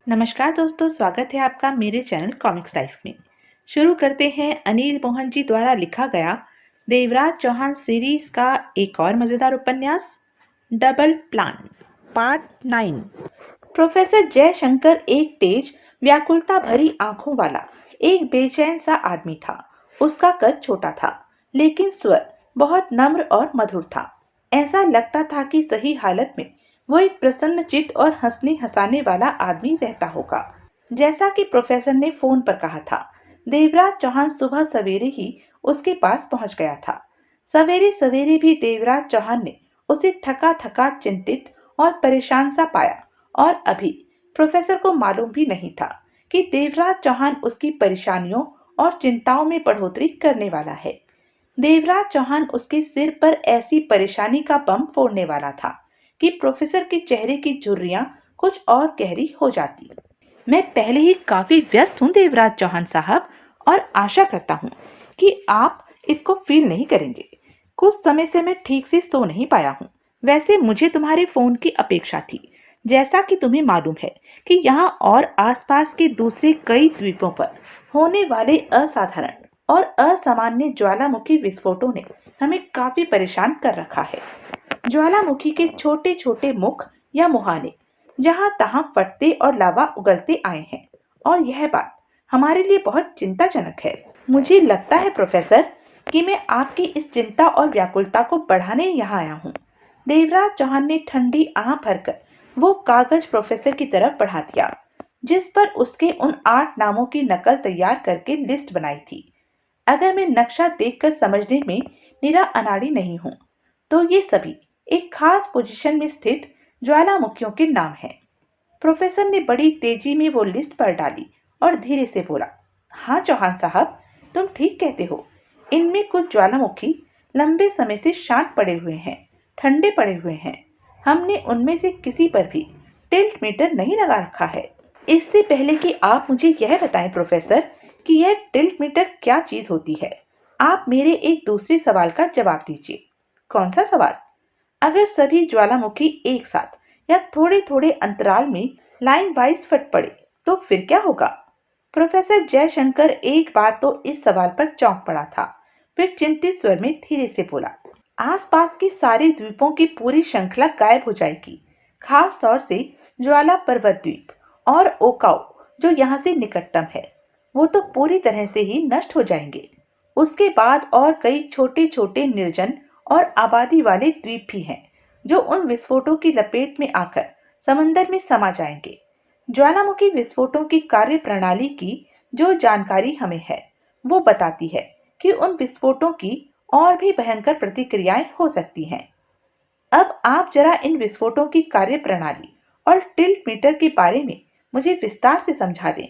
नमस्कार दोस्तों, स्वागत है आपका मेरे चैनल कॉमिक्स लाइफ में। शुरू करते हैं अनिल मोहन जी द्वारा लिखा गया देवराज चौहान सीरीज का एक और मजेदार उपन्यास double plan part 9। Professor Jaishankar एक तेज व्याकुलता भरी आंखों वाला एक बेचैन सा आदमी था। उसका कद छोटा था, लेकिन स्वर बहुत नम्र और मधुर था। ऐसा लगता था कि सही हालत में वो एक प्रसन्न चित्त और हंसने हंसाने वाला आदमी रहता होगा। जैसा कि प्रोफेसर ने फोन पर कहा था, देवराज चौहान सुबह सवेरे ही उसके पास पहुंच गया था। सवेरे सवेरे भी देवराज चौहान ने उसे थका थका, चिंतित और परेशान सा पाया। और अभी प्रोफेसर को मालूम भी नहीं था कि देवराज चौहान उसकी परेशानियों और चिंताओं में बढ़ोतरी करने वाला है। देवराज चौहान उसके सिर पर ऐसी परेशानी का बम फोड़ने वाला था कि प्रोफेसर के चेहरे की झुर्रियां कुछ और गहरी हो जाती। मैं पहले ही काफी व्यस्त हूँ देवराज चौहान साहब, और आशा करता हूँ कि आप इसको फील नहीं करेंगे। कुछ समय से मैं ठीक से सो नहीं पाया हूँ। वैसे मुझे तुम्हारे फोन की अपेक्षा थी। जैसा कि तुम्हें मालूम है कि यहाँ और आसपास के दूसरे कई द्वीपों पर होने वाले असाधारण और असामान्य ज्वालामुखी विस्फोटों ने हमें काफी परेशान कर रखा है। ज्वालामुखी के छोटे छोटे मुख या मुहाने जहां तहां फटते और लावा उगलते आए हैं, और यह बात हमारे लिए बहुत चिंताजनक है। मुझे लगता है प्रोफेसर कि मैं आपकी इस चिंता और व्याकुलता को बढ़ाने यहाँ आया हूँ। देवराज चौहान ने ठंडी आह भरकर वो कागज प्रोफेसर की तरफ बढ़ा दिया, जिस पर उसके उन 8 नामों की नकल तैयार करके लिस्ट बनाई थी। अगर मैं नक्शा देखकर समझने में निरा अनाड़ी नहीं हूँ, तो ये सभी एक खास पोजीशन में स्थित ज्वालामुखियों के नाम हैं। प्रोफेसर ने बड़ी तेजी में वो लिस्ट पढ़ डाली और धीरे से बोला, हाँ चौहान साहब, तुम ठीक कहते हो। इनमें कुछ ज्वालामुखी लंबे समय से शांत पड़े हुए हैं, ठंडे पड़े हुए हैं। हमने उनमें से किसी पर भी टिल्ट मीटर नहीं लगा रखा है। इससे पहले कि आप मुझे यह बताएं प्रोफेसर कि यह टिल्ट मीटर क्या चीज होती है, आप मेरे एक दूसरे सवाल का जवाब दीजिए। कौन सा सवाल? अगर सभी ज्वालामुखी एक साथ या थोड़े थोड़े अंतराल में लाइन वाइज फट पड़े तो फिर क्या होगा? प्रोफेसर जयशंकर एक बार तो इस सवाल पर चौंक पड़ा था, फिर चिंतित स्वर में धीरे से बोला, आसपास के सारे द्वीपों की पूरी श्रृंखला गायब हो जाएगी, खास तौर से ज्वाला पर्वत द्वीप और ओकाओ जो यहाँ से निकटतम है, वो तो पूरी तरह से ही नष्ट हो जाएंगे। उसके बाद और कई छोटे छोटे निर्जन और आबादी वाले द्वीप भी हैं, जो उन विस्फोटों की लपेट में आकर समंदर में समा जाएंगे। ज्वालामुखी विस्फोटों की कार्य प्रणाली की जो जानकारी हमें है, वो बताती है कि उन विस्फोटों की और भी भयंकर प्रतिक्रियाएं हो सकती हैं। अब आप जरा इन विस्फोटों की कार्य प्रणाली और टिल्ट मीटर के बारे में मुझे विस्तार से समझा दें।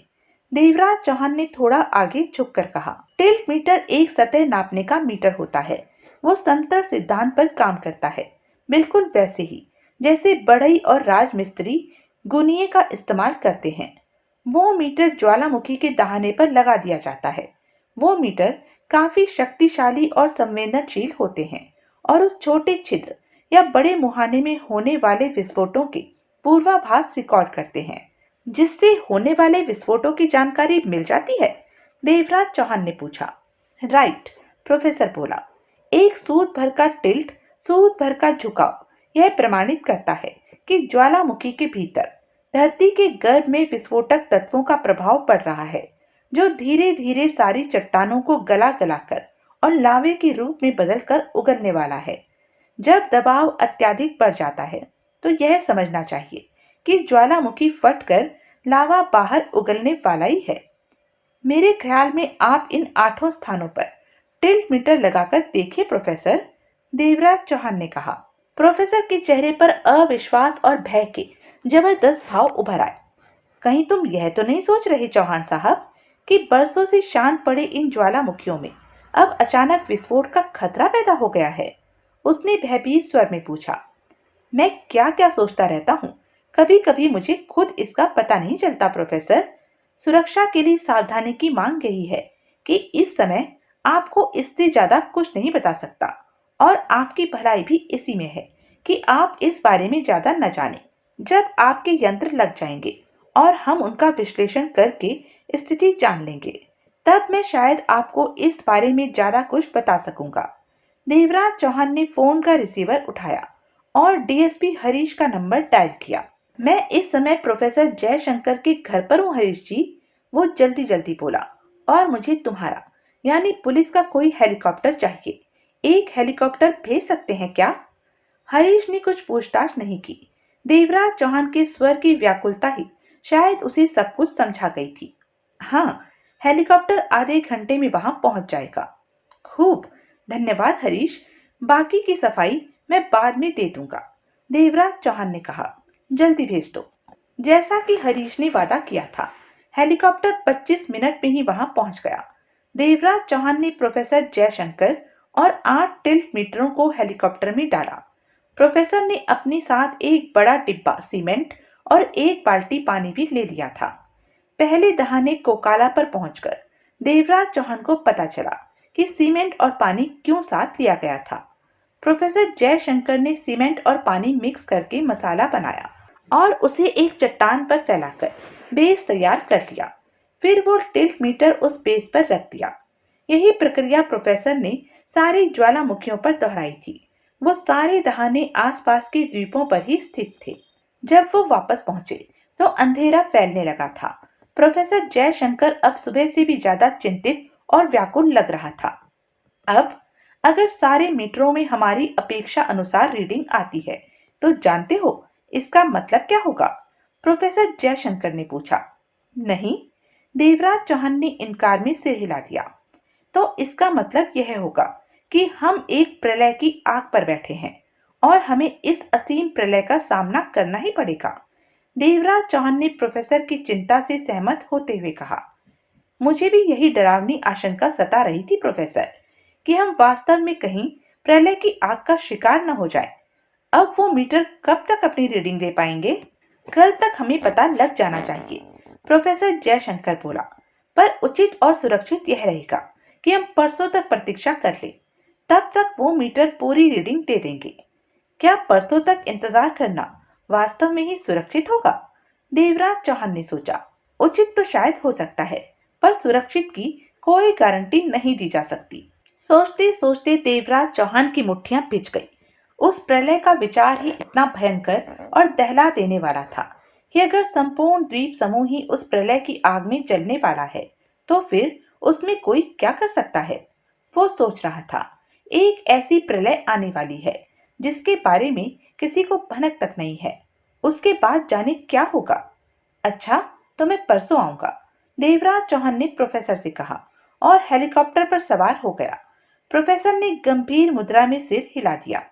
देवराज चौहान ने थोड़ा आगे झुककर कहा, टिल्ट मीटर एक सतह नापने का मीटर होता है। वो समतल सिद्धांत पर काम करता है, बिल्कुल वैसे ही जैसे बढ़ई और राजमिस्त्री गुनिये का इस्तेमाल करते हैं। वो मीटर ज्वालामुखी के दहाने पर लगा दिया जाता है। वो मीटर काफी शक्तिशाली और संवेदनशील होते हैं और उस छोटे छिद्र या बड़े मुहाने में होने वाले विस्फोटों के पूर्वाभास रिकॉर्ड करते हैं, जिससे होने वाले विस्फोटों की जानकारी मिल जाती है। देवराज चौहान ने पूछा। राइट, प्रोफेसर बोला। एक सूत भर का टिल्ट, सूत भर का झुकाव यह प्रमाणित करता है कि ज्वालामुखी के भीतर धरती के गर्भ में विस्फोटक तत्वों का प्रभाव पड़ रहा है, जो धीरे धीरे सारी चट्टानों को गला गलाकर और लावे के रूप में बदलकर उगलने वाला है। जब दबाव अत्यधिक बढ़ जाता है, तो यह समझना चाहिए कि ज्वालामुखी फटकर लावा बाहर उगलने वाला ही है। मेरे ख्याल में आप इन 8 स्थानों पर टिल्ट मीटर लगाकर देखिए प्रोफेसर, देवराज चौहान ने कहा। प्रोफेसर के चेहरे पर अविश्वास और भय के जबरदस्त भाव उभर आए। कहीं तुम यह तो नहीं सोच रहे चौहान साहब कि बरसों से शांत पड़े इन ज्वालामुखियों में अब अचानक विस्फोट का खतरा पैदा हो गया है? उसने भयभीत स्वर में पूछा। मैं क्या क्या सोचता रहता हूँ, कभी कभी मुझे खुद इसका पता नहीं चलता प्रोफेसर। सुरक्षा के लिए सावधानी की मांग यही है कि इस समय आपको इससे ज्यादा कुछ नहीं बता सकता, और आपकी भलाई भी इसी में है कि आप इस बारे में ज्यादा न जानें। जब आपके यंत्र लग जाएंगे और हम उनका विश्लेषण करके स्थिति जान लेंगे। तब मैं शायद आपको इस बारे में ज्यादा कुछ बता सकूंगा। देवराज चौहान ने फोन का रिसीवर उठाया और डीएसपी हरीश का नंबर डायल किया। मैं इस समय प्रोफेसर जयशंकर के घर पर हूँ हरीश जी, वो जल्दी जल्दी बोला। और मुझे तुम्हारा यानी पुलिस का कोई हेलीकॉप्टर चाहिए। एक हेलीकॉप्टर भेज सकते हैं क्या? हरीश ने कुछ पूछताछ नहीं की। देवराज चौहान के स्वर की व्याकुलता ही शायद उसे सब कुछ समझा गई थी। हाँ, हेलीकॉप्टर आधे घंटे में वहां पहुंच जाएगा। खूब, धन्यवाद हरीश। बाकी की सफाई मैं बाद में दे दूंगा, देवराज चौहान ने कहा। जल्दी भेज दो। जैसा कि हरीश ने वादा किया था, हेलीकॉप्टर 25 मिनट में ही वहां पहुंच गया। देवराज चौहान ने प्रोफेसर जयशंकर और 8 टिल्ट मीटरों को हेलीकॉप्टर में डाला। प्रोफेसर ने अपने साथ एक बड़ा डिब्बा सीमेंट और एक बाल्टी पानी भी ले लिया था। पहले दहाने कोकाला पर पहुंचकर देवराज चौहान को पता चला कि सीमेंट और पानी क्यों साथ लिया गया था। प्रोफेसर जयशंकर ने सीमेंट और पानी मिक्स करके मसाला बनाया और उसे एक चट्टान पर फैलाकर बेस तैयार कर लिया। फिर वो टिल्ट मीटर उस बेस पर रख दिया। यही प्रक्रिया प्रोफेसर ने सारी ज्वालामुखियों पर दोहराई थी। वो सारे दहाने आसपास के द्वीपों पर ही स्थित थे। जब वो वापस पहुंचे तो अंधेरा फैलने लगा था। प्रोफेसर जयशंकर अब सुबह से भी ज्यादा चिंतित और व्याकुल लग रहा था। अब अगर सारे मीटरों में हमारी अपेक्षा अनुसार रीडिंग आती है तो जानते हो इसका मतलब क्या होगा? प्रोफेसर जयशंकर ने पूछा। नहीं, देवराज चौहान ने इनकार में सिर हिला दिया। तो इसका मतलब यह होगा कि हम एक प्रलय की आग पर बैठे हैं और हमें इस असीम प्रलय का सामना करना ही पड़ेगा। देवराज चौहान ने प्रोफेसर की चिंता से सहमत होते हुए कहा। मुझे भी यही डरावनी आशंका सता रही थी प्रोफेसर, कि हम वास्तव में कहीं प्रलय की आग का शिकार न हो जाएं। अब वो मीटर कब तक अपनी रीडिंग दे पाएंगे? कल तक हमें पता लग जाना चाहिए, प्रोफेसर जयशंकर बोला। पर उचित और सुरक्षित यह रहेगा कि हम परसों तक प्रतीक्षा कर लें। तब तक वो मीटर पूरी रीडिंग दे देंगे। क्या परसों तक इंतजार करना वास्तव में ही सुरक्षित होगा? देवराज चौहान ने सोचा। उचित तो शायद हो सकता है, पर सुरक्षित की कोई गारंटी नहीं दी जा सकती। सोचते सोचते देवराज चौहान की मुट्ठियां पिच गई। उस प्रलय का विचार ही इतना भयंकर और दहला देने वाला था कि अगर संपूर्ण द्वीप समूह ही उस प्रलय की आग में जलने वाला है तो फिर उसमें कोई क्या कर सकता है? वो सोच रहा था। एक ऐसी प्रलय आने वाली है जिसके बारे में किसी को भनक तक नहीं है। उसके बाद जाने क्या होगा। अच्छा, तो मैं परसों आऊंगा, देवराज चौहान ने प्रोफेसर से कहा और हेलीकॉप्टर पर सवार हो गया। प्रोफेसर ने गंभीर मुद्रा में सिर हिला दिया।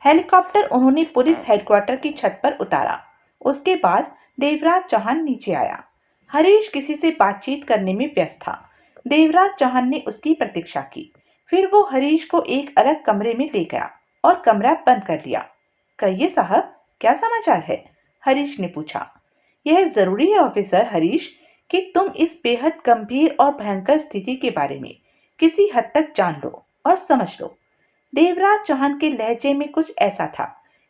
हेलीकॉप्टर उन्होंने पुलिस हेडक्वार्टर की छत पर उतारा। उसके बाद देवराज चौहान नीचे आया। हरीश किसी से बातचीत करने में व्यस्त था। देवराज चौहान ने उसकी प्रतीक्षा की। फिर वो हरीश को एक अलग कमरे में ले गया और कमरा बंद कर लिया। कहिए साहब, क्या समाचार है? हरीश ने पूछा। यह जरूरी है ऑफिसर हरीश कि तुम इस बेहद गंभीर और भयंकर स्थिति के बारे में किसी हद तक जान लो और समझ लो। देवराज चौहान के लहजे में कुछ ऐसा था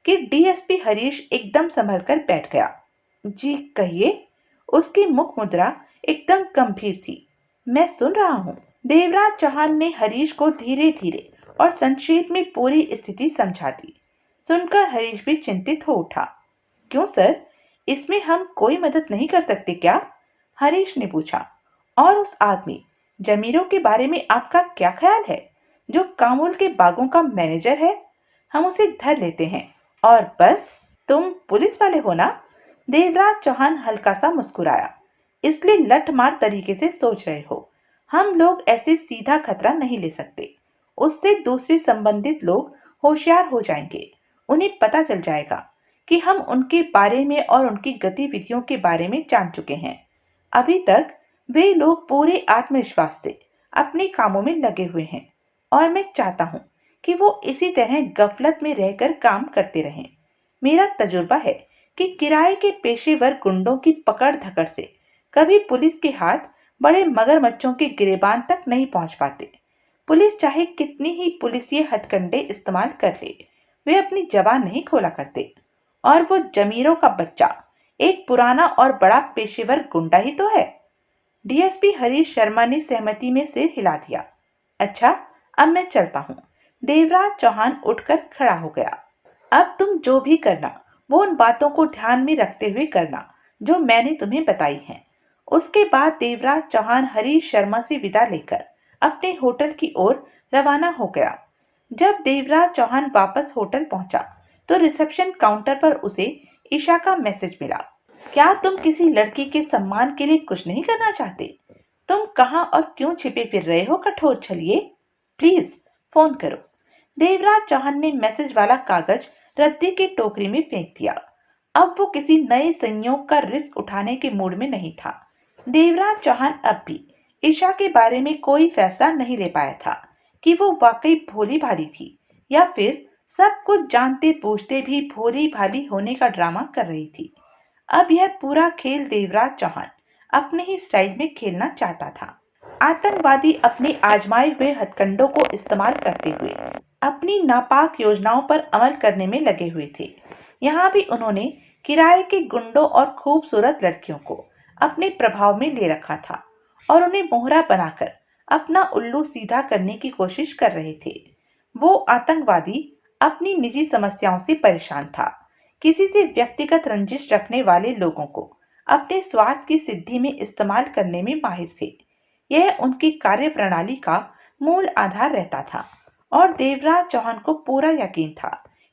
कि डीएसपी हरीश एकदम संभल कर बैठ गया। जी कहिए। उसकी मुख मुद्रा एकदम गंभीर थी। मैं सुन रहा हूँ। देवराज चौहान ने हरीश को धीरे धीरे और संक्षेप में पूरी स्थिति समझा दी। सुनकर हरीश भी चिंतित हो उठा। क्यों सर, इसमें हम कोई मदद नहीं कर सकते क्या? हरीश ने पूछा। और उस आदमी जमीरों के बारे में आपका क्या ख्याल है, जो कामुल के बागों का मैनेजर है? हम उसे धर लेते हैं और बस। तुम पुलिस वाले हो ना? देवराज चौहान हल्का सा मुस्कुराया। इसलिए लठमार तरीके से सोच रहे हो। हम लोग ऐसे सीधा खतरा नहीं ले सकते। उससे दूसरे संबंधित लोग होशियार हो जाएंगे। उन्हें पता चल जाएगा कि हम उनके बारे में और उनकी गतिविधियों के बारे में जान चुके हैं। अभी तक वे लोग पूरे आत्मविश्वास से अपने कामों में लगे हुए हैं और मैं चाहता हूं कि वो इसी तरह गफलत में रहकर काम करते रहें। मेरा तजुर्बा है कि किराए के पेशेवर गुंडों की पकड़ धकड़ से कभी पुलिस के हाथ बड़े मगरमच्छों के गिरेबान तक नहीं पहुंच पाते। पुलिस चाहे कितनी ही पुलिसिय हथकंडे इस्तेमाल कर ले, वे अपनी जबान नहीं खोला करते। और वो जमीरों का बच्चा एक पुराना और बड़ा पेशेवर गुंडा ही तो है। डीएसपी हरीश शर्मा ने सहमति में सिर हिला दिया। अच्छा, अब मैं चलता हूँ। देवराज चौहान उठकर खड़ा हो गया। अब तुम जो भी करना, वो उन बातों को ध्यान में रखते हुए करना जो मैंने तुम्हें बताई हैं। उसके बाद देवराज चौहान हरीश शर्मा से विदा लेकर अपने होटल की ओर रवाना हो गया। जब देवराज चौहान वापस होटल पहुंचा तो रिसेप्शन काउंटर पर उसे ईशा का मैसेज मिला। क्या तुम किसी लड़की के सम्मान के लिए कुछ नहीं करना चाहते? तुम कहाँ और क्यों छिपे फिर रहे हो कठोर छलिए? प्लीज फोन करो। देवराज चौहान ने मैसेज वाला कागज रद्दी की टोकरी में फेंक दिया। अब वो किसी नए संयोग का रिस्क उठाने के मूड में नहीं था। देवराज चौहान अब भी ईशा के बारे में कोई फैसला नहीं ले पाया था कि वो वाकई भोली भाली थी या फिर सब कुछ जानते बूझते भी भोली भाली होने का ड्रामा कर रही थी। अब यह पूरा खेल देवराज चौहान अपने ही स्टाइल में खेलना चाहता था। आतंकवादी अपने आजमाए हुए हथकंडों को इस्तेमाल करते हुए अपनी नापाक योजनाओं पर अमल करने में लगे हुए थे। यहाँ भी उन्होंने किराए के गुंडों और खूबसूरत लड़कियों को अपने प्रभाव में ले रखा था और उन्हें मोहरा बनाकर अपना उल्लू सीधा करने की कोशिश कर रहे थे। वो आतंकवादी अपनी निजी समस्याओं से परेशान था। किसी से व्यक्तिगत रंजिश रखने वाले लोगों को अपने स्वार्थ की सिद्धि में इस्तेमाल करने में माहिर थे। यह उनकी कार्यप्रणाली का मूल आधार रहता था और देवराज चौहान को पूरा यकीन था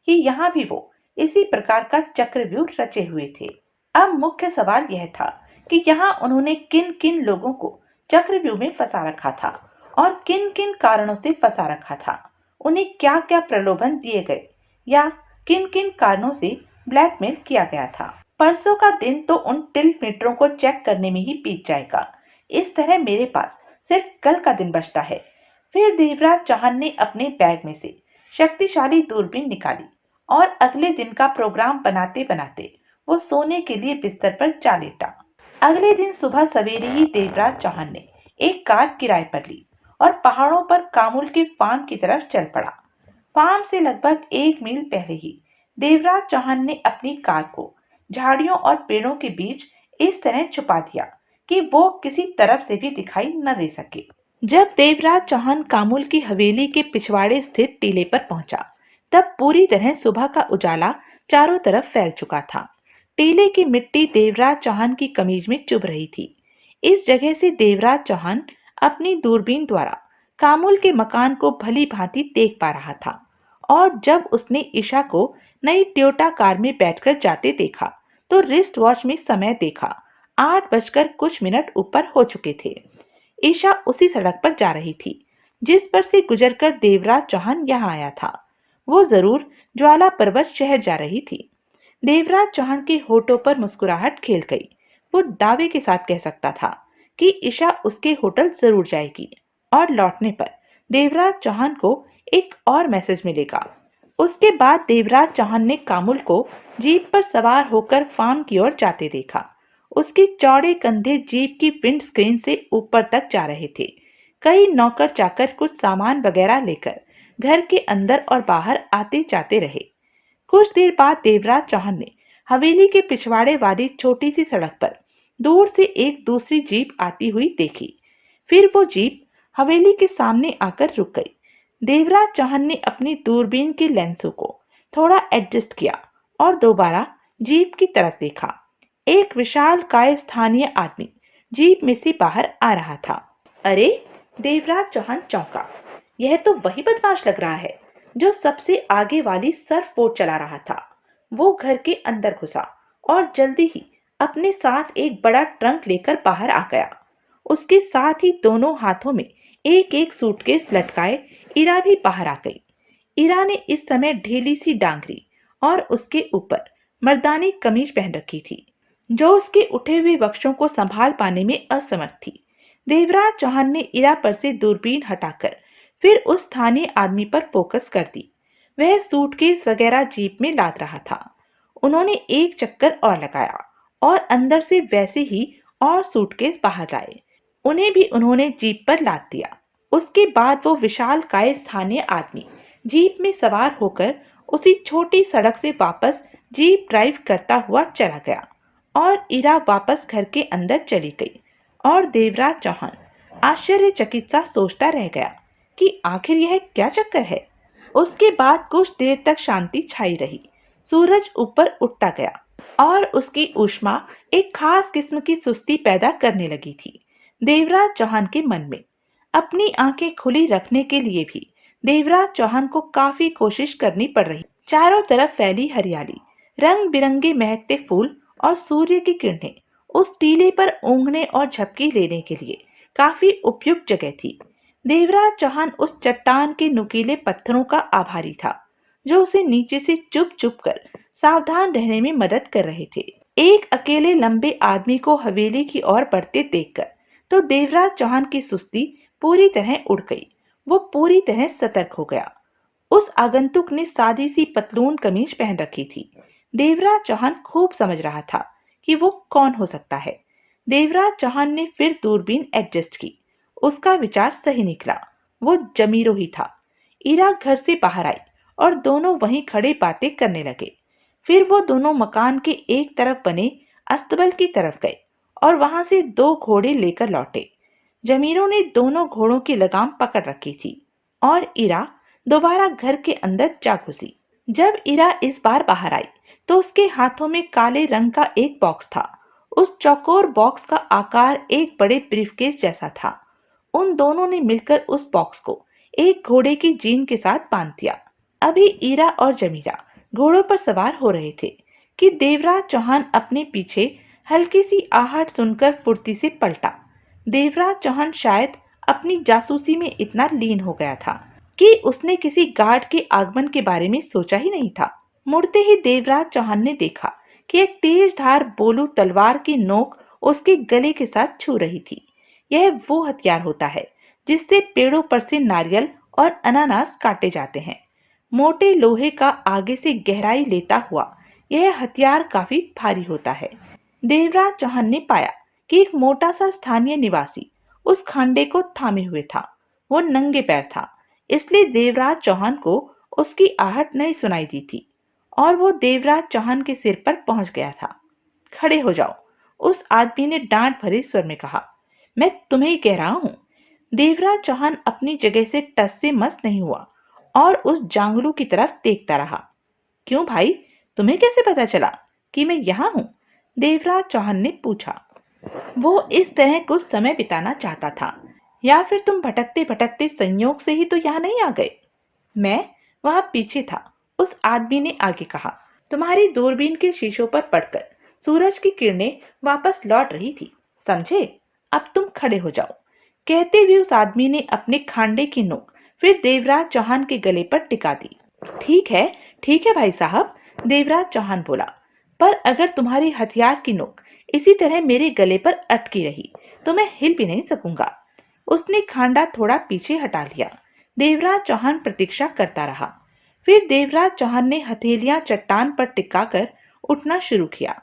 कि यहाँ भी वो इसी प्रकार का चक्रव्यूह रचे हुए थे। अब मुख्य सवाल यह था कि यहाँ उन्होंने किन किन लोगों को चक्रव्यूह में फंसा रखा था और किन किन कारणों से फंसा रखा था। उन्हें क्या क्या प्रलोभन दिए गए या किन किन कारणों से ब्लैकमेल किया गया था। परसों का दिन तो उन टिल्ट मीटरों को चेक करने में ही बीत जाएगा। इस तरह मेरे पास सिर्फ कल का दिन बचता है। फिर देवराज चौहान ने अपने बैग में से शक्तिशाली दूरबीन निकाली और अगले दिन का प्रोग्राम बनाते बनाते वो सोने के लिए बिस्तर पर जा लेटा। अगले दिन सुबह सवेरे ही देवराज चौहान ने एक कार किराए पर ली और पहाड़ों पर कामुल के फार्म की तरफ चल पड़ा। फार्म से लगभग 1 मील पहले ही देवराज चौहान ने अपनी कार को झाड़ियों और पेड़ों के बीच इस तरह छुपा दिया कि वो किसी तरफ से भी दिखाई न दे सके। जब देवराज चौहान कामुल की हवेली के पिछवाड़े स्थित टीले पर पहुंचा, तब पूरी तरह सुबह का उजाला चारों तरफ फैल चुका था। टीले की मिट्टी देवराज चौहान की कमीज में चुभ रही थी। इस जगह से देवराज चौहान अपनी दूरबीन द्वारा कामुल के मकान को भली भांति देख पा रहा था और जब उसने ईशा को नई टोयोटा कार में बैठकर जाते देखा तो रिस्ट वॉच में समय देखा 8 बजकर कुछ मिनट ऊपर हो चुके थे। ईशा उसी सड़क पर जा रही थी जिस पर से गुजरकर देवराज चौहान यहाँ आया था। वो जरूर ज्वाला पर्वत शहर जा रही थी। देवराज चौहान के होठों पर मुस्कुराहट खेल गई। वो दावे के साथ कह सकता था कि ईशा उसके होटल जरूर जाएगी और लौटने पर देवराज चौहान को एक और मैसेज मिलेगा। उसके बाद देवराज चौहान ने कामुल को जीप पर सवार होकर फार्म की ओर जाते देखा। उसके चौड़े कंधे जीप की विंड स्क्रीन से ऊपर तक जा रहे थे। कई नौकर चाकर कुछ सामान वगैरह लेकर घर के अंदर और बाहर आते जाते रहे। कुछ देर बाद देवराज चौहान ने हवेली के पिछवाड़े वाली छोटी सी सड़क पर दूर से एक दूसरी जीप आती हुई देखी। फिर वो जीप हवेली के सामने आकर रुक गई। देवराज चौहान ने अपनी दूरबीन के लेंसों को थोड़ा एडजस्ट किया और दोबारा जीप की तरफ देखा। एक विशाल काय स्थानीय आदमी जीप में से बाहर आ रहा था। अरे, देवराज चौहान चौंका। यह तो वही बदमाश लग रहा है जो सबसे आगे वाली सर्फ बोट चला रहा था। वो घर के अंदर घुसा और जल्दी ही अपने साथ एक बड़ा ट्रंक लेकर बाहर आ गया। उसके साथ ही दोनों हाथों में एक एक सूटकेस लटकाए इरा भी बाहर आ गई। इरा ने इस समय ढीली सी डांगरी और उसके ऊपर मर्दानी कमीज पहन रखी थी जो उसके उठे हुए वक्षों को संभाल पाने में असमर्थ थी। देवराज चौहान ने इरा पर से दूरबीन हटाकर फिर उस स्थानीय आदमी पर फोकस कर दी। वह सूटकेस वगैरह जीप में लाद रहा था। उन्होंने एक चक्कर और लगाया और अंदर से वैसे ही और सूटकेस बाहर लाए। उन्हें भी उन्होंने जीप पर लाद दिया। उसके बाद वो विशाल काय स्थानीय आदमी जीप में सवार होकर उसी छोटी सड़क से वापस जीप ड्राइव करता हुआ चला गया और इरा वापस घर के अंदर चली गई और देवराज चौहान आश्चर्यचकित सा सोचता रह गया कि आखिर यह क्या चक्कर है। उसके बाद कुछ देर तक शांति छाई रही। सूरज ऊपर उठता गया और उसकी ऊष्मा एक खास किस्म की सुस्ती पैदा करने लगी थी देवराज चौहान के मन में। अपनी आंखें खुली रखने के लिए भी देवराज चौहान को काफी कोशिश करनी पड़ रही। चारों तरफ फैली हरियाली, रंग बिरंगे महकते फूल और सूर्य की किरणें उस टीले पर ऊँघने और झपकी लेने के लिए काफी उपयुक्त जगह थी। देवराज चौहान उस चट्टान के नुकीले पत्थरों का आभारी था जो उसे नीचे से चुप चुप कर सावधान रहने में मदद कर रहे थे। एक अकेले लंबे आदमी को हवेली की ओर बढ़ते देखकर तो देवराज चौहान की सुस्ती पूरी तरह उड़ गई। वो पूरी तरह सतर्क हो गया। उस आगंतुक ने सादी सी पतलून कमीज पहन रखी थी। देवराज चौहान खूब समझ रहा था कि वो कौन हो सकता है। देवराज चौहान ने फिर दूरबीन एडजस्ट की। उसका विचार सही निकला, वो जमीरो ही था। इरा घर से बाहर आई और दोनों वहीं खड़े बातें करने लगे। फिर वो दोनों मकान के एक तरफ बने अस्तबल की तरफ गए और वहां से 2 घोड़े लेकर लौटे। जमीरों ने दोनों घोड़ों की लगाम पकड़ रखी थी और इरा दोबारा घर के अंदर जा घुसी। जब इरा इस बार बाहर आई तो उसके हाथों में काले रंग का एक बॉक्स था। उस चौकोर बॉक्स का आकार एक बड़े ब्रीफकेस जैसा था। उन दोनों ने मिलकर उस बॉक्स को एक घोड़े की जीन के साथ बांध दिया। अभी ईरा और जमीरा घोड़ों पर सवार हो रहे थे कि देवराज चौहान अपने पीछे हल्की सी आहट सुनकर फुर्ती से पलटा। देवराज चौहान शायद अपनी जासूसी में इतना लीन हो गया था कि उसने किसी गार्ड के आगमन के बारे में सोचा ही नहीं था। मुड़ते ही देवराज चौहान ने देखा कि एक तेज धार बोलू तलवार की नोक उसके गले के साथ छू रही थी। यह वो हथियार होता है जिससे पेड़ों पर से नारियल और अनानास काटे जाते हैं। मोटे लोहे का आगे से गहराई लेता हुआ यह हथियार काफी भारी होता है। देवराज चौहान ने पाया कि एक मोटा सा स्थानीय निवासी उस खांडे को थामे हुए था। वो नंगे पैर था, इसलिए देवराज चौहान को उसकी आहट नहीं सुनाई दी थी और वो देवराज चौहान के सिर पर पहुंच गया था। खड़े हो जाओ, उस आदमी ने डांट भरे स्वर में कहा। मैं तुम्हें ही कह रहा हूं। देवराज चौहान अपनी जगह से टस से मस नहीं हुआ और उस जांगलू की तरफ देखता रहा। क्यों भाई, तुम्हें कैसे पता चला कि मैं यहाँ हूँ? देवराज चौहान ने पूछा। वो इस तरह कुछ समय बिताना चाहता था या फिर तुम भटकते भटकते संयोग से ही तो यहाँ नहीं आ गए? मैं वहां पीछे था, उस आदमी ने आगे कहा। तुम्हारी दूरबीन के शीशों पर पड़कर सूरज की किरणें वापस लौट रही थी, समझे? अब तुम खड़े हो जाओ। कहते हुए उस आदमी ने अपने खांडे की नोक फिर देवराज चौहान के गले पर टिका दी। ठीक है भाई साहब, देवराज चौहान बोला। पर अगर तुम्हारी हथियार की नोक इसी तरह मेरे गले पर अटकी रही तो मैं हिल भी नहीं सकूंगा। उसने खांडा थोड़ा पीछे हटा लिया। देवराज चौहान प्रतीक्षा करता रहा। फिर देवराज चौहान ने हथेलियां चट्टान पर टिकाकर उठना शुरू किया।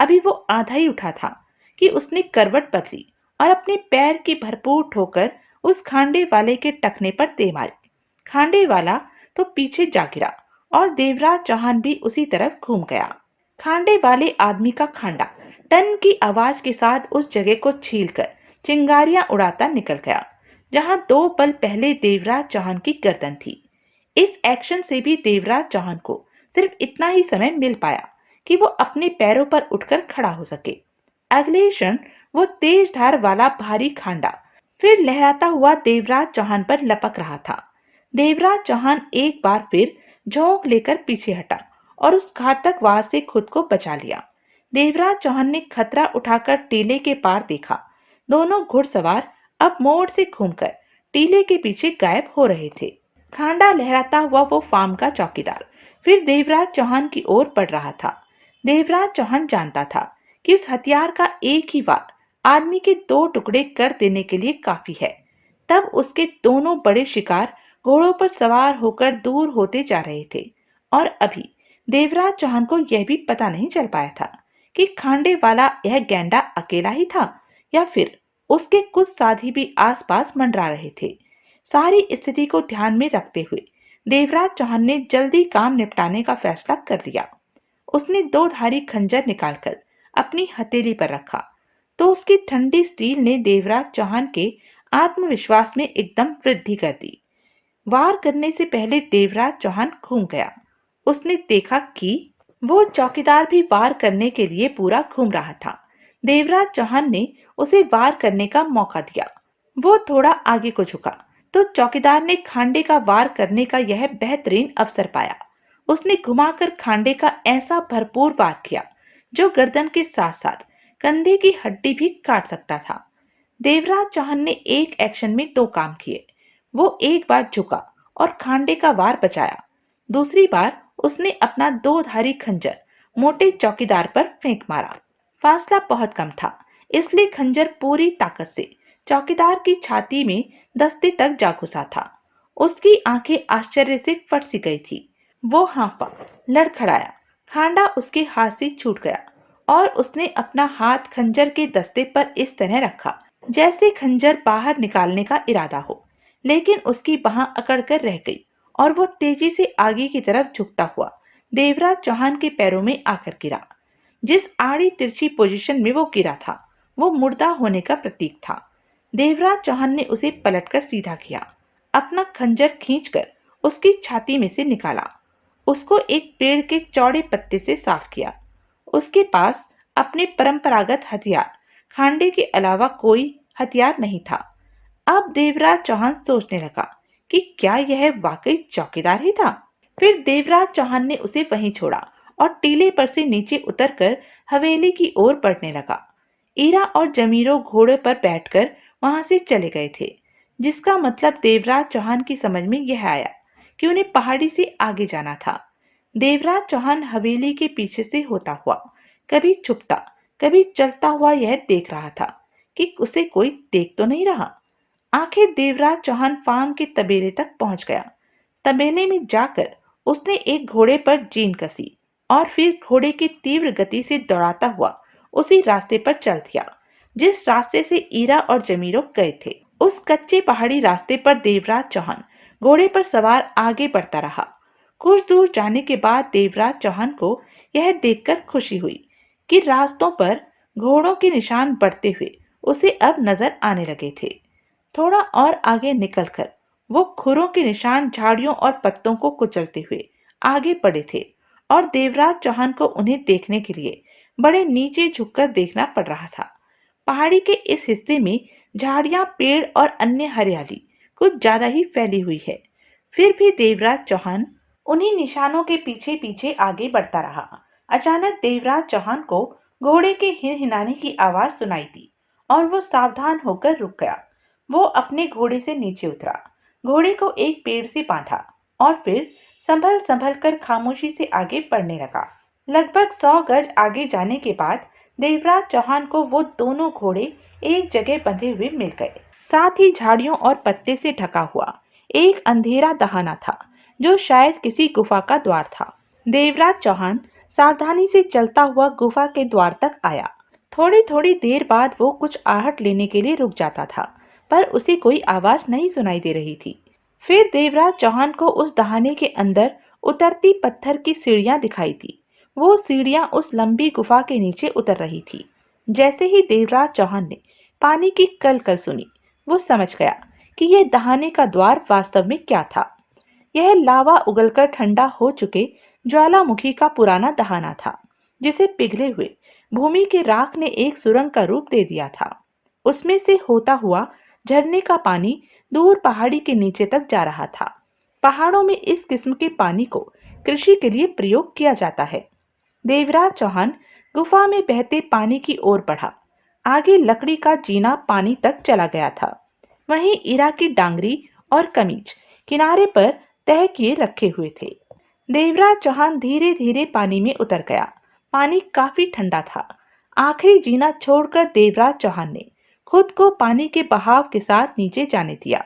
अभी वो आधा ही उठा था कि उसने करवट बदली और अपने पैर की भरपूर ठोकर उस खांडे वाले के टखने पर दे मारी। खांडे वाला तो पीछे जा गिरा और देवराज चौहान भी उसी तरफ घूम गया। खांडे वाले आदमी का खांडा टन की आवाज के साथ उस जगह को छीलकर चिंगारियां उड़ाता निकल गया जहां 2 पल पहले देवराज चौहान की गर्दन थी। इस एक्शन से भी देवराज चौहान को सिर्फ इतना ही समय मिल पाया कि वो अपने पैरों पर उठकर खड़ा हो सके। अगले क्षण वो तेज धार वाला भारी खांडा फिर लहराता हुआ देवराज चौहान पर लपक रहा था। देवराज चौहान एक बार फिर झोंक लेकर पीछे हटा और उस घातक वार से खुद को बचा लिया। देवराज चौहान ने खतरा उठाकर टीले के पार देखा। दोनों घुड़सवार अब मोड़ से घूमकर टीले के पीछे गायब हो रहे थे। खांडा लहराता हुआ वो फार्म का चौकीदार फिर देवराज चौहान की ओर बढ़ रहा था। देवराज चौहान जानता था कि उस हथियार का एक ही वार आदमी के 2 टुकड़े कर देने के लिए काफी है। तब उसके दोनों बड़े शिकार घोड़ों पर सवार होकर दूर होते जा रहे थे और अभी देवराज चौहान को यह भी पता नहीं चल पाया था कि खांडे वाला यह गैंडा अकेला ही था या फिर उसके कुछ साथी भी आसपास मंडरा रहे थे। सारी स्थिति को ध्यान में रखते हुए देवराज चौहान ने जल्दी काम निपटाने का फैसला कर लिया। उसने 2 धारी खंजर निकालकर अपनी हथेली पर रखा तो उसकी ठंडी स्टील ने देवराज चौहान के आत्मविश्वास में एकदम वृद्धि कर दी। वार करने से पहले देवराज चौहान घूम गया। उसने देखा कि वो चौकीदार भी वार करने के लिए पूरा घूम रहा था। देवराज चौहान ने उसे वार करने का मौका दिया। वो थोड़ा आगे को झुका तो चौकीदार ने खांडे का वार करने का यह बेहतरीन अवसर पाया। उसने घुमाकर खांडे का ऐसा भरपूर वार किया जो गर्दन के साथ साथ कंधे की हड्डी भी काट सकता था। देवराज चौहान ने एक एक्शन में दो काम किए। वो एक बार झुका और खांडे का वार बचाया। दूसरी बार उसने अपना दो धारी खंजर मोटे चौकीदार पर फेंक मारा। फासला बहुत कम था, इसलिए खंजर पूरी ताकत से चौकीदार की छाती में दस्ते तक जा घुसा था। उसकी आंखें आश्चर्य से फट सी गई थी। वो हाँफा, लड़खड़ाया। खांडा उसके हाथ से छूट गया और उसने अपना हाथ खंजर के दस्ते पर इस तरह रखा जैसे खंजर बाहर निकालने का इरादा हो, लेकिन उसकी बाह अकड़कर रह गई और वो तेजी से आगे की तरफ झुकता हुआ देवराज चौहान के पैरों में आकर गिरा। जिस आड़ी तिरछी पोजीशन में वो गिरा था वो मुर्दा होने का प्रतीक था। देवराज चौहान ने उसे पलटकर सीधा किया, अपना खंजर खींचकर उसकी छाती में से निकाला, उसको एक पेड़ के चौड़े पत्ते से साफ किया। उसके पास अपने परंपरागत हथियार खांडे के अलावा कोई हथियार नहीं था। अब देवराज चौहान सोचने लगा कि क्या यह वाकई चौकीदार ही था। फिर देवराज चौहान ने उसे वहीं छोड़ा और टीले पर से नीचे उतरकर हवेली की ओर बढ़ने लगा। ईरा और जमीरो घोड़े पर बैठकर वहां से चले गए थे, जिसका मतलब देवराज चौहान की समझ में यह आया कि उन्हें पहाड़ी से आगे जाना था। देवराज चौहान हवेली के पीछे से होता हुआ कभी छुपता कभी चलता हुआ यह देख रहा था कि उसे कोई देख तो नहीं रहा। आखिर देवराज चौहान फार्म के तबेले तक पहुंच गया। तबेले में जाकर उसने एक घोड़े पर जीन कसी और फिर घोड़े की तीव्र गति से दौड़ाता हुआ उसी रास्ते पर चल दिया जिस रास्ते से ईरा और जमीरो गए थे। उस कच्चे पहाड़ी रास्ते पर देवराज चौहान घोड़े पर सवार आगे बढ़ता रहा। कुछ दूर जाने के बाद देवराज चौहान को यह देखकर खुशी हुई कि रास्तों पर घोड़ों के निशान बढ़ते हुए उसे अब नजर आने लगे थे। थोड़ा और आगे निकलकर वो खुरों के निशान झाड़ियों और पत्तों को कुचलते हुए आगे बढ़े थे और देवराज चौहान को उन्हें देखने के लिए बड़े नीचे झुककर देखना पड़ रहा था। पहाड़ी के इस हिस्से में झाड़ियां, पेड़ और अन्य हरियाली कुछ ज्यादा ही फैली हुई है। फिर भी देवराज चौहान उन्हीं निशानों के पीछे पीछे आगे बढ़ता रहा। अचानक देवराज चौहान को घोड़े के हिनहिनाने की आवाज सुनाई दी और वो सावधान होकर रुक गया। वो अपने घोड़े से नीचे उतरा, घोड़े को एक पेड़ से बांधा और फिर संभल संभल कर खामोशी से आगे बढ़ने लगा। लगभग 100 गज आगे जाने के बाद देवराज चौहान को वो दोनों घोड़े एक जगह बंधे हुए मिल गए। साथ ही झाड़ियों और पत्ते से ढका हुआ एक अंधेरा दहाना था जो शायद किसी गुफा का द्वार था। देवराज चौहान सावधानी से चलता हुआ गुफा के द्वार तक आया। थोड़ी थोड़ी देर बाद वो कुछ आहट लेने के लिए रुक जाता था, पर उसे कोई आवाज नहीं सुनाई दे रही थी। फिर देवराज चौहान को उस दहाने के अंदर उतरती पत्थर की सीढ़ियां दिखाई थी। वो सीढ़ियां उस लंबी गुफा के नीचे उतर रही थी। जैसे ही देवराज चौहान ने पानी की कलकल सुनी, वो समझ गया कि यह दहाने का द्वार वास्तव में क्या था। यह लावा उगलकर ठंडा हो चुके ज्वालामुखी का पुराना दहाना था, जिसे पिघले हुए भूमि के राख ने एक सुरंग का रूप दे दिया था। उसमें से होता हुआ झरने का पानी दूर पहाड़ी के नीचे तक जा रहा था। पहाड़ों में इस किस्म के पानी को कृषि के लिए प्रयोग किया जाता है। देवराज चौहान गुफा में बहते पानी की ओर बढ़ा। आगे लकड़ी का जीना पानी तक चला गया था। वहीं ईरा की डांगरी और कमीज किनारे पर तह किए रखे हुए थे। देवराज चौहान धीरे धीरे पानी में उतर गया। पानी काफी ठंडा था। आखिरी जीना छोड़कर देवराज चौहान ने खुद को पानी के बहाव के साथ नीचे जाने दिया।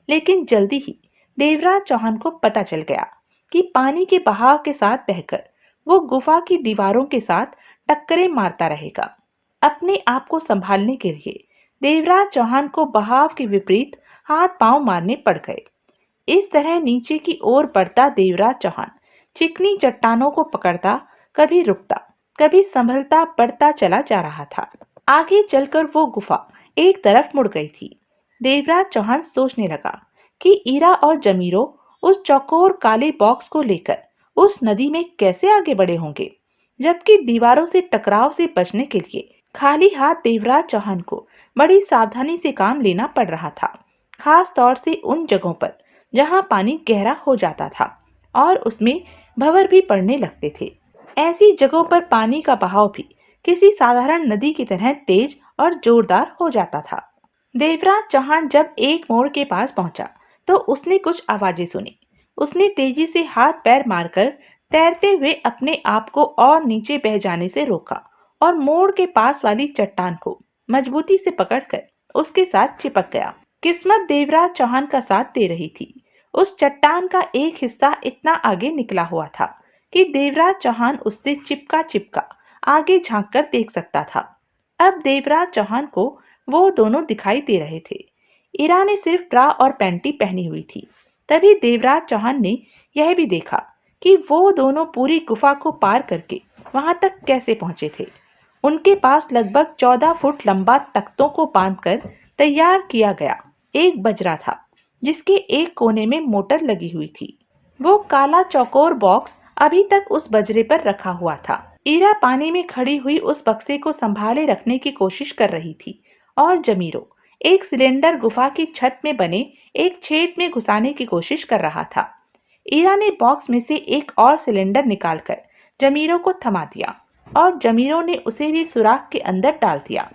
लेकिन जल्दी ही देवराज चौहान को पता चल गया कि पानी के बहाव के साथ बहकर वो गुफा की दीवारों के साथ टक्करें मारता रहेगा। अपने आप को संभालने के लिए देवराज चौहान को बहाव के विपरीत हाथ पांव मारने पड़ गए। इस तरह नीचे की ओर बढ़ता देवराज चौहान चिकनी चट्टानों को पकड़ता, कभी रुकता, कभी संभलता बढ़ता चला जा रहा था। आगे चलकर वो गुफा एक तरफ मुड़ गई थी। देवराज चौहान सोचने लगा कि ईरा और जमीरो उस चौकोर काले बॉक्स को लेकर उस नदी में कैसे आगे बढ़े होंगे, जबकि दीवारों से टकराव से बचने के लिए खाली हाथ देवराज चौहान को बड़ी सावधानी से काम लेना पड़ रहा था, खास तौर से उन जगहों पर जहां पानी गहरा हो जाता था और उसमें भंवर भी पड़ने लगते थे। ऐसी जगहों पर पानी का बहाव भी किसी साधारण नदी की तरह तेज और जोरदार हो जाता था। देवराज चौहान जब एक मोड़ के पास पहुंचा तो उसने कुछ आवाजें सुनी। उसने तेजी से हाथ पैर मारकर तैरते हुए अपने आप को और नीचे बह जाने से रोका और मोड़ के पास वाली चट्टान को मजबूती से पकड़कर उसके साथ चिपक गया। किस्मत देवराज चौहान का साथ दे रही थी। उस चट्टान का एक हिस्सा इतना आगे निकला हुआ था कि देवराज चौहान उससे चिपका चिपका आगे झांककर देख सकता था। अब देवराज चौहान को वो दोनों दिखाई दे रहे थे। ईरा ने सिर्फ ब्रा और पैंटी पहनी हुई थी। तभी देवराज चौहान ने यह भी देखा कि वो दोनों पूरी गुफा को पार करके वहां तक कैसे पहुंचे थे। उनके पास लगभग 14 फुट लंबा तख्तों को बांधकर तैयार किया गया एक बजरा था, जिसके एक कोने में मोटर लगी हुई थी। वो काला चौकोर बॉक्स अभी तक उस बजरे पर रखा हुआ था। ईरा पानी में खड़ी हुई उस बक्से को संभाले रखने की कोशिश कर रही थी और जमीरो एक सिलेंडर गुफा की छत में बने एक छेद में घुसाने की कोशिश कर रहा था। ईरा ने बॉक्स में से एक और सिलेंडर निकालकर जमीरो को थमा दिया और जमीरो ने उसे भी सुराख के अंदर डाल दिया।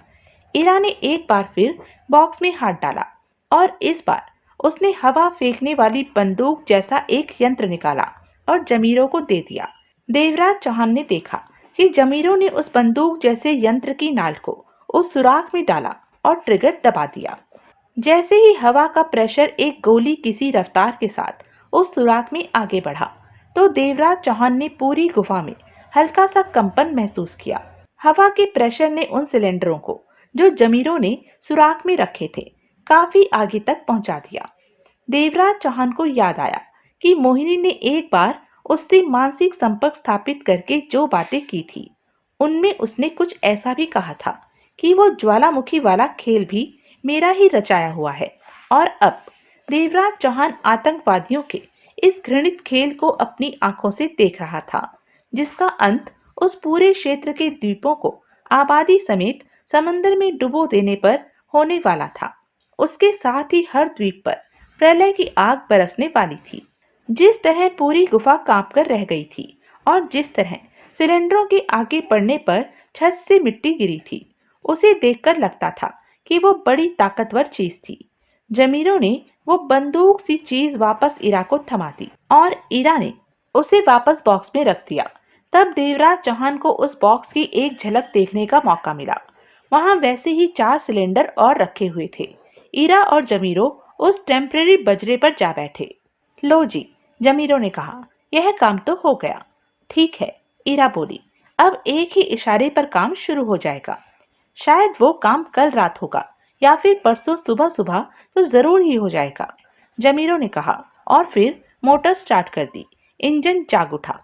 ईरा ने एक बार फिर बॉक्स में हाथ डाला और इस बार उसने हवा फेंकने वाली बंदूक जैसा एक यंत्र निकाला और जमीरो को दे दिया। देवराज चौहान ने देखा कि जमीरो ने उस बंदूक जैसे यंत्र की नाल को उस सुराख में डाला और ट्रिगर दबा दिया। जैसे ही हवा का प्रेशर एक गोली किसी रफ्तार के साथ उस सुराख में आगे बढ़ा, तो देवराज चौहान ने पूरी गुफा में हल्का सा कंपन महसूस किया। हवा के प्रेशर ने उन सिलेंडरों को जो जमीरों ने सुराख में रखे थे काफी आगे तक पहुंचा दिया। देवराज चौहान को याद आया कि मोहिनी ने एक बार उससे मानसिक संपर्क स्थापित करके जो बातें की थी, उनमें उसने कुछ ऐसा भी कहा था कि वो ज्वालामुखी वाला खेल भी मेरा ही रचाया हुआ है। और अब देवराज चौहान आतंकवादियों के इस घृणित खेल को अपनी आंखों से देख रहा था, जिसका अंत उस पूरे क्षेत्र के द्वीपों को आबादी समेत समंदर में डुबो देने पर होने वाला था। उसके साथ ही हर द्वीप पर प्रलय की आग बरसने वाली थी। जिस तरह पूरी गुफा कांपकर रह गई थी और जिस तरह सिलेंडरों के आगे पड़ने पर छत से मिट्टी गिरी थी, उसे देखकर लगता था कि वो बड़ी ताकतवर चीज थी। जमीरों ने वो बंदूक सी चीज वापस ईरा को थमा दी और ईरा ने उसे वापस बॉक्स में रख दिया। तब देवराज चौहान को उस बॉक्स की एक झलक देखने का मौका मिला। वहां वैसे ही 4 सिलेंडर और रखे हुए थे। ईरा और जमीरो उस टेम्परेरी बजरे पर जा बैठे। लो जी, जमीरो ने कहा, यह काम तो हो गया। ठीक है, ईरा बोली, अब एक ही इशारे पर काम शुरू हो जाएगा। शायद वो काम कल रात होगा या फिर परसों सुबह सुबह तो जरूर ही हो जाएगा, जमीरो ने कहा और फिर मोटर स्टार्ट कर दी। इंजन जाग उठा।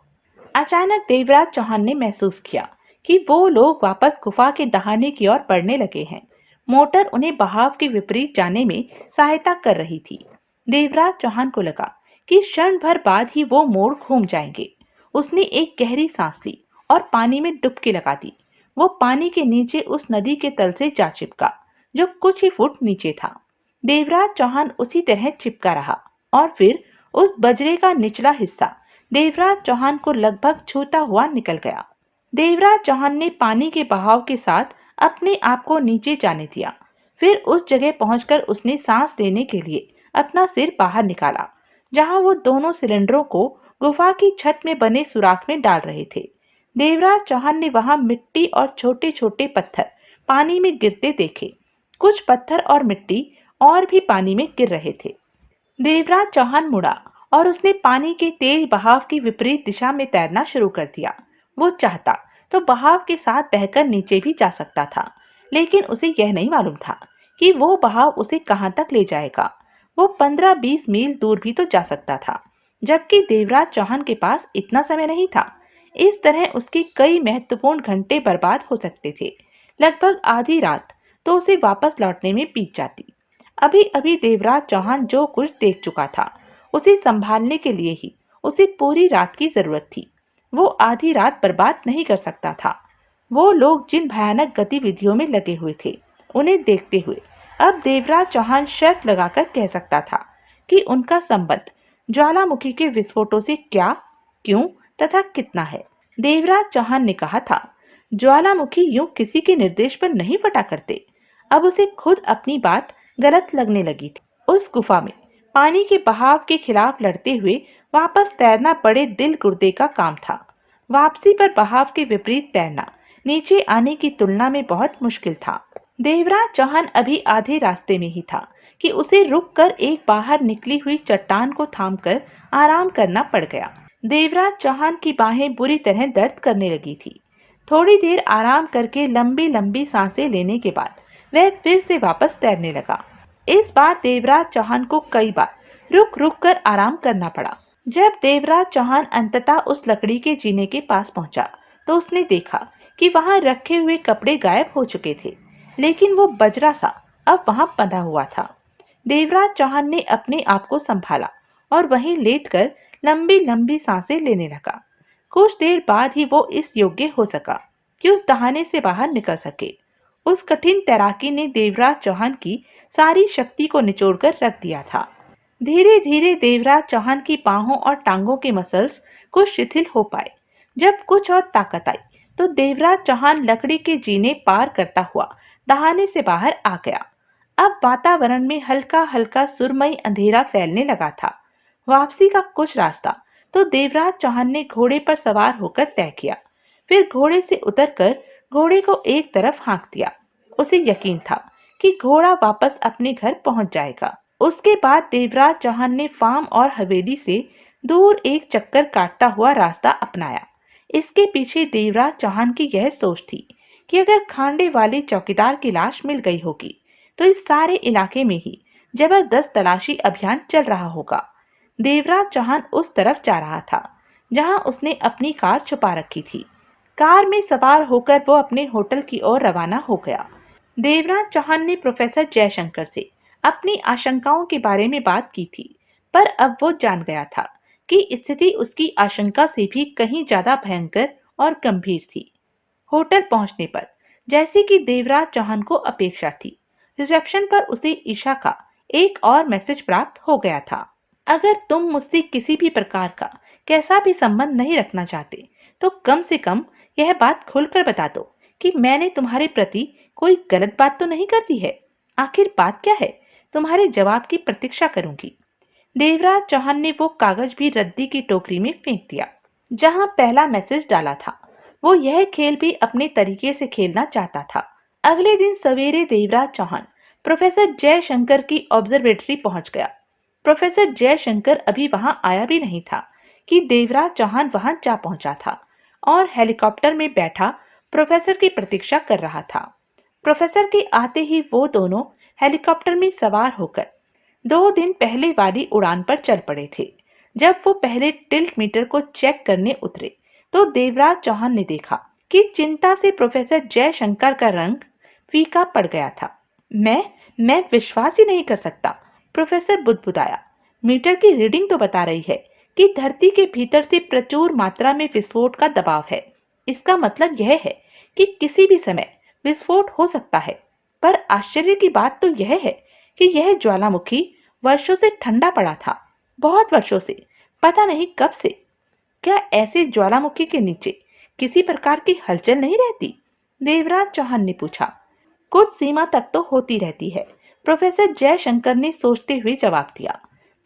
अचानक देवराज चौहान ने महसूस किया कि वो लोग वापस गुफा के दहाने की ओर बढ़ने लगे हैं। मोटर उन्हें बहाव के विपरीत जाने में सहायता कर रही थी। देवराज चौहान को लगा कि क्षण भर बाद ही वो मोड़ घूम जाएंगे। उसने एक गहरी सांस ली और पानी में डुबकी लगा दी। वो पानी के नीचे उस नदी के तल से जा चिपका जो कुछ ही फुट नीचे था। देवराज चौहान उसी तरह चिपका रहा और फिर उस बजरे का निचला हिस्सा देवराज चौहान को लगभग छूता हुआ निकल गया। देवराज चौहान ने पानी के बहाव के साथ अपने आप को नीचे जाने दिया। फिर उस जगह पहुंचकर उसने सांस लेने के लिए अपना सिर बाहर निकाला जहां वो दोनों सिलेंडरों को गुफा की छत में बने सुराख में डाल रहे थे। देवराज चौहान ने वहां मिट्टी और छोटे छोटे पत्थर पानी में गिरते देखे। कुछ पत्थर और मिट्टी और भी पानी में गिर रहे थे। देवराज चौहान मुड़ा और उसने पानी के तेज बहाव की विपरीत दिशा में तैरना शुरू कर दिया। वो चाहता तो बहाव के साथ बहकर नीचे भी जा सकता था, लेकिन उसे यह नहीं मालूम था कि वो बहाव उसे कहां तक ले जाएगा। वो 15-20 मील दूर भी तो जा सकता था, जबकि देवराज चौहान के पास इतना समय नहीं था। इस तरह उसके कई महत्वपूर्ण घंटे बर्बाद हो सकते थे। लगभग आधी रात तो उसे वापस लौटने में बीत जाती। अभी अभी देवराज चौहान जो कुछ देख चुका था, उसे संभालने के लिए ही उसे पूरी रात की जरूरत थी। वो आधी रात बर्बाद नहीं कर सकता था। वो लोग जिन भयानक गतिविधियों में लगे हुए थे, उन्हें देखते हुए अब देवराज चौहान शर्त लगाकर कह सकता था कि उनका संबंध ज्वालामुखी के विस्फोटों से क्या, क्यों तथा कितना है। देवराज चौहान ने कहा था, ज्वालामुखी यूं किसी के निर्देश पर नहीं फटा करते। अब उसे खुद अपनी बात गलत लगने लगी थी। उस गुफा में पानी के बहाव के खिलाफ लड़ते हुए वापस तैरना बड़े दिल गुर्दे का काम था। वापसी पर बहाव के विपरीत तैरना नीचे आने की तुलना में बहुत मुश्किल था। देवराज चौहान अभी आधे रास्ते में ही था कि उसे रुककर एक बाहर निकली हुई चट्टान को थामकर आराम करना पड़ गया। देवराज चौहान की बाहें बुरी तरह दर्द करने लगी थी। थोड़ी देर आराम करके लंबी लंबी सांसें लेने के बाद वह फिर से वापस तैरने लगा। इस बार देवराज चौहान को कई बार रुक रुक कर आराम करना पड़ा। जब देवराज चौहान अंततः उस लकड़ी के जीने के पास पहुंचा, तो उसने देखा कि वहां रखे हुए कपड़े गायब हो चुके थे, लेकिन वो बजरा सा अब वहां बंधा हुआ था। देवराज चौहान ने अपने आप को संभाला और वहीं लेटकर लंबी लंबी सांसें लेने लगा। कुछ देर बाद ही वो इस योग्य हो सका कि उस दहाने से बाहर निकल सके। उस कठिन तैराकी ने देवराज चौहान की सारी शक्ति को निचोड़कर रख दिया था। धीरे धीरे देवराज चौहान की बाहों और टांगों के मसल्स कुछ शिथिल हो पाए। जब कुछ और ताकत आई, तो देवराज चौहान लकड़ी के जीने पार करता हुआ दहाने से बाहर आ गया। अब वातावरण में हल्का हल्का सुरमई अंधेरा फैलने लगा था। वापसी का कुछ रास्ता तो देवराज चौहान ने घोड़े पर सवार होकर तय किया। फिर घोड़े से उतरकर घोड़े को एक तरफ हाँक दिया। उसे यकीन था कि घोड़ा वापस अपने घर पहुंच जाएगा। उसके बाद देवराज चौहान ने फार्म और हवेली से दूर एक चक्कर काटता हुआ रास्ता अपनाया। इसके पीछे देवराज चौहान की यह सोच थी कि अगर खांडे वाले चौकीदार की लाश मिल गई होगी, तो इस सारे इलाके में ही जबरदस्त तलाशी अभियान चल रहा होगा। देवराज चौहान उस तरफ जा रहा था जहां उसने अपनी कार छुपा रखी थी। कार में सवार होकर वो अपने होटल की ओर रवाना हो गया। देवराज चौहान ने प्रोफेसर जयशंकर से अपनी आशंकाओं के बारे में बात की थी, पर अब वो जान गया था कि स्थिति उसकी आशंका से भी कहीं ज्यादा भयंकर और गंभीर थी। होटल पहुंचने पर जैसे कि देवराज चौहान को अपेक्षा थी, रिसेप्शन पर उसे ईशा का एक और मैसेज प्राप्त हो गया था। अगर तुम मुझसे किसी भी प्रकार का कैसा भी संबंध नहीं रखना चाहते, तो कम से कम यह बात खुलकर बता दो कि मैंने तुम्हारे प्रति कोई गलत बात तो नहीं कर दी है। आखिर बात क्या है? तुम्हारे जवाब की प्रतीक्षा करूंगी। देवराज चौहान ने वो कागज भी रद्दी की टोकरी में फेंक दिया जहां पहला मैसेज डाला था। वो यह खेल भी अपने तरीके से खेलना चाहता था। अगले दिन सवेरे देवराज चौहान प्रोफेसर जयशंकर की ऑब्जर्वेटरी पहुंच गया। प्रोफेसर जयशंकर अभी वहां आया भी नहीं था कि देवराज चौहान वहां जा पहुंचा था और हेलीकॉप्टर में बैठा प्रोफेसर की प्रतीक्षा कर रहा था। प्रोफेसर के आते ही वो दोनों हेलीकॉप्टर में सवार होकर 2 दिन पहले वाली उड़ान पर चल पड़े थे। जब वो पहले टिल्ट मीटर को चेक करने उतरे, तो देवराज चौहान ने देखा कि चिंता से प्रोफेसर जयशंकर का रंग फीका पड़ गया था। मैं विश्वास ही नहीं कर सकता, प्रोफेसर बुदबुदाया। मीटर की रीडिंग तो बता रही है कि धरती के भीतर से प्रचुर मात्रा में विस्फोट का दबाव है। इसका मतलब यह है कि किसी भी समय विस्फोट हो सकता है। पर आश्चर्य की बात तो यह है कि यह ज्वालामुखी वर्षों से ठंडा पड़ा था, बहुत वर्षों से, पता नहीं कब से। क्या ऐसे ज्वालामुखी के नीचे किसी प्रकार की हलचल नहीं रहती? देवराज चौहान ने पूछा। कुछ सीमा तक तो होती रहती है, प्रोफेसर जयशंकर ने सोचते हुए जवाब दिया।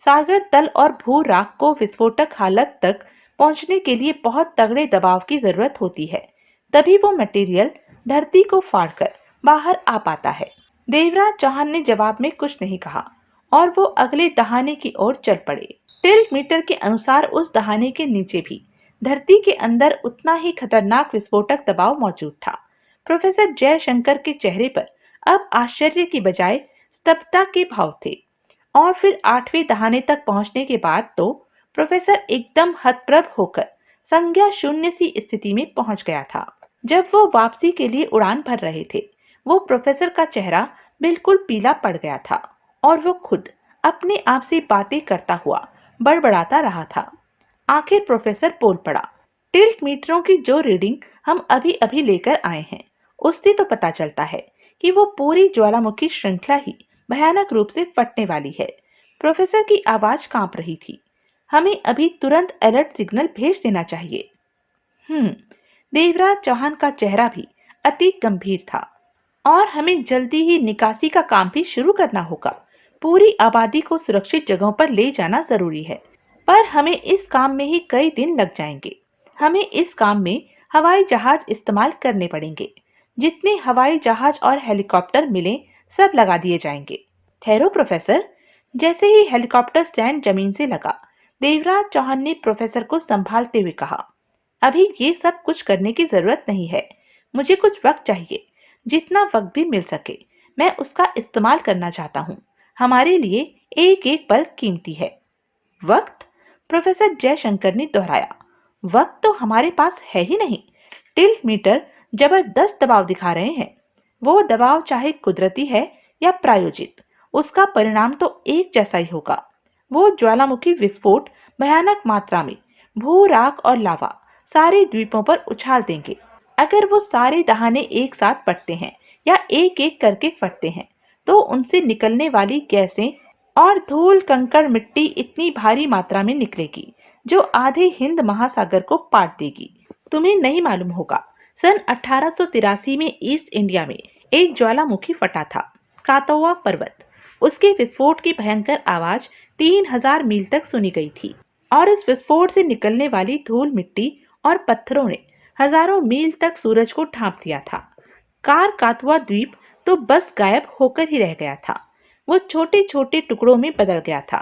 सागर तल और भू राख को विस्फोटक हालत तक पहुंचने के लिए बहुत तगड़े दबाव की जरूरत होती है, तभी वो मटेरियल धरती को फाड़कर बाहर आ पाता है। देवराज चौहान ने जवाब में कुछ नहीं कहा और वो अगले दहाने की ओर चल पड़े। टिल्ट मीटर के अनुसार उस दहाने के नीचे भी धरती के अंदर उतना ही खतरनाक विस्फोटक दबाव मौजूद था। प्रोफेसर जयशंकर के चेहरे पर अब आश्चर्य की बजाय स्तब्धता के भाव थे। और फिर 8वें दहाने तक पहुंचने के बाद तो प्रोफेसर एकदम हतप्रभ होकर संज्ञा शून्य सी स्थिति में पहुंच गया था। जब वो वापसी के लिए उड़ान भर रहे थे, वो प्रोफेसर का चेहरा बिल्कुल पीला पड़ गया था और वो खुद अपने आप से बातें करता हुआ बड़बड़ाता रहा था। आखिर प्रोफेसर बोल पड़ा, टिल्ट मीटरों की जो रीडिंग हम अभी अभी लेकर आए हैं, उससे तो पता चलता है कि वो पूरी ज्वालामुखी श्रृंखला ही भयानक रूप से फटने वाली है। प्रोफेसर की आवाज कांप रही थी। हमें अभी तुरंत अलर्ट सिग्नल भेज देना चाहिए। देवराज चौहान का चेहरा भी अति गंभीर था। और हमें जल्दी ही निकासी का काम भी शुरू करना होगा। पूरी आबादी को सुरक्षित जगहों पर ले जाना जरूरी है, पर हमें इस काम में ही कई दिन लग जाएंगे। हमें इस काम में हवाई जहाज इस्तेमाल करने पड़ेंगे। जितने हवाई जहाज और हेलीकॉप्टर मिले सब लगा दिए जाएंगे। ठहरो प्रोफेसर। जैसे ही हेलीकॉप्टर स्टैंड जमीन से लगा, देवराज चौहान ने प्रोफेसर को संभालते हुए कहा, अभी ये सब कुछ करने की जरूरत नहीं है। मुझे कुछ वक्त चाहिए। जितना वक्त भी मिल सके मैं उसका इस्तेमाल करना चाहता हूँ। हमारे लिए एक एक पल कीमती है। वक्त? प्रोफेसर जयशंकर ने दोहराया। वक्त तो हमारे पास है ही नहीं। टिल्ट मीटर जबरदस्त दबाव दिखा रहे हैं। वो दबाव चाहे कुदरती है या प्रायोजित, उसका परिणाम तो एक जैसा ही होगा। वो ज्वालामुखी विस्फोट भयानक मात्रा में भू राख और लावा सारे द्वीपों पर उछाल देंगे। अगर वो सारे दहाने एक साथ फटते हैं या एक एक करके फटते हैं, तो उनसे निकलने वाली गैसें और धूल कंकड़ मिट्टी इतनी भारी मात्रा में निकलेगी जो आधे हिंद महासागर को पाट देगी। तुम्हें नहीं मालूम होगा, सन 1883 में ईस्ट इंडिया में एक ज्वालामुखी फटा था, कातोवा पर्वत। उसके विस्फोट की भयंकर आवाज 3000 मील तक सुनी गई थी और इस विस्फोट से निकलने वाली धूल मिट्टी और पत्थरों ने हजारों मील तक सूरज को ढांप दिया था। कातवा द्वीप तो बस गायब होकर ही रह गया था। वो छोटे छोटे टुकड़ों में बदल गया था।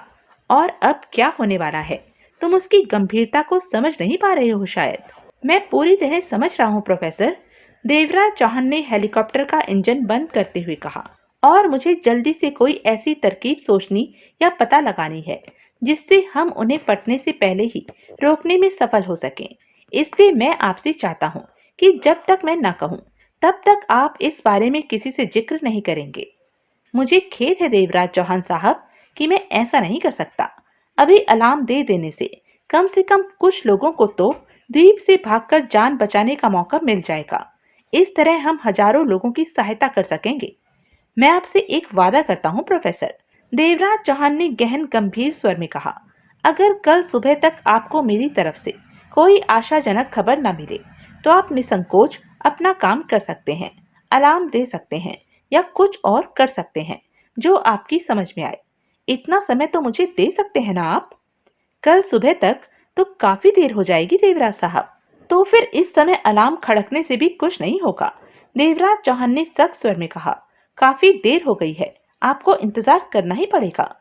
और अब क्या होने वाला है, तुम उसकी गंभीरता को समझ नहीं पा रहे हो शायद। मैं पूरी तरह समझ रहा हूँ प्रोफेसर। देवराज चौहान ने हेलीकॉप्टर का इंजन बंद करते हुए कहा, और मुझे जल्दी से कोई ऐसी तरकीब सोचनी या पता लगानी है जिससे हम उन्हें फटने से पहले ही रोकने में सफल हो सकें। इसलिए मैं आपसे चाहता हूँ कि जब तक मैं न कहूँ तब तक आप इस बारे में किसी से जिक्र नहीं करेंगे। मुझे खेद है देवराज चौहान साहब कि मैं ऐसा नहीं कर सकता। अभी अलार्म दे देने से कम कुछ लोगों को तो द्वीप से भागकर जान बचाने का मौका मिल जाएगा। इस तरह हम हजारों लोगों की सहायता कर सकेंगे। मैं आपसे एक वादा करता हूँ प्रोफेसर, देवराज चौहान ने गहन गंभीर स्वर में कहा। अगर कल सुबह तक आपको मेरी तरफ से कोई आशाजनक खबर न मिले तो आप निसंकोच अपना काम कर सकते हैं, अलार्म दे सकते हैं या कुछ और कर सकते हैं जो आपकी समझ में आए। इतना समय तो मुझे दे सकते हैं ना आप? कल सुबह तक तो काफी देर हो जाएगी देवराज साहब। तो फिर इस समय अलार्म खड़कने से भी कुछ नहीं होगा, देवराज चौहान ने सख्त स्वर में कहा। काफी देर हो गई है, आपको इंतजार करना ही पड़ेगा।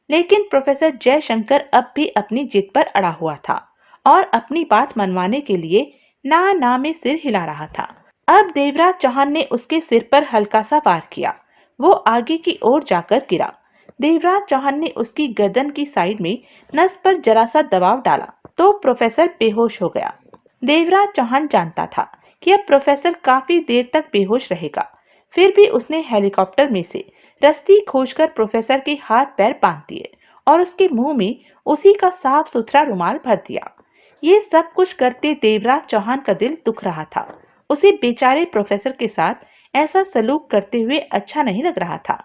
लेकिन प्रोफेसर जयशंकर अब भी अपनी जिद पर अड़ा हुआ था और अपनी बात मनवाने के लिए ना में सिर हिला रहा था। अब देवराज चौहान ने उसके सिर पर हल्का सा वार किया। वो आगे की ओर जाकर गिरा। देवराज चौहान ने उसकी गर्दन की साइड में नस पर जरा सा दबाव डाला तो प्रोफेसर बेहोश हो गया। देवराज चौहान जानता था कि अब प्रोफेसर काफी देर तक बेहोश रहेगा। फिर भी उसने हेलीकॉप्टर में से रस्सी खोजकर प्रोफेसर के हाथ पैर बांध दिए और उसके मुंह में उसी का साफ सुथरा रुमाल भर दिया। ये सब कुछ करते देवराज चौहान का दिल दुख रहा था। उसे बेचारे प्रोफेसर के साथ ऐसा सलूक करते हुए अच्छा नहीं लग रहा था,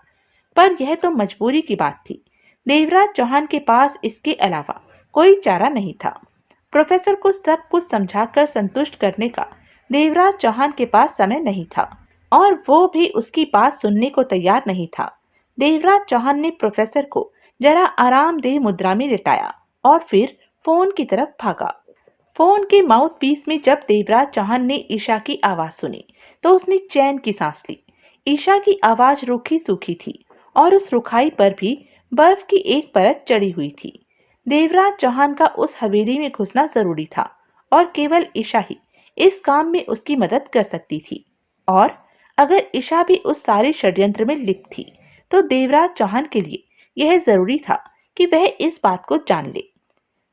पर यह तो मजबूरी की बात थी। देवराज चौहान के पास इसके अलावा कोई चारा नहीं था। प्रोफेसर को सब कुछ समझाकर संतुष्ट करने का देवराज चौहान के पास समय नहीं था और वो भी उसकी बात सुनने को तैयार नहीं था। देवराज चौहान ने प्रोफेसर को जरा आरामदेह मुद्रा में लिटाया और फिर फोन की तरफ भागा। फोन के माउथ पीस में जब देवराज चौहान ने ईशा की आवाज सुनी तो उसने चैन की सांस ली। ईशा की आवाज रूखी सूखी थी और उस रुखाई पर भी बर्फ की एक परत चढ़ी हुई थी। देवराज चौहान का उस हवेली में घुसना जरूरी था और केवल ईशा ही इस काम में उसकी मदद कर सकती थी। और अगर ईशा भी उस सारे षड्यंत्र में लिप्त थी तो देवराज चौहान के लिए यह जरूरी था कि वह इस बात को जान ले।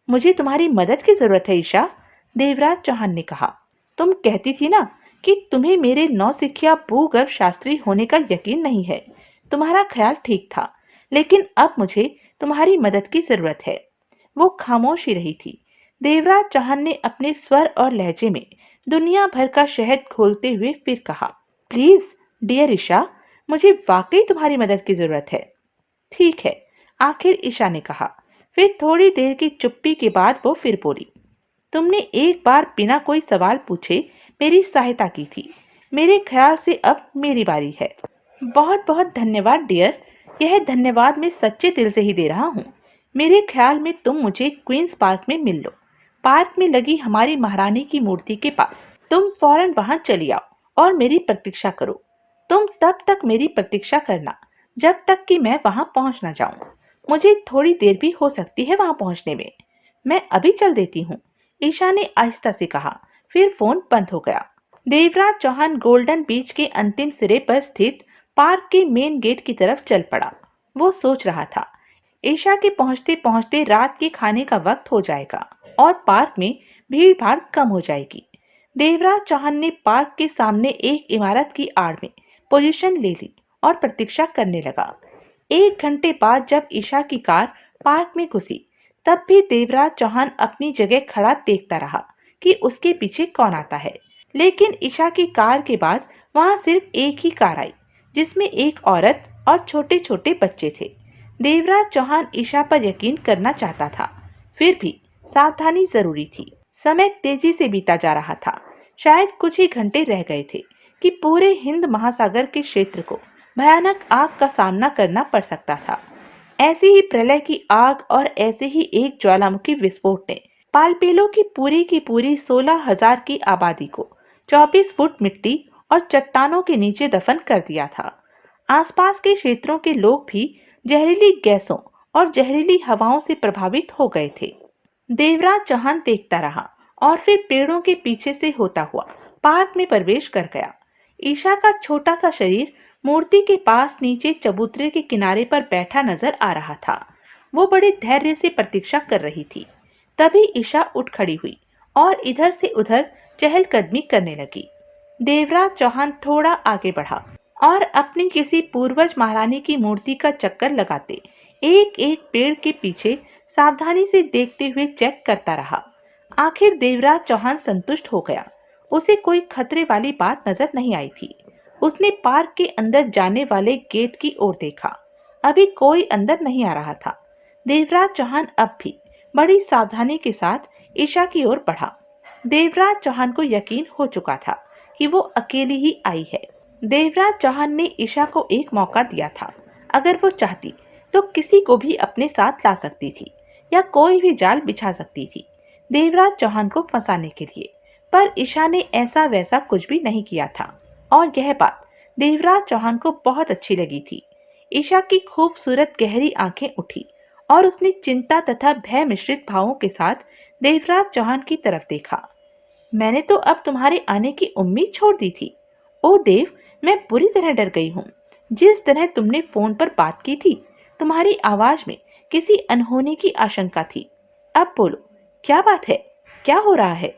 मुझे तुम्हारी मदद की जरूरत है ईशा, देवराज चौहान ने कहा। तुम कहती थी ना कि तुम्हें मेरे नौसिखिया भूगर्भ शास्त्री होने का यकीन नहीं है। तुम्हारा ख्याल ठीक था, लेकिन अब मुझे तुम्हारी मदद की जरूरत है। वो खामोश ही रही थी। देवराज चौहान ने अपने स्वर और लहजे में दुनिया भर का शहद घोलते हुए फिर कहा, प्लीज डियर ईशा, मुझे वाकई तुम्हारी मदद की जरूरत है। ठीक है, आखिर ईशा ने कहा। फिर थोड़ी देर की चुप्पी के बाद वो फिर बोली, तुमने एक बार बिना कोई सवाल पूछे मेरी सहायता की थी। मेरे ख्याल से अब मेरी बारी है। बहुत बहुत धन्यवाद डियर। यह धन्यवाद मैं सच्चे दिल से ही दे रहा हूँ। मेरे ख्याल में तुम मुझे क्वींस पार्क में मिल लो, पार्क में लगी हमारी महारानी की मूर्ति के पास। तुम फौरन वहां चली आओ और मेरी प्रतीक्षा करो। तुम तब तक मेरी प्रतीक्षा करना जब तक कि मैं वहां पहुंच ना जाऊं। मुझे थोड़ी देर भी हो सकती है वहां पहुंचने में। मैं अभी चल देती हूँ, ईशा ने आहिस्ता से कहा। फिर फोन बंद हो गया। देवराज चौहान गोल्डन बीच के अंतिम सिरे पर स्थित पार्क के मेन गेट की तरफ चल पड़ा। वो सोच रहा था, ईशा के पहुंचते पहुंचते रात के खाने का वक्त हो जाएगा और पार्क में भीड़ भाड़ कम हो जाएगी। देवराज चौहान ने पार्क के सामने एक इमारत की आड़ में पोजीशन ले ली और प्रतीक्षा करने लगा। 1 घंटे बाद जब ईशा की कार पार्क में घुसी, तब भी देवराज चौहान अपनी जगह खड़ा देखता रहा कि उसके पीछे कौन आता है। लेकिन ईशा की कार के बाद वहां सिर्फ एक ही कार आई, जिसमें एक औरत और छोटे छोटे बच्चे थे। देवराज चौहान ईशा पर यकीन करना चाहता था, फिर भी सावधानी जरूरी थी। समय तेजी से बीता जा रहा था। शायद कुछ ही घंटे रह गए थे कि पूरे हिंद महासागर के क्षेत्र को भयानक आग का सामना करना पड़ सकता था। ऐसी ही प्रलय की आग और ऐसे ही एक ज्वालामुखी विस्फोट ने पालपेलो की पूरी 16,000 की आबादी को 24 फुट मिट्टी और चट्टानों के नीचे दफन कर दिया था। आसपास के क्षेत्रों के लोग भी जहरीली गैसों और जहरीली हवाओं से प्रभावित हो गए थे। देवराज चौहान देखता रहा और फिर पेड़ों के पीछे से होता हुआ पार्क में प्रवेश कर गया। ईशा का छोटा सा शरीर मूर्ति के पास नीचे चबूतरे के किनारे पर बैठा नजर आ रहा था। वो बड़े धैर्य से प्रतीक्षा कर रही थी। तभी ईशा उठ खड़ी हुई और इधर से उधर चहलकदमी करने लगी। देवराज चौहान थोड़ा आगे बढ़ा और अपनी किसी पूर्वज महारानी की मूर्ति का चक्कर लगाते एक एक पेड़ के पीछे सावधानी से देखते हुए चेक करता रहा। आखिर देवराज चौहान संतुष्ट हो गया। उसे कोई खतरे वाली बात नजर नहीं आई थी। उसने पार्क के अंदर जाने वाले गेट की ओर देखा। अभी कोई अंदर नहीं आ रहा था। देवराज चौहान अब भी बड़ी सावधानी के साथ ईशा की ओर बढ़ा। देवराज चौहान को यकीन हो चुका था कि वो अकेली ही आई है। देवराज चौहान ने ईशा को एक मौका दिया था। अगर वो चाहती तो किसी को भी अपने साथ ला सकती थी या कोई भी जाल बिछा सकती थी देवराज चौहान को फंसाने के लिए। पर ईशा ने ऐसा वैसा कुछ भी नहीं किया था और यह बात देवराज चौहान को बहुत अच्छी लगी थी। ईशा की खूबसूरत गहरी आंखें उठी और उसने चिंता तथा भय मिश्रित भावों के साथ देवराज चौहान की तरफ देखा। मैंने तो अब तुम्हारे आने की उम्मीद छोड़ दी थी। ओ देव, मैं बुरी तरह डर गई हूँ। जिस तरह तुमने फोन पर बात की थी, तुम्हारी आवाज में किसी अनहोनी की आशंका थी। अब बोलो, क्या बात है? क्या हो रहा है?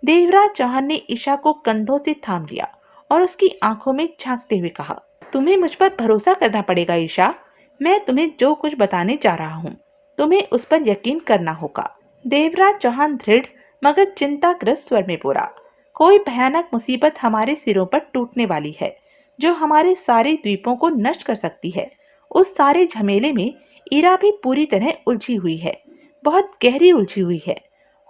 देवराज चौहान ने ईशा को कंधों से थाम लिया और उसकी आंखों में झांकते हुए कहा, तुम्हें मुझ पर भरोसा करना पड़ेगा ईशा। मैं तुम्हें जो कुछ बताने जा रहा हूँ, तुम्हें उस पर यकीन करना होगा। देवराज चौहान दृढ़ मगर चिंताग्रस्त स्वर में बोला, कोई भयानक मुसीबत हमारे सिरों पर टूटने वाली है, जो हमारे सारे द्वीपों को नष्ट कर सकती है। उस सारे झमेले में ईरा भी पूरी तरह उलझी हुई है, बहुत गहरी उलझी हुई है।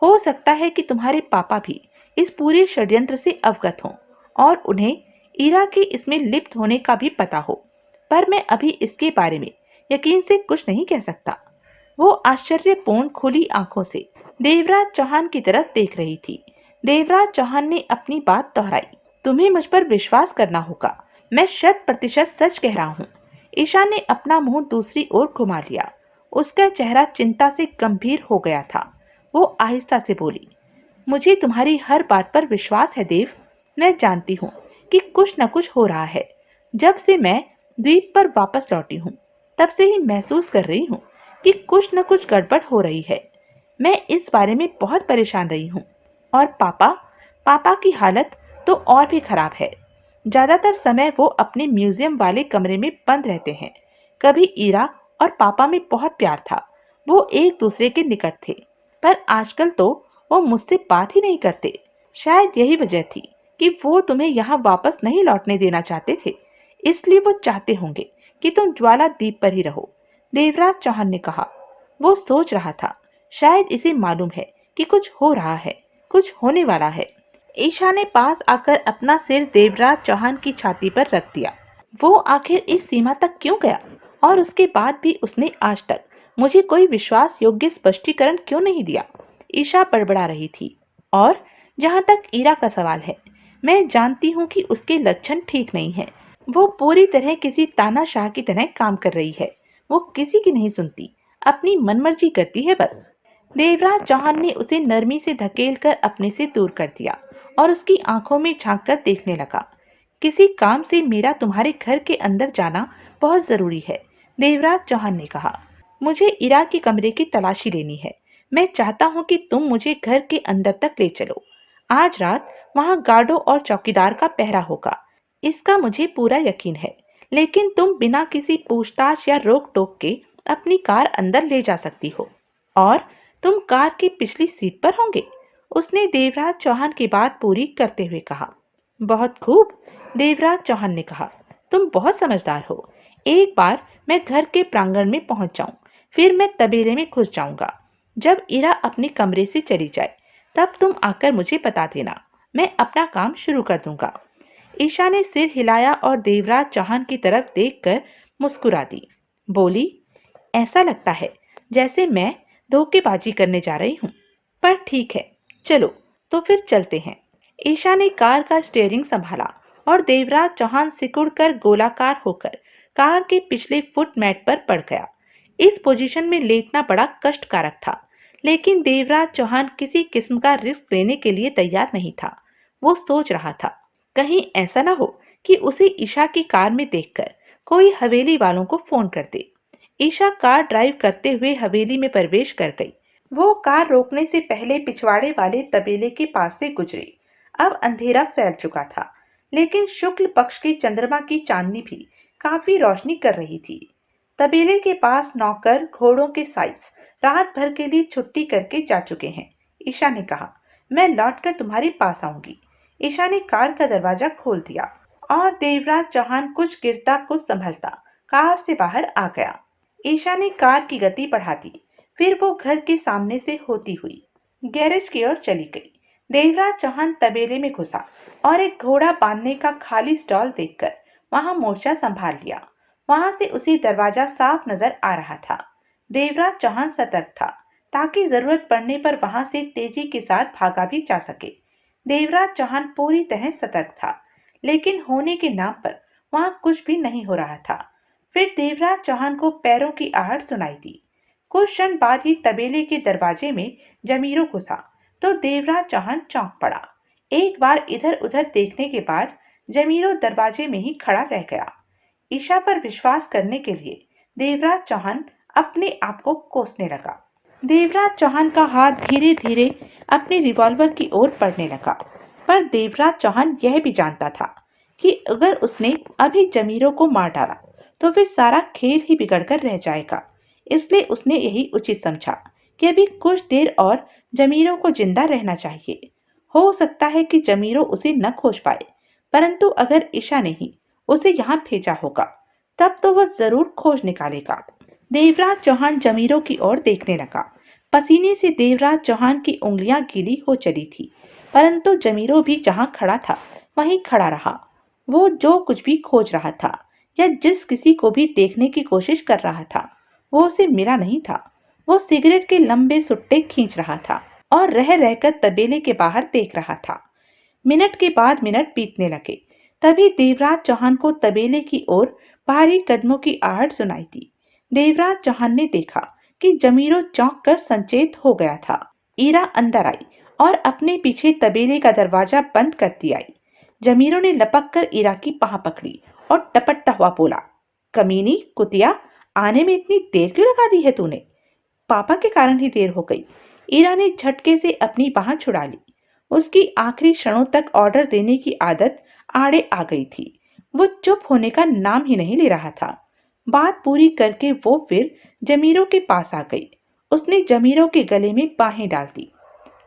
हो सकता है कि तुम्हारे पापा भी इस पूरे षड्यंत्र से अवगत हों और उन्हें ईरा के इसमें लिप्त होने का भी पता हो, पर मैं अभी इसके बारे में यकीन से कुछ नहीं कह सकता। वो आश्चर्यपूर्ण खुली आंखों से देवराज चौहान की तरफ देख रही थी। देवराज चौहान ने अपनी बात दोहराई, तुम्हें मुझ पर विश्वास करना होगा। मैं 100% सच कह रहा हूँ। ईशा ने अपना मुंह दूसरी ओर घुमा लिया। उसका चेहरा चिंता से गंभीर हो गया था। वो आहिस्ता से बोली, मुझे तुम्हारी हर बात पर विश्वास है देव। मैं जानती हूँ कि कुछ न कुछ हो रहा है। जब से मैं द्वीप पर वापस लौटी हूँ, तब से ही महसूस कर रही हूँ कि कुछ न कुछ गड़बड़ हो रही है। मैं इस बारे में बहुत परेशान रही हूँ और पापा पापा की हालत तो और भी खराब है। ज्यादातर समय वो अपने म्यूजियम वाले कमरे में बंद रहते हैं। कभी ईरा और पापा में बहुत प्यार था, वो एक दूसरे के निकट थे, पर आजकल तो वो मुझसे बात ही नहीं करते। शायद यही वजह थी कि वो तुम्हें यहाँ वापस नहीं लौटने देना चाहते थे, इसलिए वो चाहते होंगे कि तुम ज्वाला द्वीप पर ही रहो, देवराज चौहान ने कहा। वो सोच रहा था, शायद इसे मालूम है कि कुछ हो रहा है, कुछ होने वाला है। ईशा ने पास आकर अपना सिर देवराज चौहान की छाती पर रख दिया। वो आखिर इस सीमा तक क्यों गया, और उसके बाद भी उसने आज तक मुझे कोई विश्वास योग्य स्पष्टीकरण क्यों नहीं दिया? ईशा बड़बड़ा रही थी। और जहां तक ईरा का सवाल है, मैं जानती हूँ कि उसके लक्षण ठीक नहीं है। वो पूरी तरह किसी तानाशाह की तरह काम कर रही है। वो किसी की नहीं सुनती, अपनी मनमर्जी करती है बस। देवराज चौहान ने उसे नरमी से धकेलकर अपने से दूर कर दिया और उसकी आंखों में झांककर देखने लगा। किसी काम से मेरा तुम्हारे घर के अंदर जाना बहुत जरूरी है, देवराज चौहान ने कहा। मुझे इरा के कमरे की तलाशी लेनी है। मैं चाहता हूँ कि तुम मुझे घर के अंदर तक ले चलो। आज रात वहाँ गार्डों और चौकीदार का पहरा होगा, इसका मुझे पूरा यकीन है। लेकिन तुम बिना किसी पूछताछ या रोक टोक के अपनी कार अंदर ले जा सकती हो। और तुम कार की पिछली सीट पर होंगे, उसने देवराज चौहान की बात पूरी करते हुए कहा। बहुत खूब, देवराज चौहान ने कहा। तुम बहुत समझदार हो। एक बार मैं घर के प्रांगण में पहुंच जाऊं, फिर मैं तबेले में घुस जाऊंगा। जब इरा अपने कमरे से चली जाए, तब तुम आकर मुझे बता देना। मैं अपना काम शुरू कर दूंगा। ईशा ने सिर हिलाया और देवराज चौहान की तरफ देखकर मुस्कुरा दी। बोली, ऐसा लगता है जैसे मैं धोखेबाजी करने जा रही हूँ, पर ठीक है, चलो तो फिर चलते हैं। ईशा ने कार का स्टीयरिंग संभाला और देवराज चौहान सिकुड़कर गोलाकार होकर कार के पिछले फुट मैट पर पड़ गया। इस पोजीशन में लेटना बड़ा कष्टकारक था, लेकिन देवराज चौहान किसी किस्म का रिस्क लेने के लिए तैयार नहीं था। वो सोच रहा था, कहीं ऐसा ना हो कि उसे ईशा की कार में देखकर कोई हवेली वालों को फोन कर दे। ईशा कार ड्राइव करते हुए हवेली में प्रवेश कर गई। वो कार रोकने से पहले पिछवाड़े वाले तबेले के पास से गुजरी। अब अंधेरा फैल चुका था, लेकिन शुक्ल पक्ष की चंद्रमा की चांदनी भी काफी रोशनी कर रही थी। तबेले के पास नौकर घोड़ों के साइज रात भर के लिए छुट्टी करके जा चुके हैं। ईशा ने कहा, मैं लौटकर तुम्हारे पास आऊंगी। ईशा ने कार का दरवाजा खोल दिया और देवराज चौहान कुछ गिरता कुछ संभलता कार से बाहर आ गया। ईशा ने कार की गति बढ़ा दी। फिर वो घर के सामने से होती हुई गैरेज की ओर चली गई। देवराज चौहान तबेले में घुसा और एक घोड़ा बांधने का खाली स्टॉल देखकर वहां मोर्चा संभाल लिया। वहां से उसी दरवाजा साफ नजर आ रहा था। देवराज चौहान सतर्क था, ताकि जरूरत पड़ने पर वहां से तेजी के साथ भागा भी जा सके। देवराज चौहान पूरी तरह सतर्क था, लेकिन होने के नाम पर वहां कुछ भी नहीं हो रहा था। फिर देवराज चौहान को पैरों की आहट सुनाई दी। कुछ क्षण बाद ही तबेले के दरवाजे में जमीरो घुसा तो देवराज चौहान चौंक पड़ा। एक बार इधर उधर देखने के बाद जमीरो दरवाजे में ही खड़ा रह गया। ईशा पर विश्वास करने के लिए देवराज चौहान अपने आप को कोसने लगा। देवराज चौहान का हाथ धीरे धीरे अपने रिवॉल्वर की ओर बढ़ने लगा, पर देवराज चौहान यह भी जानता था कि अगर उसने अभी जमीरों को मार डाला तो फिर सारा खेल ही बिगड़कर रह जाएगा। इसलिए उसने यही उचित समझा कि अभी कुछ देर और जमीरों को जिंदा रहना चाहिए। हो सकता है कि जमीरों उसे न खोज पाए, परंतु अगर ईशा ने ही उसे यहाँ भेजा होगा, तब तो वह जरूर खोज निकालेगा। देवराज चौहान जमीरों की ओर देखने लगा। पसीने से देवराज चौहान की उंगलियां गीली हो चली थी, परंतु जमीरों भी जहाँ खड़ा था वहीं खड़ा रहा। वो जो कुछ भी खोज रहा था या जिस किसी को भी देखने की कोशिश कर रहा था, वो उसे मिला नहीं था। वो सिगरेट के लंबे सुट्टे खींच रहा था और रह रहकर तबेले के बाहर देख रहा था। मिनट के बाद मिनट बीतने लगे। तभी देवराज चौहान को तबेले की ओर भारी कदमों की आहट सुनाई दी। देवराज चौहान ने देखा कि जमीरो चौंक कर संचेत हो गया था। ईरा अंदर आई और अपने पीछे तबेले का दरवाजा बंद करती आई। जमीरो ने लपक कर ईरा की बाह पकड़ी और टपटता हुआ बोला, कमीनी कुतिया, आने में इतनी देर क्यों लगा दी है तूने? पापा के कारण ही देर हो गई। ईरा ने झटके से अपनी बाह छुड़ा ली। उसकी आखिरी क्षणों तक ऑर्डर देने की आदत आड़े आ गई थी। वो चुप होने का नाम ही नहीं ले रहा था। बात पूरी करके वो फिर जमीरों के पास आ गई। उसने जमीरों के गले में बाहें डाल दी।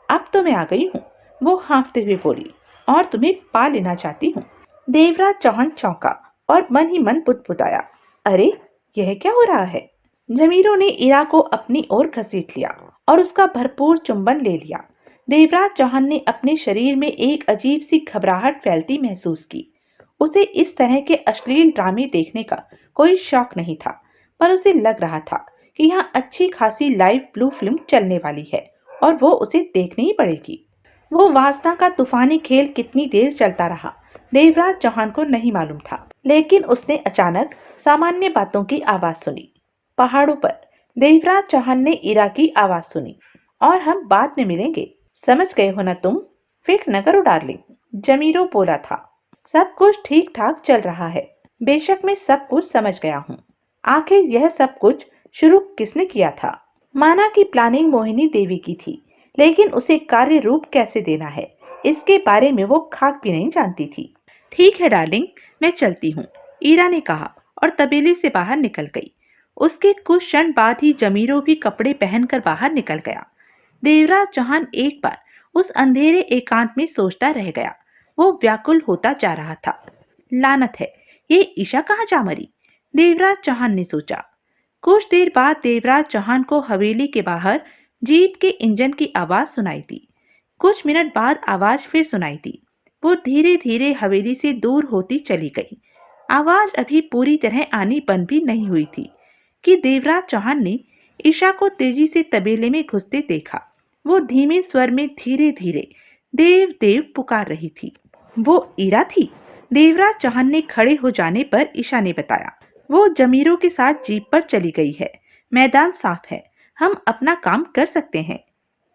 अब तो मैं आ गई हूँ, वो हाँफते हुए बोली, और तुम्हें पा लेना चाहती हूँ। देवराज चौहान चौंका और मन ही मन पुटपुटाया, अरे यह क्या हो रहा है? जमीरों ने इरा को अपनी ओर घसीट लिया और उसका भरपूर चुंबन ले लिया। देवराज चौहान ने अपने शरीर में एक अजीब सी घबराहट फैलती महसूस की। उसे इस तरह के अश्लील ड्रामे देखने का कोई शौक नहीं था, पर उसे लग रहा था कि यहाँ अच्छी खासी लाइव ब्लू फिल्म चलने वाली है और वो उसे देखनी ही पड़ेगी। वो वासना का तूफानी खेल कितनी देर चलता रहा, देवराज चौहान को नहीं मालूम था। लेकिन उसने अचानक सामान्य बातों की आवाज सुनी। पहाड़ों पर देवराज चौहान ने इरा की आवाज सुनी, और हम बाद में मिलेंगे, समझ गए हो ना तुम? फिक्र न करो डार्लिंग, जमीरो बोला था। सब कुछ ठीक ठाक चल रहा है। बेशक मैं सब कुछ समझ गया हूँ। आखिर यह सब कुछ शुरू किसने किया था? माना कि प्लानिंग मोहिनी देवी की थी, लेकिन उसे कार्य रूप कैसे देना है, इसके बारे में वो खाक भी नहीं जानती थी। ठीक है डार्लिंग, मैं चलती हूँ, ईरा ने कहा और तबेले से बाहर निकल गई। उसके कुछ क्षण बाद ही जमीरो भी कपड़े पहनकर बाहर निकल गया। देवराज चौहान एक बार उस अंधेरे एकांत में सोचता रह गया। वो व्याकुल होता जा रहा था। लानत है, ये ईशा कहाँ जा मरी? देवराज चौहान ने सोचा। कुछ देर बाद देवराज चौहान को हवेली के बाहर जीप के इंजन की आवाज सुनाई दी। कुछ मिनट बाद आवाज फिर सुनाई दी। वो धीरे धीरे हवेली से दूर होती चली गई। आवाज अभी पूरी तरह आनी बंद भी नहीं हुई थी कि देवराज चौहान ने ईशा को तेजी से तबेले में घुसते देखा। वो धीमे स्वर में धीरे धीरे देव देव पुकार रही थी। वो ईरा थी। देवराज चौहान ने खड़े हो जाने पर ईशा ने बताया, वो जमीरों के साथ जीप पर चली गई है। मैदान साफ है, हम अपना काम कर सकते हैं।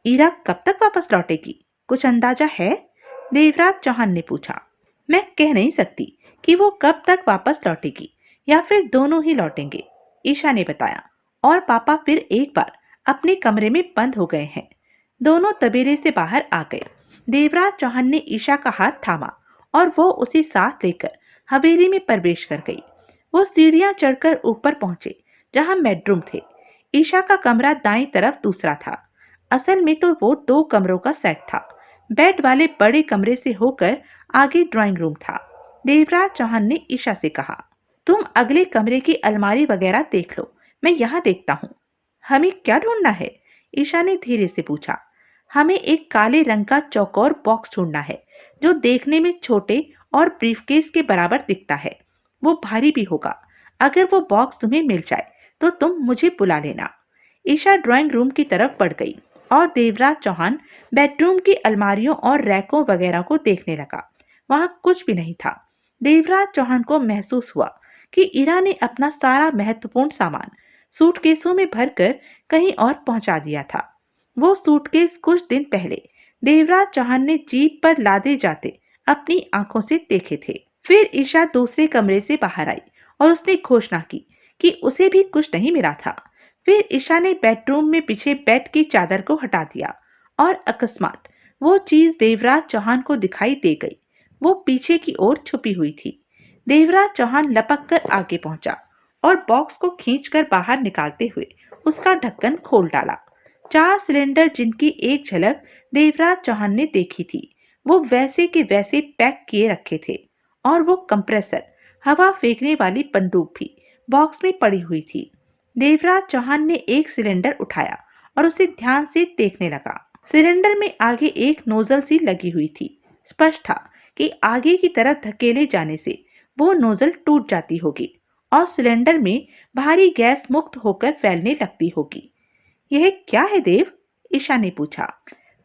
ईरा कब तक वापस लौटेगी, कुछ अंदाजा है? देवराज चौहान ने पूछा। मैं कह नहीं सकती कि वो कब तक वापस लौटेगी या फिर दोनों ही लौटेंगे, ईशा ने बताया। और पापा फिर एक बार अपने कमरे में बंद हो गए हैं। दोनों तबेले से बाहर आ गए। देवराज चौहान ने ईशा का हाथ थामा और वो उसे साथ लेकर हवेली में प्रवेश कर गई। वो सीढ़ियां चढ़कर ऊपर पहुंचे, जहां बेडरूम थे। ईशा का कमरा दाईं तरफ दूसरा था। असल में तो वो 2 कमरों का सेट था। बेड वाले बड़े कमरे से होकर आगे ड्राइंग रूम था। देवराज चौहान ने ईशा से कहा, तुम अगले कमरे की अलमारी वगैरह देख लो, मैं यहाँ देखता हूँ। हमें क्या ढूंढना है? ईशा ने धीरे से पूछा। हमें एक काले रंग का चौकोर बॉक्स ढूंढना है, जो देखने में छोटे और ब्रीफकेस के बराबर दिखता है। वो भारी भी होगा। अगर वो बॉक्स तुम्हें मिल जाए तो तुम मुझे बुला लेना। ईशा ड्राइंग रूम की तरफ बढ़ गई और देवराज चौहान बेडरूम की अलमारियों और रैकों वगैरह को देखने लगा। वहां कुछ भी नहीं था। देवराज चौहान को महसूस हुआ कि ईरा ने अपना सारा महत्वपूर्ण सामान सूटकेसों में भरकर कहीं और पहुंचा दिया था। वो सूटकेस कुछ दिन पहले देवराज चौहान ने जीप पर लादे जाते अपनी आंखों से देखे थे। फिर ईशा दूसरे कमरे से बाहर आई और उसने घोषणा की कि उसे भी कुछ नहीं मिला था। फिर ईशा ने बेडरूम में बिछे बेड की चादर को हटा दिया और अकस्मात वो चीज देवराज चौहान को दिखाई दे गई। वो पीछे की ओर छुपी हुई थी। देवराज चौहान लपक कर आगे पहुंचा और बॉक्स को खींचकर बाहर निकालते हुए उसका ढक्कन खोल डाला। 4 सिलेंडर जिनकी एक झलक देवराज चौहान ने देखी थी, वो वैसे के वैसे पैक किए रखे थे, और वो कंप्रेसर, हवा फेंकने वाली बंदूक भी बॉक्स में पड़ी हुई थी। देवराज चौहान ने एक सिलेंडर उठाया और उसे ध्यान से देखने लगा। सिलेंडर में आगे एक नोजल सी लगी हुई थी। स्पष्ट था कि आगे की तरफ धकेले जाने से वो नोजल टूट जाती होगी और सिलेंडर में भारी गैस मुक्त होकर फैलने लगती होगी। यह क्या है देव? ईशा ने पूछा।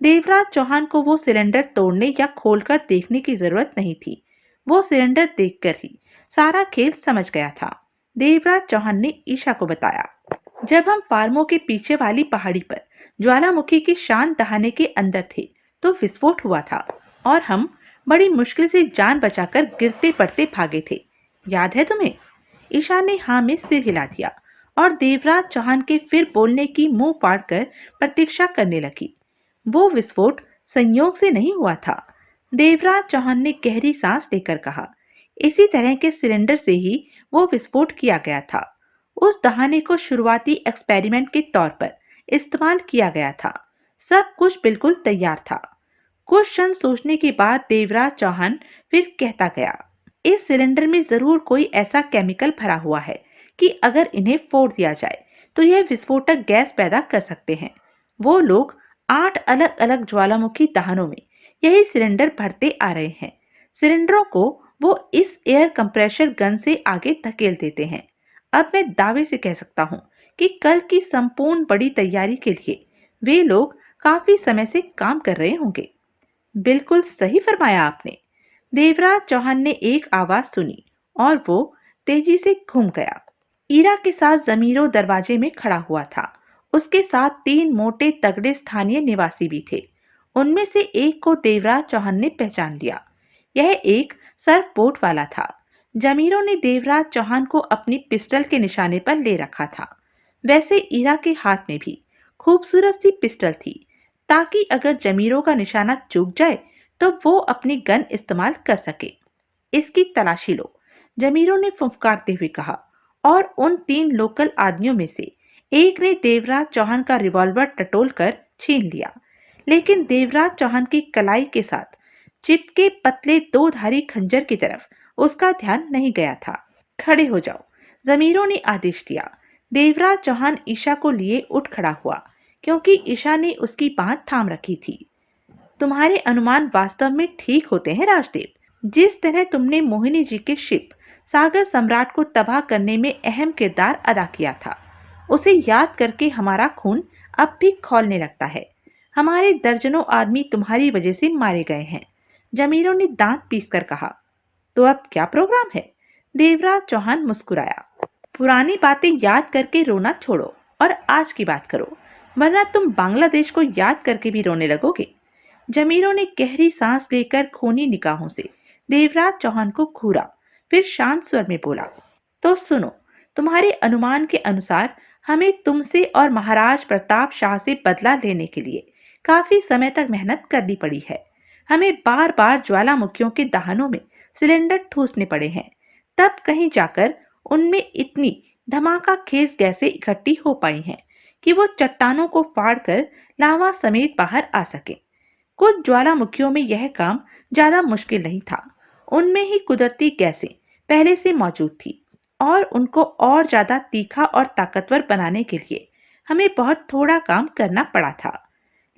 देवराज चौहान को वो सिलेंडर तोड़ने या खोलकर देखने की जरूरत नहीं थी। वो सिलेंडर देखकर ही सारा खेल समझ गया था। देवराज चौहान ने ईशा को बताया, जब हम फार्मों के पीछे वाली पहाड़ी पर ज्वालामुखी की शान दहाने के अंदर थे तो विस्फोट हुआ था और हम बड़ी मुश्किल से जान बचाकर गिरते पड़ते भागे थे। याद है तुम्हें? ईशा ने हाँ में सिर हिला दिया और देवराज चौहान के फिर बोलने की मुंह फाड़कर प्रतीक्षा करने लगी। वो विस्फोट संयोग से नहीं हुआ था। देवराज चौहान ने गहरी सांस लेकर कहा, इसी तरह के सिलेंडर से ही वो विस्फोट किया गया था। उस दहाने को शुरुआती एक्सपेरिमेंट के तौर पर इस्तेमाल किया गया था। सब कुछ बिल्कुल तैयार था। कुछ क्षण सोचने के बाद देवराज चौहान फिर कहता गया, इस सिलेंडर में जरूर कोई ऐसा केमिकल भरा हुआ है कि अगर इन्हें फोड़ दिया जाए तो यह विस्फोटक गैस पैदा कर सकते हैं। वो लोग 8 अलग अलग ज्वालामुखी दहनों में यही सिलेंडर भरते आ रहे हैं। सिलेंडरों को वो इस एयर कंप्रेशर गन से आगे धकेल देते हैं। अब मैं दावे से कह सकता हूँ कि कल की संपूर्ण बड़ी तैयारी के लिए वे लोग काफी समय से काम कर रहे होंगे। बिल्कुल सही फरमाया आपने। देवराज चौहान ने एक आवाज सुनी और वो तेजी से घूम गया। ईरा के साथ जमीरों दरवाजे में खड़ा हुआ था। उसके साथ 3 मोटे तगड़े स्थानीय निवासी भी थे। उनमें से एक को देवराज चौहान ने पहचान लिया। यह एक सर्फ बोट वाला था। जमीरों ने देवराज चौहान को अपनी पिस्टल के निशाने पर ले रखा था। वैसे ईरा के हाथ में भी खूबसूरत सी पिस्टल थी, ताकि अगर जमीरों का निशाना चूक जाए तो वो अपनी गन इस्तेमाल कर सके। इसकी तलाशी लो, जमीरों ने फुफकारते हुए कहा, और उन 3 लोकल आदमियों में से एक ने देवराज चौहान का रिवॉल्वर टटोल कर छीन लिया। लेकिन देवराज चौहान की कलाई के साथ चिपके पतले 2 धारी खंजर की तरफ उसका ध्यान नहीं गया था। खड़े हो जाओ, जमीरों ने आदेश दिया। देवराज चौहान ईशा को लिए उठ खड़ा हुआ, क्योंकि ईशा ने उसकी बांह थाम रखी थी। तुम्हारे अनुमान वास्तव में ठीक होते हैं राजदेव। जिस तरह तुमने मोहिनी जी के शिप सागर सम्राट को तबाह करने में अहम किरदार अदा किया था, उसे याद करके हमारा खून अब भी खौलने लगता है। हमारे दर्जनों आदमी तुम्हारी वजह से मारे गए हैं। जमीरों ने दांत पीसकर कहा। तो अब क्या प्रोग्राम है? देवराज चौहान मुस्कुराया। पुरानी बातें याद करके रोना छोड़ो और आज की बात करो, वरना तुम बांग्लादेश को याद करके भी रोने लगोगे। जमीरों ने गहरी सांस लेकर खूनी निगाहों से देवराज चौहान को घूरा, फिर शांत स्वर में बोला, तो सुनो, तुम्हारे अनुमान के अनुसार हमें तुमसे और महाराज प्रताप शाह से बदला लेने के लिए काफी समय तक मेहनत करनी पड़ी है। हमें बार बार ज्वालामुखियों के दहनों में सिलेंडर ठूसने पड़े हैं, तब कहीं जाकर उनमें इतनी धमाका खेज गैसें इकट्ठी हो पाई हैं कि वो चट्टानों को फाड़कर लावा समेत बाहर आ सके। कुछ ज्वालामुखियों में यह काम ज्यादा मुश्किल नहीं था। उनमें ही कुदरती गैसें पहले से मौजूद थी और उनको और ज्यादा तीखा और ताकतवर बनाने के लिए हमें बहुत थोड़ा काम करना पड़ा था।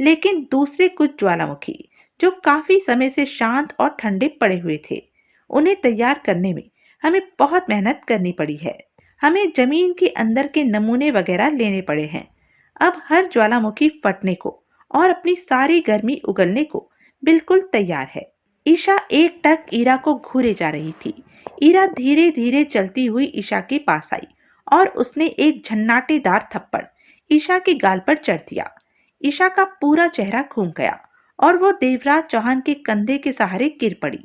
लेकिन दूसरे कुछ ज्वालामुखी जो काफी समय से शांत और ठंडे पड़े हुए थे, उन्हें तैयार करने में हमें बहुत मेहनत करनी पड़ी है। हमें जमीन के अंदर के नमूने वगैरह लेने पड़े हैं। अब हर ज्वालामुखी फटने को और अपनी सारी गर्मी उगलने को बिल्कुल तैयार है। ईशा एक टक ईरा को घूरे जा रही थी। ईरा धीरे धीरे चलती हुई ईशा के पास आई और उसने एक झन्नाटेदार थप्पड़ ईशा के गाल पर चढ़ दिया। ईशा का पूरा चेहरा घूम गया और वो देवराज चौहान के कंधे के सहारे गिर पड़ी।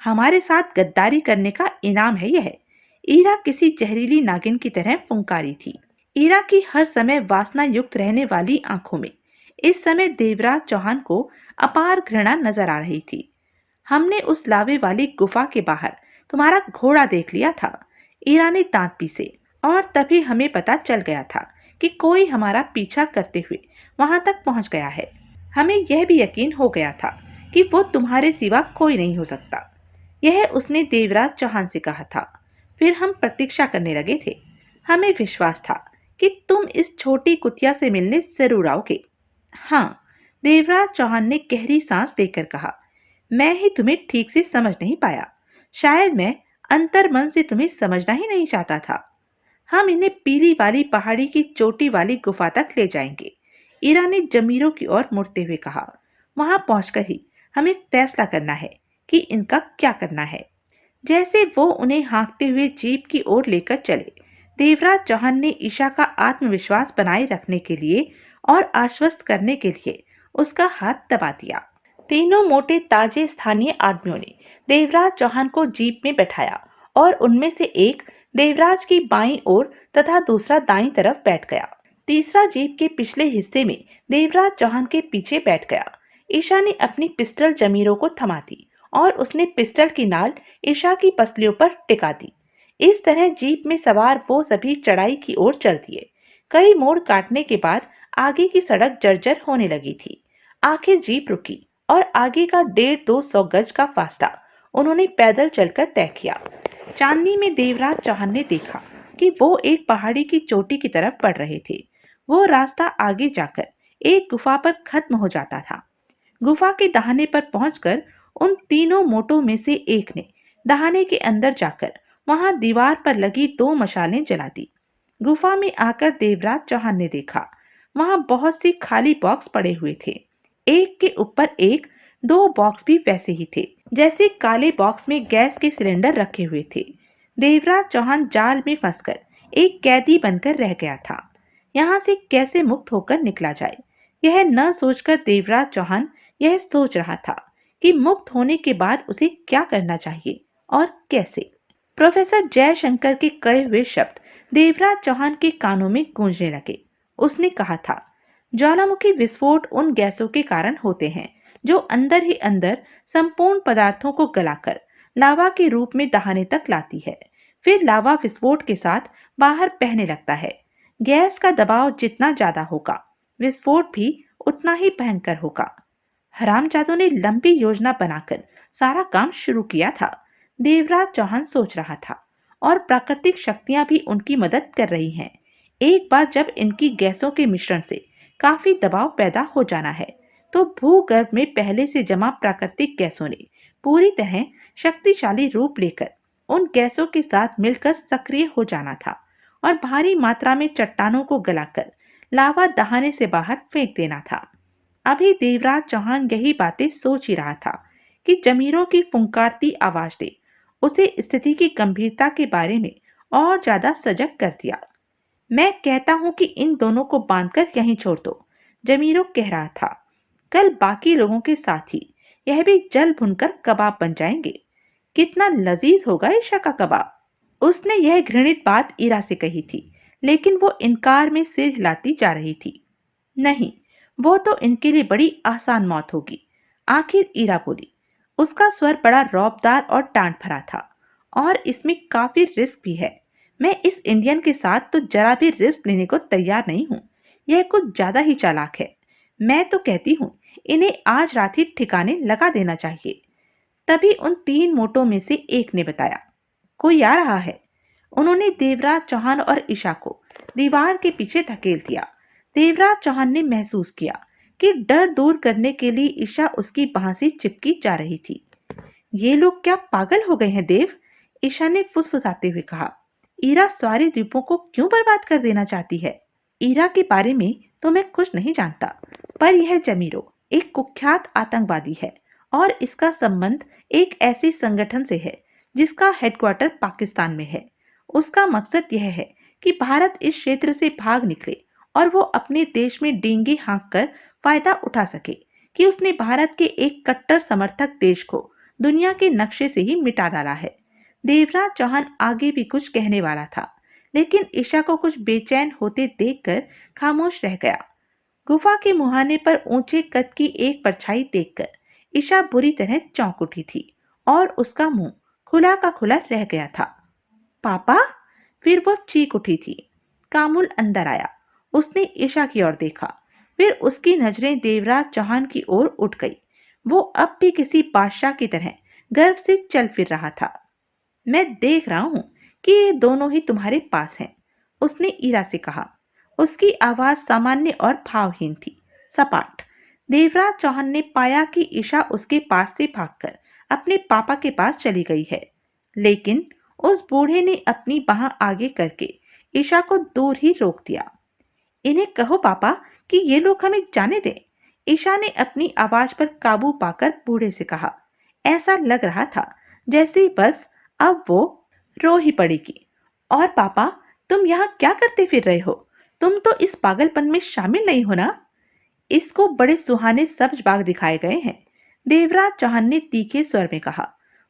हमारे साथ गद्दारी करने का इनाम है यह। ईरा किसी जहरीली नागिन की तरह फुंकारी थी। ईरा की हर समय वासना युक्त रहने वाली आंखों में इस समय देवराज चौहान को अपार घृणा नजर आ रही थी। हमने उस लावे वाली गुफा के बाहर तुम्हारा घोड़ा देख लिया था, ईरा ने दांत पीसे, और तभी हमें पता चल गया था कि कोई हमारा पीछा करते हुए वहां तक पहुंच गया है। हमें यह भी यकीन हो गया था कि वो तुम्हारे सिवा कोई नहीं हो सकता। यह उसने देवराज चौहान से कहा था। फिर हम प्रतीक्षा करने लगे थे। हमें विश्वास था कि तुम इस छोटी कुतिया से मिलने जरूर आओगे। हाँ, देवराज चौहान ने गहरी सांस लेकर कहा, मैं ही तुम्हें ठीक से समझ नहीं पाया। शायद मैं अंतर्मन से तुम्हें समझना ही नहीं चाहता था। हम इन्हें पीली वाली पहाड़ी की चोटी वाली गुफा तक ले जाएंगे, ईरा ने जमीरों की ओर मुड़ते हुए कहा। वहां पहुंचकर ही हमें फैसला करना है कि इनका क्या करना है। जैसे वो उन्हें हाँकते हुए जीप की ओर लेकर चले, देवराज चौहान ने ईशा का आत्मविश्वास बनाए रखने के लिए और आश्वस्त करने के लिए उसका हाथ दबा दिया। तीनों मोटे ताजे स्थानीय आदमियों ने देवराज चौहान को जीप में बैठाया और उनमें से एक देवराज की बाईं ओर तथा दूसरा दाईं तरफ बैठ गया। तीसरा जीप के पिछले हिस्से में देवराज चौहान के पीछे बैठ गया। ईशा ने अपनी पिस्टल जमीरों को थमा दी और उसने पिस्टल की नाल ईशा की पसलियों पर टिका दी। इस तरह जीप में सवार वो सभी चढ़ाई की ओर चल दिए। कई मोड़ काटने के बाद आगे की सड़क जर्जर होने लगी थी। आखिर जीप रुकी और आगे का 150-200 गज का फासला उन्होंने पैदल चलकर तय किया। चांदनी में देवराज चौहान ने देखा कि वो एक पहाड़ी की चोटी की तरफ बढ़ रहे थे। वो रास्ता आगे जाकर एक गुफा पर खत्म हो जाता था। गुफा के दहाने पर पहुंचकर उन तीनों मोटों में से एक ने दहाने के अंदर जाकर वहां दीवार पर लगी 2 मशालें जला दी। गुफा में आकर देवराज चौहान ने देखा वहां बहुत सी खाली बॉक्स पड़े हुए थे। एक के ऊपर एक 2 बॉक्स भी वैसे ही थे जैसे काले बॉक्स में गैस के सिलेंडर रखे हुए थे। देवराज चौहान जाल में फंसकर एक कैदी बनकर रह गया था। यहाँ से कैसे मुक्त होकर निकला जाए, यह न सोचकर देवराज चौहान यह सोच रहा था कि मुक्त होने के बाद उसे क्या करना चाहिए और कैसे। प्रोफेसर जयशंकर के कहे हुए शब्द देवराज चौहान के कानों में गूंजने लगे। उसने कहा था, ज्वालामुखी विस्फोट उन गैसों के कारण होते हैं जो अंदर ही अंदर संपूर्ण पदार्थों को गलाकर लावा के रूप में दहाने तक लाती है। फिर लावा विस्फोट के साथ बाहर बहने लगता है। गैस का दबाव जितना ज्यादा होगा, विस्फोट भी उतना ही भयंकर होगा। हरामजादों ने लंबी योजना बनाकर सारा काम शुरू किया था, देवराज चौहान सोच रहा था, और प्राकृतिक शक्तियां भी उनकी मदद कर रही हैं। एक बार जब इनकी गैसों के मिश्रण से काफी दबाव पैदा हो जाना है, तो भूगर्भ में पहले से जमा प्राकृतिक गैसों ने पूरी तरह शक्तिशाली रूप लेकर उन गैसों के साथ मिलकर सक्रिय हो जाना था और भारी मात्रा में चट्टानों को गलाकर लावा दहाने से बाहर फेंक देना था। अभी देवराज चौहान यही बातें सोच ही रहा था कि जमीरों की फुंकारती आवाज ने उसे स्थिति की गंभीरता के बारे में और ज्यादा सजग कर दिया। मैं कहता हूं कि इन दोनों को बांधकर यहीं छोड़ दो, जमीरों कह रहा था। कल बाकी लोगों के साथ ही यह भी जल भुनकर कबाब बन जाएंगे। कितना लजीज होगा ईशा का कबाब। उसने यह घृणित बात ईरा से कही थी, लेकिन वो इनकार में सिर हिलाती जा रही थी। नहीं, वो तो इनके लिए बड़ी आसान मौत होगी, आखिर ईरा बोली। उसका स्वर बड़ा रौबदार और टांट भरा था, और इसमें काफी रिस्क भी है। मैं इस इंडियन के साथ तो जरा भी रिस्क लेने को तैयार नहीं हूँ। यह कुछ ज्यादा ही चालाक है। मैं तो कहती हूँ इन्हें आज रात ही ठिकाने लगा देना चाहिए। तभी उन 3 मोटों में से एक ने बताया, कोई आ रहा है। उन्होंने देवराज चौहान और ईशा को दीवार के पीछे धकेल दिया। देवराज चौहान ने महसूस किया कि डर दूर करने के लिए ईशा उसकी बाह से चिपकी जा रही थी। ये लोग क्या पागल हो गए हैं देव, ईशा ने फुसफुसाते हुए कहा। ईरा सारे द्वीपों को क्यों बर्बाद कर देना चाहती है? ईरा के बारे में तो मैं कुछ नहीं जानता, पर यह जमीरो एक कुख्यात आतंकवादी है और इसका संबंध एक ऐसे संगठन से है जिसका हेडक्वार्टर पाकिस्तान में है। उसका मकसद यह है कि भारत इस क्षेत्र से भाग निकले और वो अपने देश में डींगे हाँक कर फायदा उठा सके कि उसने भारत के एक कट्टर समर्थक देश को दुनिया के नक्शे से ही मिटा डाला है। देवराज चौहान आगे भी कुछ कहने वाला था, लेकिन ईशा को कुछ बेचैन होते देखकर खामोश रह गया। गुफा के मुहाने पर ऊंचे कद की एक परछाई देखकर ईशा बुरी तरह चौंक उठी थी और उसका मुंह खुला का खुला रह गया था। पापा, फिर वो चीख उठी थी। कामुल अंदर आया। उसने ईशा की ओर देखा, फिर उसकी नजरें देवराज चौहान की ओर उठ गई। वो अब भी किसी बादशाह की तरह गर्व से चल फिर रहा था। मैं देख रहा हूं कि ये दोनों ही तुम्हारे पास हैं, उसने ईरा से कहा। उसकी आवाज सामान्य और भावहीन थी, सपाट। देवराज चौहान ने पाया कि ईशा उसके पास से भागकर अपने पापा के पास चली गई है, लेकिन उस बूढ़े ने अपनी बाह आगे करके ईशा को दूर ही रोक दिया। इन्हें कहो पापा कि ये लोग हमें जाने दें, ईशा ने अपनी आवाज पर काबू पाकर बूढ़े से कहा। ऐसा लग रहा था जैसे बस अब वो रो ही पड़ेगी। और पापा, तुम यहाँ क्या करते फिर रहे हो? तुम तो इस पागलपन में शामिल नहीं हो ना? इसको बड़े सुहाने सब्ज बाग दिखाए गए हैं, देवराज चौहान ने तीखे स्वर में कहा।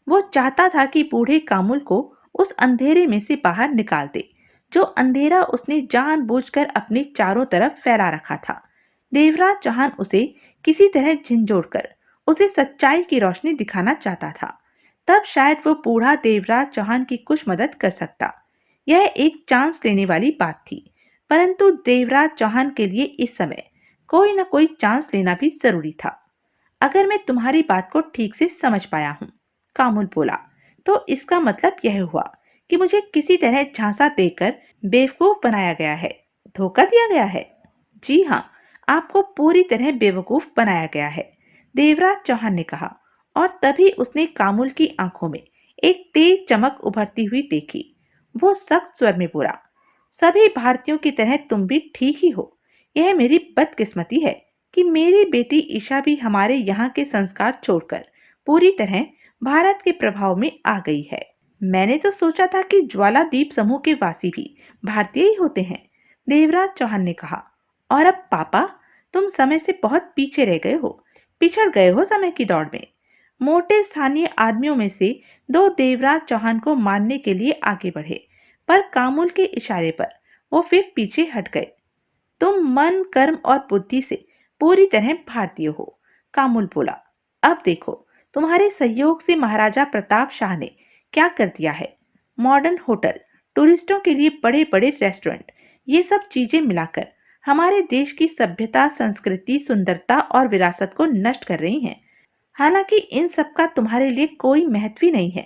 वो चाहता था कि बूढ़े कामुल को उस अंधेरे में से बाहर निकाल दे, जो अंधेरा उसने जानबूझकर अपने चारों तरफ फैला रखा था। देवराज चौहान उसे किसी तरह झिंझोड़कर उसे सच्चाई की रोशनी दिखाना चाहता था। तब शायद वो बूढ़ा देवराज चौहान की कुछ मदद कर सकता। यह एक चांस लेने वाली बात थी, परंतु देवराज चौहान के लिए इस समय कोई न कोई चांस लेना भी जरूरी था। अगर मैं तुम्हारी बात को ठीक से समझ पाया हूँ, कामुल बोला, तो इसका मतलब यह हुआ कि मुझे किसी तरह झांसा देकर बेवकूफ बनाया गया है, धोखा दिया गया है। जी हाँ, आपको पूरी तरह बेवकूफ बनाया गया है, देवराज चौहान ने कहा। और तभी उसने कामुल की आंखों में एक तेज चमक उभरती हुई देखी। वो सख्त स्वर में बोला, सभी भारतीयों की तरह तुम भी ठीक ही हो। यह मेरी बदकिस्मती है कि मेरी बेटी ईशा भी हमारे यहाँ के संस्कार छोड़कर पूरी तरह भारत के प्रभाव में आ गई है। मैंने तो सोचा था कि ज्वाला द्वीप समूह के वासी भी भारतीय ही होते हैं, देवराज चौहान ने कहा। और अब पापा, तुम समय से बहुत पीछे रह गए हो, पिछड़ गए हो समय की दौड़ में। मोटे स्थानीय आदमियों में से दो देवराज चौहान को मारने के लिए आगे बढ़े, पर कामुल के इशारे पर वो फिर पीछे हट गए। तुम मन, कर्म और बुद्धि से पूरी तरह भारतीय हो, कामुल बोला। अब देखो, तुम्हारे सहयोग से महाराजा प्रताप शाह ने क्या कर दिया है। मॉडर्न होटल, टूरिस्टों के लिए बड़े बड़े रेस्टोरेंट, ये सब चीजें मिलाकर हमारे देश की सभ्यता, संस्कृति, सुंदरता और विरासत को नष्ट कर रही हैं। हालांकि इन सब का तुम्हारे लिए कोई महत्व ही नहीं है।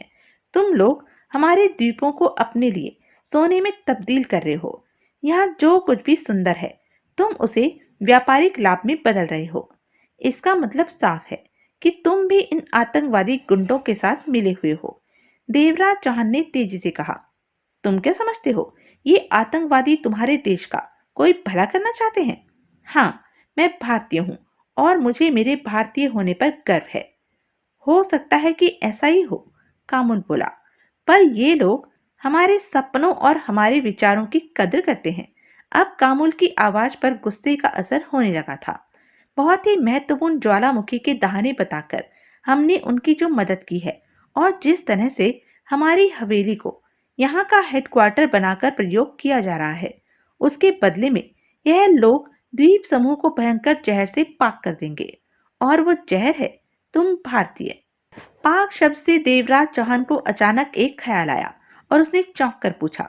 तुम लोग हमारे द्वीपों को अपने लिए सोने में तब्दील कर रहे हो। यहाँ जो कुछ भी सुंदर है, तुम उसे व्यापारिक लाभ में बदल रहे हो। इसका मतलब साफ है कि तुम भी इन आतंकवादी गुंडों के साथ मिले हुए हो, देवराज चौहान ने तेजी से कहा। तुम क्या समझते हो, ये आतंकवादी तुम्हारे देश का कोई भला करना चाहते हैं? हाँ, मैं भारतीय हूँ और मुझे मेरे भारतीय होने पर गर्व है। हो सकता है कि ऐसा ही हो, कामुल बोला, पर ये लोग हमारे सपनों और हमारे विचारों की कदर करते हैं। अब कामुल की आवाज पर गुस्से का असर होने लगा था। बहुत ही महत्वपूर्ण ज्वालामुखी के दहाने बताकर हमने उनकी जो मदद की है और जिस तरह से हमारी हवेली को यहाँ का हेडक्वार्टर बनाकर प्रयोग किया जा रहा है, उसके बदले में यह लोग द्वीप समूह को भयंकर जहर से पाक कर देंगे। और वो जहर है तुम भारतीय। पाक शब्द से देवराज चौहान को अचानक एक ख्याल आया और उसने चौंक कर पूछा,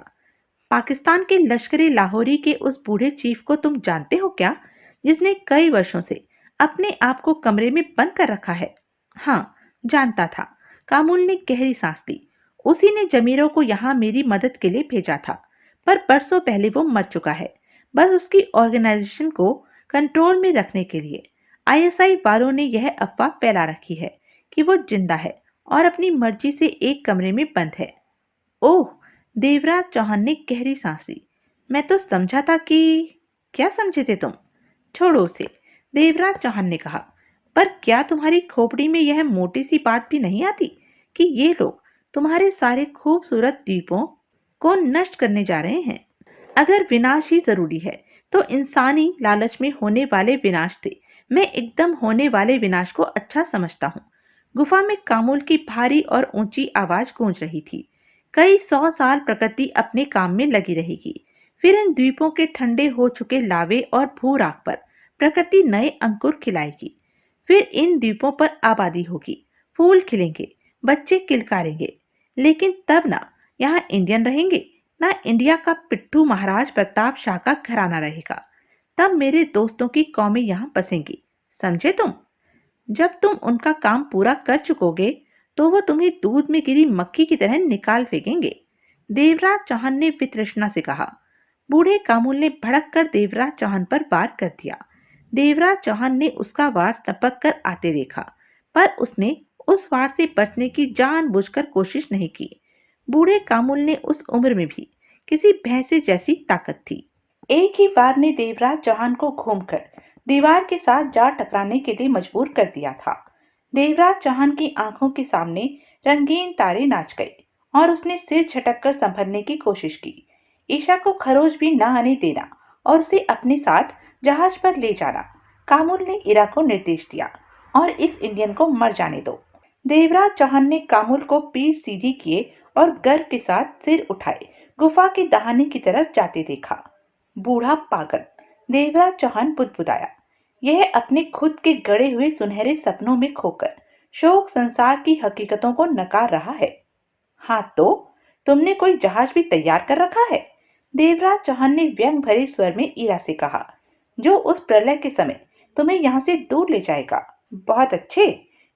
पाकिस्तान के लश्करी लाहौरी के उस बूढ़े चीफ को तुम जानते हो क्या, जिसने कई वर्षों से अपने आप को कमरे में बंद कर रखा है? हाँ, जानता था, कामुल ने गहरी सांस ली। उसी ने जमीरों को यहाँ मेरी मदद के लिए भेजा था, पर बरसों पहले वो मर चुका है। बस उसकी ऑर्गेनाइजेशन को कंट्रोल में रखने के लिए आईएसआई वालों ने यह अफवाह फैला रखी है कि वो जिंदा है और अपनी मर्जी से एक कमरे में बंद है। ओह, देवराज चौहान ने गहरी सांस ली। मैं तो समझा था कि। क्या समझे थे तुम? छोड़ो उसे, देवराज चौहान ने कहा। पर क्या तुम्हारी खोपड़ी में यह मोटी सी बात भी नहीं आती कि ये लोग तुम्हारे सारे खूबसूरत द्वीपों को नष्ट करने जा रहे हैं? अगर विनाश ही जरूरी है तो इंसानी लालच में होने वाले विनाश थे। मैं एकदम होने वाले विनाश को अच्छा समझता हूँ। गुफा में कामुल की भारी और ऊंची आवाज गूंज रही थी। कई 100 साल प्रकृति अपने काम में लगी रहेगी। फिर इन द्वीपों के ठंडे हो चुके लावे और भू राख पर प्रकृति नए अंकुर खिलाएगी। फिर इन द्वीपों पर आबादी होगी, फूल खिलेंगे, बच्चे किलकारेंगे। लेकिन तब ना यहाँ इंडियन रहेंगे, ना इंडिया का पिट्ठू महाराज प्रताप शाह का घराना रहेगा। तब मेरे दोस्तों की कौमें यहाँ बसेंगी, समझे तुम? जब तुम उनका काम पूरा कर चुकोगे तो वो तुम्हें दूध में गिरी मक्खी की तरह निकाल फेंकेंगे, देवराज चौहान ने वितृष्णा से कहा। बूढ़े कामुल ने भड़क कर देवराज चौहान पर वार कर दिया। देवराज चौहान ने उसका वार टपक कर आते देखा, पर उसने उस वार से बचने की जानबूझकर कोशिश नहीं की। बूढ़े कामुल ने उस उम्र में भी किसी भैंसे जैसी ताकत थी। एक ही वार ने देवराज चौहान को घूमकर दीवार के साथ जा टकराने के लिए मजबूर कर दिया था। देवराज चौहान की आंखों के सामने रंगीन तारे नाच गए और उसने सिर झटक कर संभलने की कोशिश की। ईशा को खरोच भी न आने देना और उसे अपने साथ जहाज पर ले जाना, कामुल ने इरा को निर्देश दिया। और इस इंडियन को मर जाने दो। देवराज चौहान ने कामुल को पीठ सीधी किए और गर्व के साथ सिर उठाए गुफा के दहाने की तरफ जाते देखा। बूढ़ा पागल, देवराज चौहान बुदबुदाया। यह अपने खुद के गढ़े हुए सुनहरे सपनों में खोकर शोक संसार की हकीकतों को नकार रहा है। हाँ तो तुमने कोई जहाज भी तैयार कर रखा है? देवराज चौहान ने व्यंग भरे स्वर में ईरा से कहा, जो उस प्रलय के समय तुम्हें यहाँ से दूर ले जाएगा। बहुत अच्छे।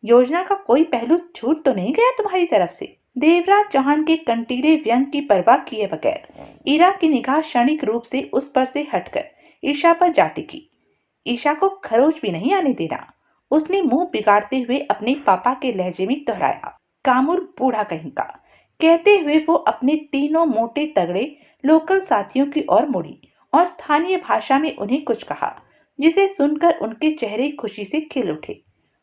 योजना का कोई पहलू छूट तो नहीं गया तुम्हारी तरफ से? देवराज चौहान के कंटीले व्यंग की परवाह किए बगैर ईरा की निगाह क्षणिक रूप से उस पर से हटकर ईशा पर जा टिकी। ईशा को खरोच भी नहीं आने देना, उसने मुंह बिगाड़ते हुए अपने पापा के लहजे में दोहराया। कामुर बूढ़ा कहीं का। कहते हुए वो अपने तीनों मोटे तगड़े लोकल साथियों की ओर मुड़ी और स्थानीय भाषा में उन्हें कुछ कहा, जिसे सुनकर उनके चेहरे खुशी से खिल उठे।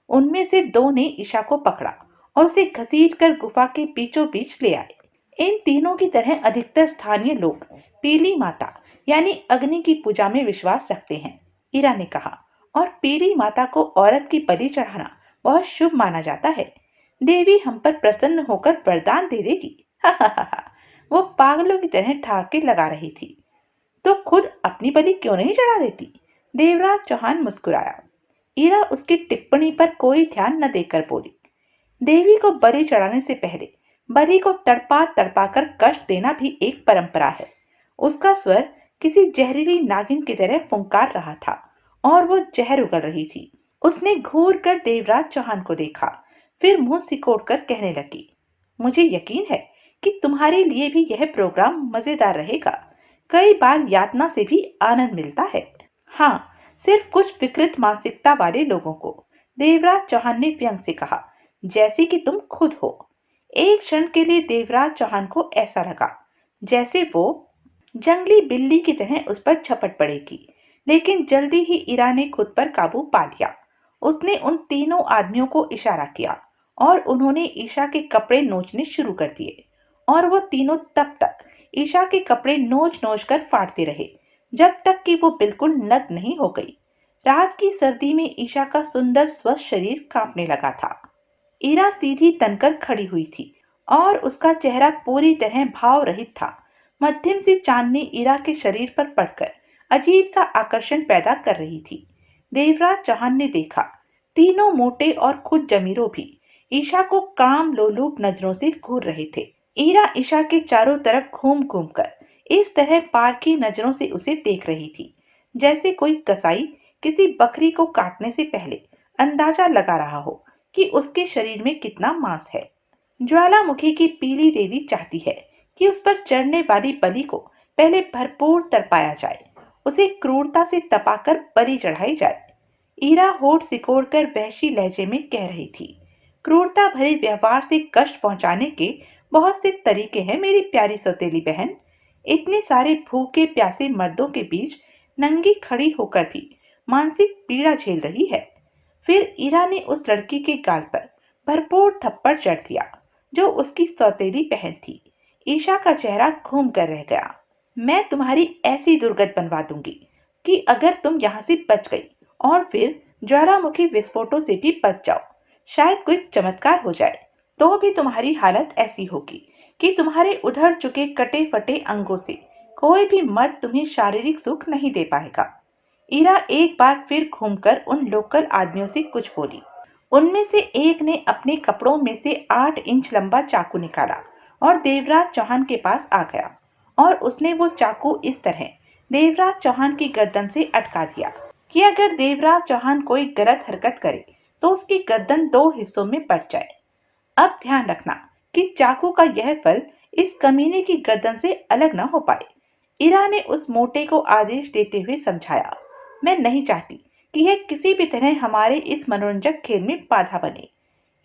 उनमें से दो ने ईशा को पकड़ा और उसे घसीटकर गुफा के बीचों बीच ले आए। इन तीनों की तरह अधिकतर स्थानीय लोग पीली माता यानी अग्नि की पूजा में विश्वास रखते हैं, ईरा ने कहा, और पीली माता को औरत की बलि चढ़ाना बहुत शुभ माना जाता है। देवी हम पर प्रसन्न होकर वरदान दे देगी। वो पागलों की तरह ठहाके लगा रही थी। तो खुद अपनी बलि क्यों नहीं चढ़ा देती? देवराज चौहान मुस्कुराया। ईरा उसकी टिप्पणी पर कोई ध्यान न देकर बोली, देवी को बलि चढ़ाने से पहले बलि को तड़पा तड़पा कर कष्ट देना भी एक परंपरा है। उसका स्वर किसी जहरीली नागिन की तरह फुंकार रहा था और वो जहर उगल रही थी। उसने घूर कर देवराज चौहान को देखा, फिर मुंह सिकोड़कर कहने लगी, मुझे यकीन है कि तुम्हारे लिए भी यह प्रोग्राम मजेदार रहेगा। कई बार यातना से भी आनंद मिलता है। हाँ, सिर्फ कुछ विकृत मानसिकता वाले लोगों को, देवराज चौहान ने व्यंग से कहा, जैसे कि तुम खुद हो। एक क्षण के लिए देवराज चौहान को ऐसा लगा जैसे वो जंगली बिल्ली की तरह उस पर झपट पड़ेगी, लेकिन जल्दी ही ईरा ने खुद पर काबू पा लिया। उसने उन तीनों आदमियों को इशारा किया और उन्होंने ईशा के कपड़े नोचने शुरू कर दिए और वो तीनों तब तक ईशा के कपड़े नोच नोच कर फाड़ते रहे जब तक कि वो बिल्कुल नग्न नहीं हो गई। रात की सर्दी में ईशा का सुंदर स्वस्थ शरीर कांपने लगा था। ईरा सीधी तनकर खड़ी हुई थी और उसका चेहरा पूरी तरह भाव रहित था। मध्यम सी चांदनी ईरा के शरीर पर पड़कर अजीब सा आकर्षण पैदा कर रही थी। देवराज चौहान ने देखा, तीनों मोटे और खुद जमीरों भी ईशा को काम लोलुप नजरों से घूर रहे थे। ईरा ईशा के चारों तरफ घूम घूम कर इस तरह पारखी नजरों से उसे देख रही थी, जैसे कोई कसाई किसी बकरी को काटने से पहले अंदाजा लगा रहा हो कि उसके शरीर में कितना मांस है। ज्वालामुखी की पीली देवी चाहती है कि उस पर चढ़ने वाली बलि को पहले भरपूर तड़पाया जाए, उसे क्रूरता से तपाकर बलि चढ़ाई जाए। ईरा होठ सिकोड़कर वहशी लहजे में कह रही थी, क्रूरता भरे व्यवहार से कष्ट पहुंचाने के बहुत से तरीके हैं मेरी प्यारी सौतेली बहन। इतने सारे भूखे प्यासे मर्दों के बीच नंगी खड़ी होकर भी मानसिक पीड़ा झेल रही है। फिर ईरा ने उस लड़की के गाल पर भरपूर थप्पड़ जड़ दिया जो उसकी सौतेली बहन थी। ईशा का चेहरा घूम कर रह गया। मैं तुम्हारी ऐसी दुर्गत बनवा दूंगी कि अगर तुम यहाँ से बच गई और फिर ज्वालामुखी विस्फोटों से भी बच जाओ, शायद कोई चमत्कार हो जाए, तो भी तुम्हारी हालत ऐसी होगी कि तुम्हारे उधड़ चुके कटे फटे अंगों से कोई भी मर्द तुम्हें शारीरिक सुख नहीं दे पाएगा। ईरा एक बार फिर घूमकर उन लोकल आदमियों से कुछ बोली। उनमें से एक ने अपने कपड़ों में से 8 इंच लंबा चाकू निकाला और देवराज चौहान के पास आ गया और उसने वो चाकू इस तरह देवराज चौहान की गर्दन से अटका दिया कि अगर देवराज चौहान कोई गलत हरकत करे तो उसकी गर्दन 2 हिस्सों में बट जाए। अब ध्यान रखना कि चाकू का यह फल इस कमीने की गर्दन से अलग न हो पाए। ईरा ने उस मोटे को आदेश देते हुए समझाया, मैं नहीं चाहती कि यह किसी भी तरह हमारे इस मनोरंजक खेल में बाधा बने।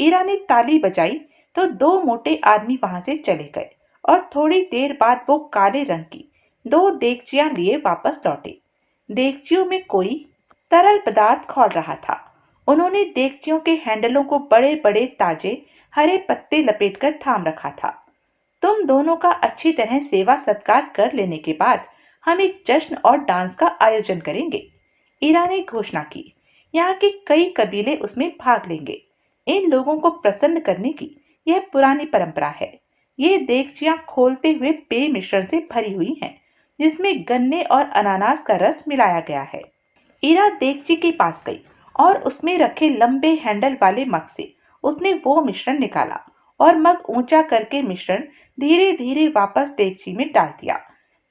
ईरा ने ताली बजाई तो 2 मोटे आदमी वहां से चले गए और थोड़ी देर बाद वो काले रंग की 2 देगचियां लिए वापस लौटे। देगचियों में कोई तरल पदार्थ खौल रहा था। उन्होंने देगचियों के हैंडलों को बड़े बड़े ताजे हरे पत्ते लपेटकर थाम रखा था। तुम दोनों का अच्छी तरह सेवा सत्कार कर लेने के बाद हम एक जश्न और डांस का आयोजन करेंगे, ईरा ने घोषणा की। यहाँ के कई कबीले उसमें भाग लेंगे। इन लोगों को प्रसन्न करने की यह पुरानी परंपरा है। ये देगचियां खोलते हुए पेय मिश्रण से भरी हुई हैं, जिसमें गन्ने और अनानास का रस मिलाया गया है। ईरा देगची के पास गई और उसमें रखे लंबे हैंडल वाले मग से उसने वो मिश्रण निकाला और मग ऊंचा करके मिश्रण धीरे धीरे वापस देगची में डाल दिया।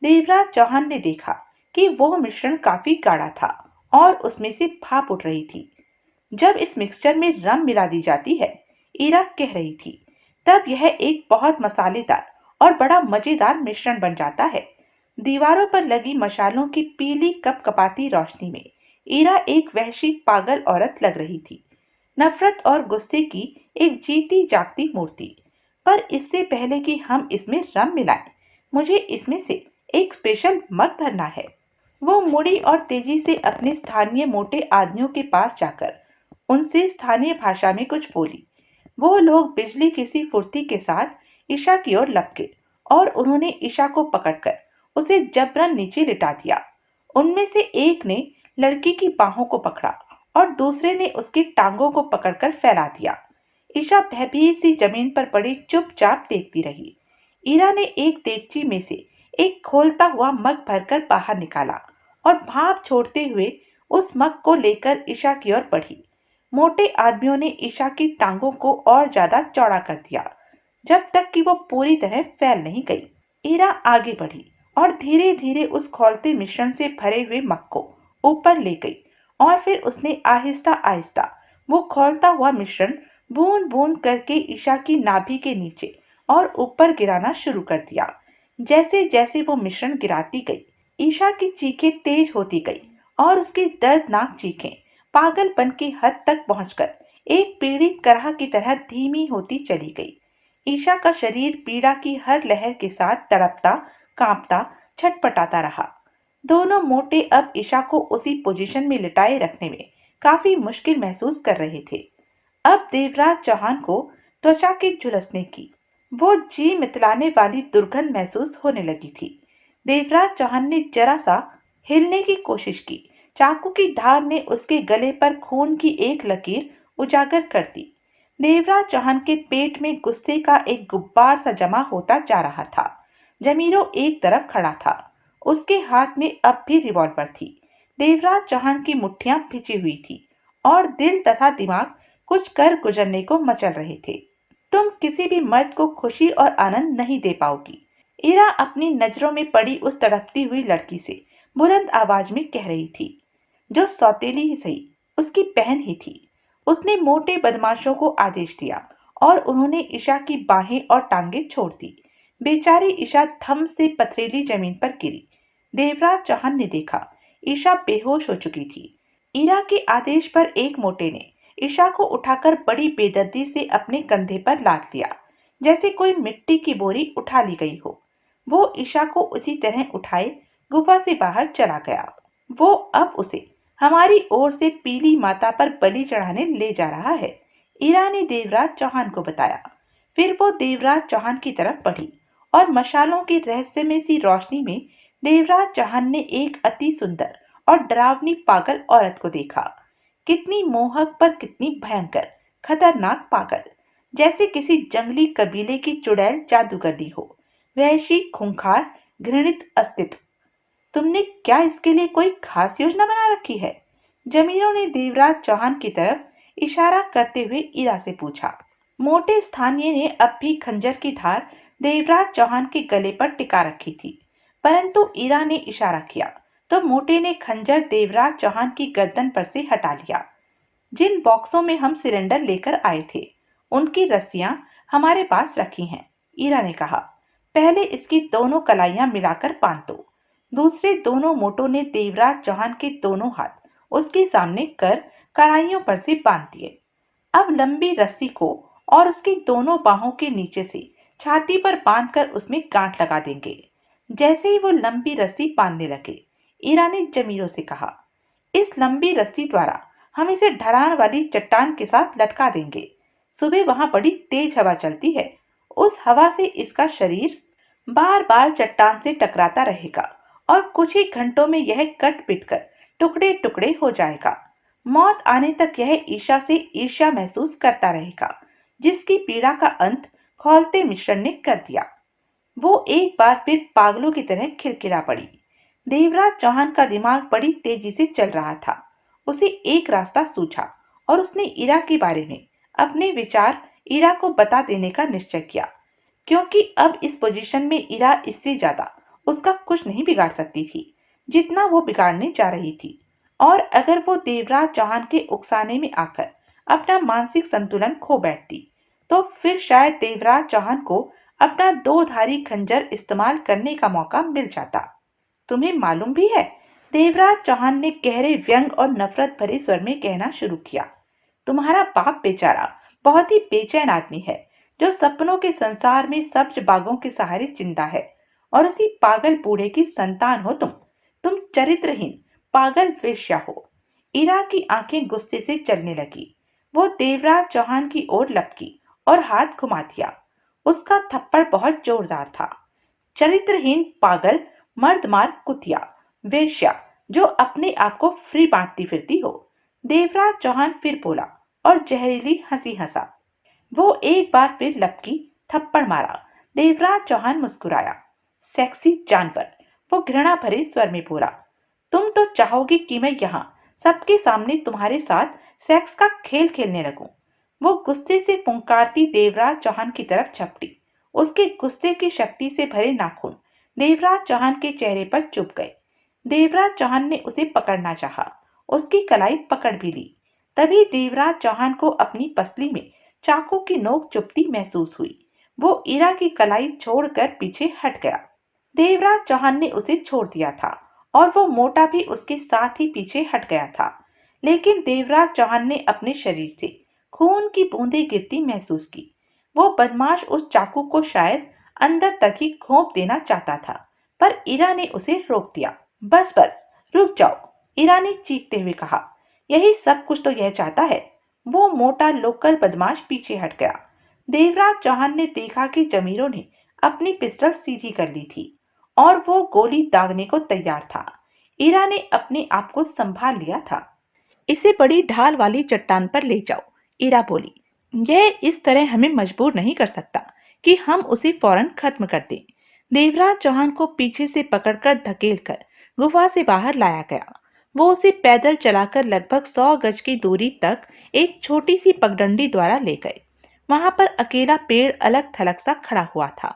देवराज चौहान ने देखा कि वो मिश्रण काफी गाढ़ा था और उसमें से भाप उठ रही थी। जब इस मिक्सचर में रम मिला दी जाती है, ईरा कह रही थी, तब यह एक बहुत मसालेदार और बड़ा मजेदार मिश्रण बन जाता है। दीवारों पर लगी मशालों की पीली कपकपाती रोशनी में ईरा एक वहशी पागल औरत लग रही थी, नफरत और गुस्से की एक जीती जागती मूर्ति। पर इससे पहले कि हम इसमें रम मिलाएं, मुझे इसमें से एक स्पेशल मग भरना है। वो मुड़ी और तेजी से अपने स्थानीय मोटे आदमियों के पास जाकर उनसे स्थानीय भाषा में कुछ बोली। वो लोग बिजली की सी फुर्ती के साथ ईशा की ओर लपके और उन्होंने ईशा को पकड़कर उसे जबरन नीचे लिटा दिया। उनमें से एक ने लड़की की बाहों को पकड़ा और दूसरे ने उसकी टांगों को पकड़कर फैला दिया। ईशा भयभीत सी जमीन पर पड़ी चुपचाप देखती रही। ईरा ने एक देगची में से एक खोलता हुआ मग भरकर बाहर निकाला और भाप छोड़ते हुए उस मग को लेकर ईशा की ओर बढ़ी। मोटे आदमियों ने ईशा की टांगों को और ज्यादा चौड़ा कर दिया, जब तक कि वो पूरी तरह फैल नहीं गई। ईरा आगे बढ़ी और धीरे धीरे उस खौलते मिश्रण से भरे हुए मग को ऊपर ले गई और फिर उसने आहिस्ता आहिस्ता वो खौलता हुआ मिश्रण बूंद बूंद करके ईशा की नाभि के नीचे और ऊपर गिराना शुरू कर दिया। जैसे जैसे वो मिश्रण गिराती गई, ईशा की चीखें तेज होती गई और उसकी दर्दनाक चीखें पागलपन की हद तक पहुंचकर एक पीड़ित करहा की तरह धीमी होती चली गई। ईशा का शरीर पीड़ा की हर लहर के साथ तड़पता, कांपता, छटपटाता रहा। दोनों मोटे अब ईशा को उसी पोजीशन में लिटाए रखने में काफी मुश्किल महसूस कर रहे थे। अब देवराज चौहान को त्वचा के झुलसने की, वो जी मितलाने वाली दुर्गंध महसूस होने लगी थी। देवराज चौहान ने जरा सा हिलने की कोशिश की। चाकू की धार ने उसके गले पर खून की एक लकीर उजागर कर दी। देवराज चौहान के पेट में गुस्से का एक गुब्बार सा जमा होता जा रहा था। जमीरो एक तरफ खड़ा था, उसके हाथ में अब भी रिवॉल्वर थी। देवराज चौहान की मुट्ठियां भिजी हुई थी और दिल तथा दिमाग कुछ कर गुजरने को मचल रहे थे। तुम किसी भी मर्द को खुशी और आनंद नहीं दे पाओगी, ईरा अपनी नजरों में पड़ी उस तड़पती हुई लड़की से बुलंद आवाज में कह रही थी, जो सौतेली ही सही उसकी बहन ही थी। उसने मोटे बदमाशों को आदेश दिया और उन्होंने ईशा की बाहें और टांगे छोड़ दी। बेचारी ईशा थम से पथरीली जमीन पर गिरी। देवराज चौहान ने देखा, ईशा बेहोश हो चुकी थी। ईरा के आदेश पर एक मोटे ने ईशा को उठाकर बड़ी बेदर्दी से अपने कंधे पर लाद लिया, जैसे कोई मिट्टी की बोरी उठा ली गई हो। वो ईशा को उसी तरह उठाए गुफा से बाहर चला गया। वो अब उसे हमारी ओर से पीली माता पर बलि चढ़ाने ले जा रहा है, ईरा ने देवराज चौहान को बताया। फिर वो देवराज चौहान की तरफ बढ़ी और मशालों की रहस्यमय सी रोशनी में देवराज चौहान ने एक अति सुंदर और डरावनी पागल औरत को देखा। कितनी मोहक पर कितनी भयंकर, खतरनाक पागल, जैसे किसी जंगली कबीले की चुड़ैल जादूगरनी हो। वहशी, खूंखार, घृणित अस्तित्व। तुमने क्या इसके लिए कोई खास योजना बना रखी है? जमीरों ने देवराज चौहान की तरफ इशारा करते हुए ईरा से पूछा। मोटे स्थानीय ने अब भी खंजर की धार देवराज चौहान के गले पर टिका रखी थी, परंतु ईरा ने इशारा किया तो मोटे ने खंजर देवराज चौहान की गर्दन पर से हटा लिया। जिन बॉक्सों में हम सिलेंडर लेकर आए थे, उनकी रस्सियां हमारे पास रखी हैं, ईरा ने कहा। पहले इसकी दोनों कलाइयां मिलाकर बांध दो। दूसरे दोनों मोटों ने देवराज चौहान के दोनों हाथ उसके सामने कर कलाइयों पर से बांध दिए। अब लंबी रस्सी को और उसकी दोनों बाहों के नीचे से छाती पर बांधकर उसमें गांठ लगा देंगे। जैसे ही वो लंबी रस्सी बांधने लगे, ईरा ने जमीरों से कहा, इस लंबी रस्सी द्वारा हम इसे ढलान वाली चट्टान के साथ लटका देंगे। सुबह वहां बड़ी तेज हवा चलती है, उस हवा से इसका शरीर बार बार चट्टान से टकराता रहेगा और कुछ ही घंटों में यह कट पिट कर टुकड़े टुकड़े हो जाएगा। मौत आने तक यह ईशा से ईर्ष्या महसूस करता रहेगा, जिसकी पीड़ा का अंत खौलते मिश्रण ने कर दिया। वो एक बार फिर पागलों की तरह खिलखिला पड़ी। देवराज चौहान का दिमाग बड़ी तेजी से चल रहा था। उसे एक रास्ता सूझा और उसने इरा के बारे में अपने विचार इरा को बता देने का निश्चय किया, क्योंकि अब इस पोजीशन में इरा इससे ज्यादा उसका कुछ नहीं बिगाड़ सकती थी जितना वो बिगाड़ने जा रही थी। और अगर वो देवराज चौहान के उकसाने में आकर अपना मानसिक संतुलन खो बैठती तो फिर शायद देवराज चौहान को अपना दो धारी खंजर इस्तेमाल करने का मौका मिल जाता। तुम्हें मालूम भी है, देवराज चौहान ने गहरे व्यंग और नफरत भरे स्वर में कहना शुरू किया, तुम्हारा बाप बेचारा बहुत ही बेचैन आदमी है जो सपनों के संसार में सब्ज बागों के सहारे जिंदा है, और उसी पागल बूढ़े की संतान हो तुम चरित्रहीन पागल वेश्या हो। इरा की आंखें गुस्से से चलने लगी। वो देवराज चौहान की ओर लपकी और हाथ घुमा दिया। उसका थप्पड़ बहुत जोरदार था। चरित्रहीन पागल मर्दमार कुतिया वेश्या जो अपने आप को फ्री बांटती फिरती हो। देवराज चौहान फिर बोला और जहरीली हंसी हंसा। वो एक बार फिर लपकी, थप्पड़ मारा। देवराज चौहान मुस्कुराया। सेक्सी जानवर, वो घृणा भरे स्वर में बोला, तुम तो चाहोगे कि मैं यहाँ सबके सामने तुम्हारे साथ सेक्स का खेल खेलने लगूं। वो गुस्से से फुंकारती देवराज चौहान की तरफ झपटी। उसके गुस्से की शक्ति से भरे नाखून देवराज चौहान के चेहरे पर चुभ गए। देवराज चौहान ने उसे पकड़ना चाहा, उसकी कलाई पकड़ भी ली। तभी देवराज चौहान को अपनी पसली में चाकू की नोक चुभती महसूस हुई। वो इरा की कलाई छोड़कर पीछे हट गया। देवराज चौहान ने उसे छोड़ दिया था और वो मोटा भी उसके साथ ही पीछे हट गया था। लेकिन देवराज चौहान ने अपने शरीर से खून की बूंदें गिरती महसूस की। वो बदमाश उस चाकू को शायद अंदर तक ही घोंप देना चाहता था, पर इरा ने उसे रोक दिया। बस बस, रुक जाओ, इरा ने चीखते हुए कहा। यही सब कुछ तो यह चाहता है। वो मोटा लोकल बदमाश पीछे हट गया। देवराज चौहान ने देखा कि जमीरों ने अपनी पिस्टल सीधी कर ली थी और वो गोली दागने को तैयार था। इरा ने अपने आप को संभाल लिया था। इसे बड़ी ढाल वाली चट्टान पर ले जाओ, इरा बोली। यह इस तरह हमें मजबूर नहीं कर सकता कि हम उसे फौरन खत्म कर दें। देवराज चौहान को पीछे से पकड़कर धकेलकर गुफा से बाहर लाया गया। वो उसे पैदल चलाकर लगभग 100 गज की दूरी तक एक छोटी सी पगडंडी द्वारा ले गए। वहां पर अकेला पेड़ अलग थलग सा खड़ा हुआ था।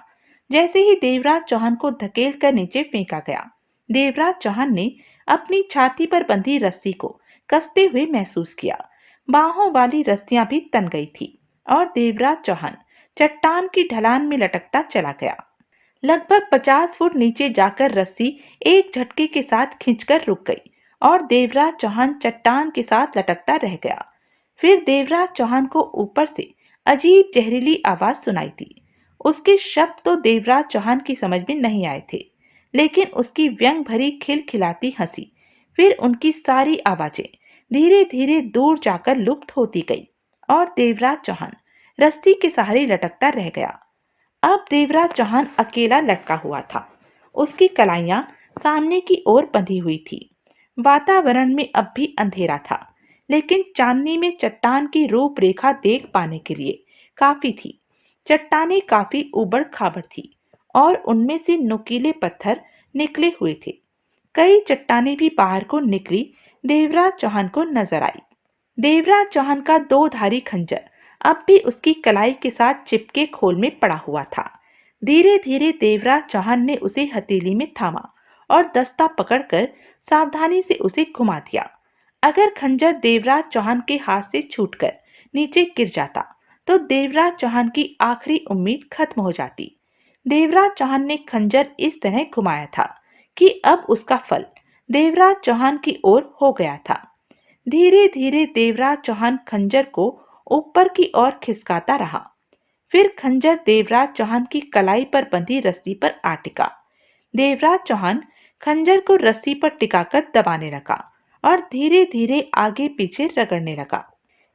जैसे ही देवराज चौहान को धकेल कर नीचे फेंका गया, देवराज चौहान ने अपनी छाती पर बंधी रस्सी को कसते हुए महसूस किया। बाहों वाली रस्सियां भी तन गई थी और देवराज चौहान चट्टान की ढलान में लटकता चला गया। लगभग 50 फुट नीचे जाकर रस्सी एक झटके के साथ खींचकर रुक गई और देवराज चौहान चट्टान के साथ लटकता रह गया। फिर देवराज चौहान को ऊपर से अजीब जहरीली आवाज सुनाई दी। उसके शब्द तो देवराज चौहान की समझ में नहीं आए थे, लेकिन उसकी व्यंग भरी खिलखिलाती हंसी, फिर उनकी सारी आवाजें धीरे धीरे दूर जाकर लुप्त होती गई और देवराज चौहान रस्सी के सहारे लटकता रह गया। अब देवराज चौहान अकेला लटका हुआ था। उसकी कलाइयां सामने की ओर बंधी हुई थी। वातावरण में अब भी अंधेरा था, लेकिन चांदनी में चट्टान की रूपरेखा देख पाने के लिए काफी थी। चट्टानें काफी ऊबड़ खाबड़ थी और उनमें से नुकीले पत्थर निकले हुए थे। कई चट्टानें भी बाहर को निकली देवराज चौहान को नजर आई। देवराज चौहान का दो धारी खंजर अब भी उसकी कलाई के साथ चिपके खोल में पड़ा हुआ था। धीरे धीरे देवराज चौहान ने उसे हथेली में थामा और दस्ता पकड़कर सावधानी से उसे घुमा दिया। अगर खंजर देवराज चौहान के हाथ से छूटकर नीचे गिर जाता तो देवराज चौहान की आखिरी उम्मीद खत्म हो जाती। देवराज चौहान ने खंजर इस तरह घुमाया था कि अब उसका फल देवराज चौहान की ओर हो गया था। धीरे धीरे देवराज चौहान खंजर को ऊपर की ओर खिसकाता रहा। फिर खंजर देवराज चौहान की कलाई पर बंधी रस्सी पर आ टिका। देवराज चौहान खंजर को रस्सी पर टिकाकर दबाने लगा और धीरे धीरे आगे पीछे रगड़ने लगा।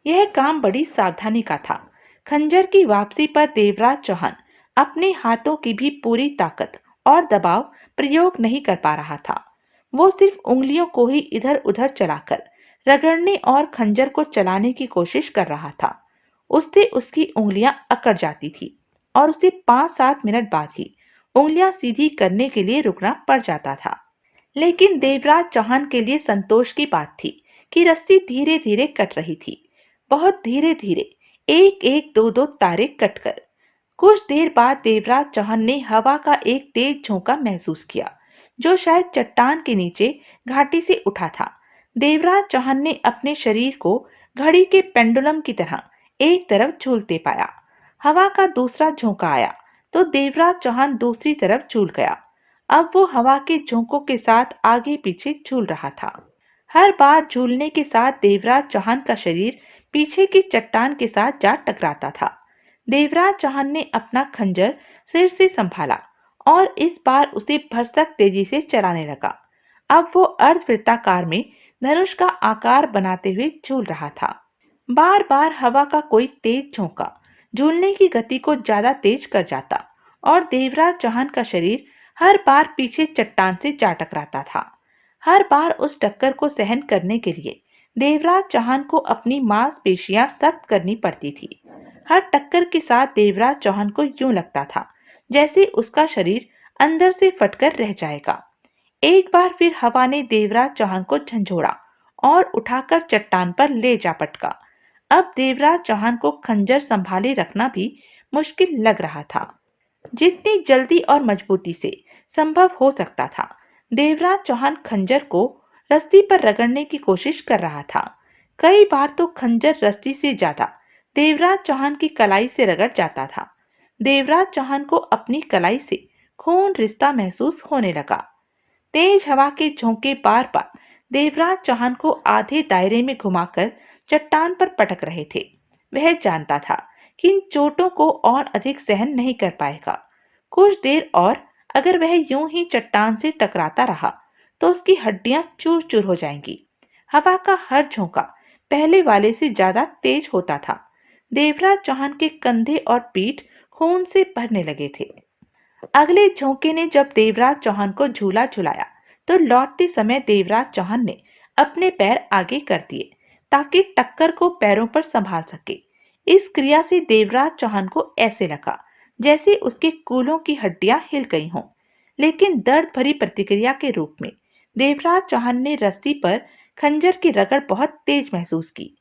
यह काम बड़ी सावधानी का था। खंजर की वापसी पर देवराज चौहान अपने हाथों की भी पूरी ताकत और दबाव प्रयोग नहीं कर पा रहा था। वो सिर्फ उंगलियों को ही इधर उधर चलाकर रगड़ने और खंजर को चलाने की कोशिश कर रहा था। उससे उसकी उंगलियां अकड़ जाती थी और उसे 5-7 मिनट बाद ही उंगलियां सीधी करने के लिए रुकना पड़ जाता था। लेकिन देवराज चौहान के लिए संतोष की बात थी कि रस्सी धीरे धीरे कट रही थी, बहुत धीरे धीरे, एक एक दो दो तारे कटकर। कुछ देर बाद देवराज चौहान ने हवा का एक तेज झोंका महसूस किया, जो शायद चट्टान के नीचे घाटी से उठा था। देवराज चौहान ने अपने शरीर को घड़ी के पेंडुलम की तरह एक तरफ झूलते पाया। हवा का दूसरा झोंका आया तो देवराज चौहान दूसरी तरफ झूल गया। अब वो हवा के झोंकों के साथ आगे पीछे झूल रहा था। हर बार झूलने के साथ देवराज चौहान का शरीर पीछे की चट्टान के साथ जा टकराता था। देवराज चौहान ने अपना खंजर सिर से संभाला और इस बार उसे भरसक तेजी से चलाने लगा। अब वो अर्धवृत्ताकार में धनुष का आकार बनाते हुए झूल रहा था। बार बार हवा का कोई तेज झोंका झूलने की गति को ज्यादा तेज कर जाता और देवराज चौहान का शरीर हर बार पीछे चट्टान से जा टकराता था। हर बार उस टक्कर को सहन करने के लिए देवराज चौहान को अपनी मांसपेशियां सख्त करनी पड़ती थी। हर टक्कर के साथ देवराज चौहान को यूं लगता था जैसे उसका शरीर अंदर से फटकर रह जाएगा। एक बार फिर हवा ने देवराज चौहान को झंझोड़ा और उठाकर चट्टान पर ले जा पटका। अब देवराज चौहान को खंजर संभाले रखना भी मुश्किल लग रहा था। जितनी जल्दी और मजबूती से संभव हो सकता था, देवराज चौहान खंजर को रस्सी पर रगड़ने की कोशिश कर रहा था। कई बार तो खंजर रस्सी से ज्यादा देवराज चौहान की कलाई से रगड़ जाता था। देवराज चौहान को अपनी कलाई से खून रिश्ता महसूस होने लगा। तेज हवा के झोंके बार बार देवराज चौहान को आधे दायरे में घुमाकर चट्टान पर पटक रहे थे। वह जानता था कि इन चोटों को और अधिक सहन नहीं कर पाएगा। कुछ देर और अगर वह यूं ही चट्टान से टकराता रहा तो उसकी हड्डियां चूर चूर हो जाएंगी। हवा का हर झोंका पहले वाले से ज्यादा तेज होता था। देवराज चौहान के कंधे और पीठ खून से भरने लगे थे। अगले झोंके ने जब देवराज चौहान को झूला झुलाया तो लौटते समय देवराज चौहान ने अपने पैर आगे कर दिए ताकि टक्कर को पैरों पर संभाल सके। इस क्रिया से देवराज चौहान को ऐसे लगा जैसे उसके कूलों की हड्डियां हिल गई हों। लेकिन दर्द भरी प्रतिक्रिया के रूप में देवराज चौहान ने रस्सी पर खंजर की रगड़ बहुत तेज महसूस की।